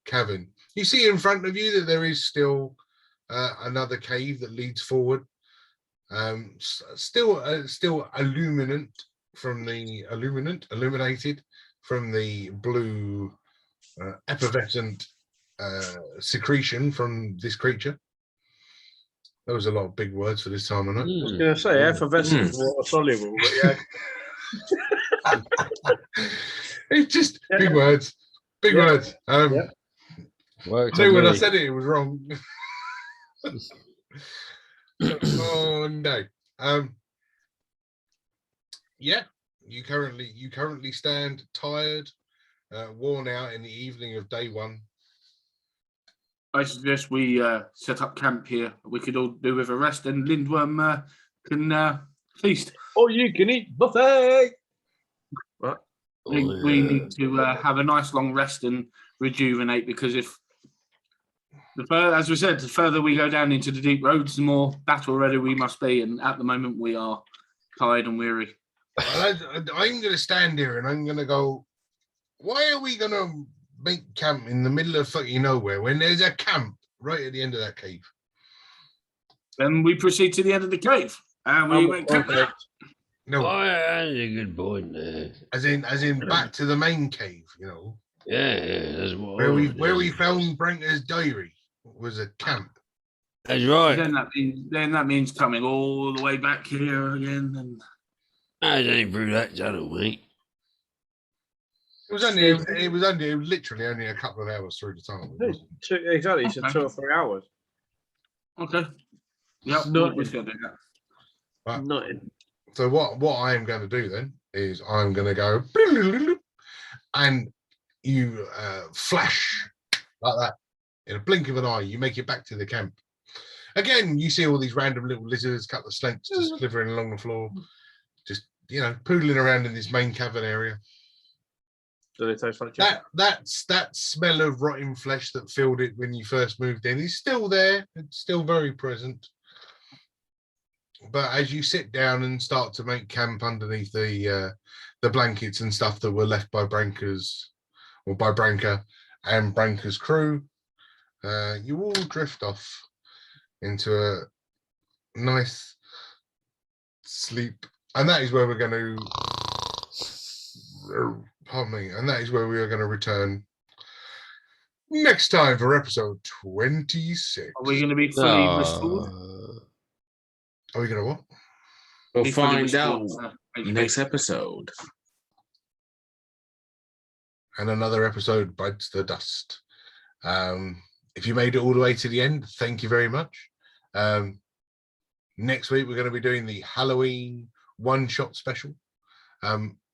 cavern. You see in front of you that there is still another cave that leads forward. Still illuminated from the blue effervescent secretion from this creature. That was a lot of big words for this time of night. I was going to say, effervescent is water soluble, but yeah. It's just big words. Big words. Worked I knew on when I me. said it was wrong. Oh no. Yeah, you currently stand tired, worn out in the evening of day 1. I suggest we set up camp here. We could all do with a rest, and Lindworm can feast. All you can eat buffet. We need to have a nice long rest and rejuvenate, because as we said, the further we go down into the deep roads, the more battle ready we must be. And at the moment, we are tired and weary. Well, I'm going to stand here and I'm going to go, why are we going to make camp in the middle of fucking nowhere when there's a camp right at the end of that cave? Then we proceed to the end of the cave and we make camp there. No, Oh, yeah, that's a good point there. as in back to the main cave, Yeah, that's what where we found Branka's diary was a camp. That's right. Then that means coming all the way back here again. And I ain't through that tunnel, mate. It was literally only a couple of hours through the tunnel. Exactly, you said 2 or 3 hours. okay. Yep, Nothing. we're still doing that. But, Nothing. so what I am going to do then is I'm going to go and you flash like that in a blink of an eye. You make it back to the camp. Again, you see all these random little lizards, a couple of snakes just slithering along the floor, just poodling around in this main cavern area. Do they taste like chicken? That smell of rotting flesh that filled it when you first moved in is still there. It's still very present. But as you sit down and start to make camp underneath the blankets and stuff that were left by by Branka and Branka's crew, you all drift off into a nice sleep, and that is where we're going to. Pardon me, and that is where we are going to return next time for episode 26. Are we going to be fully restored? Are we going to what? We'll Be fully find out restored, next episode. And another episode bites the dust. If you made it all the way to the end, thank you very much. Next week, we're going to be doing the Halloween one-shot special.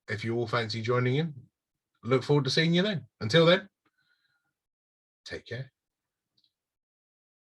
If you all fancy joining in, look forward to seeing you then. Until then, take care.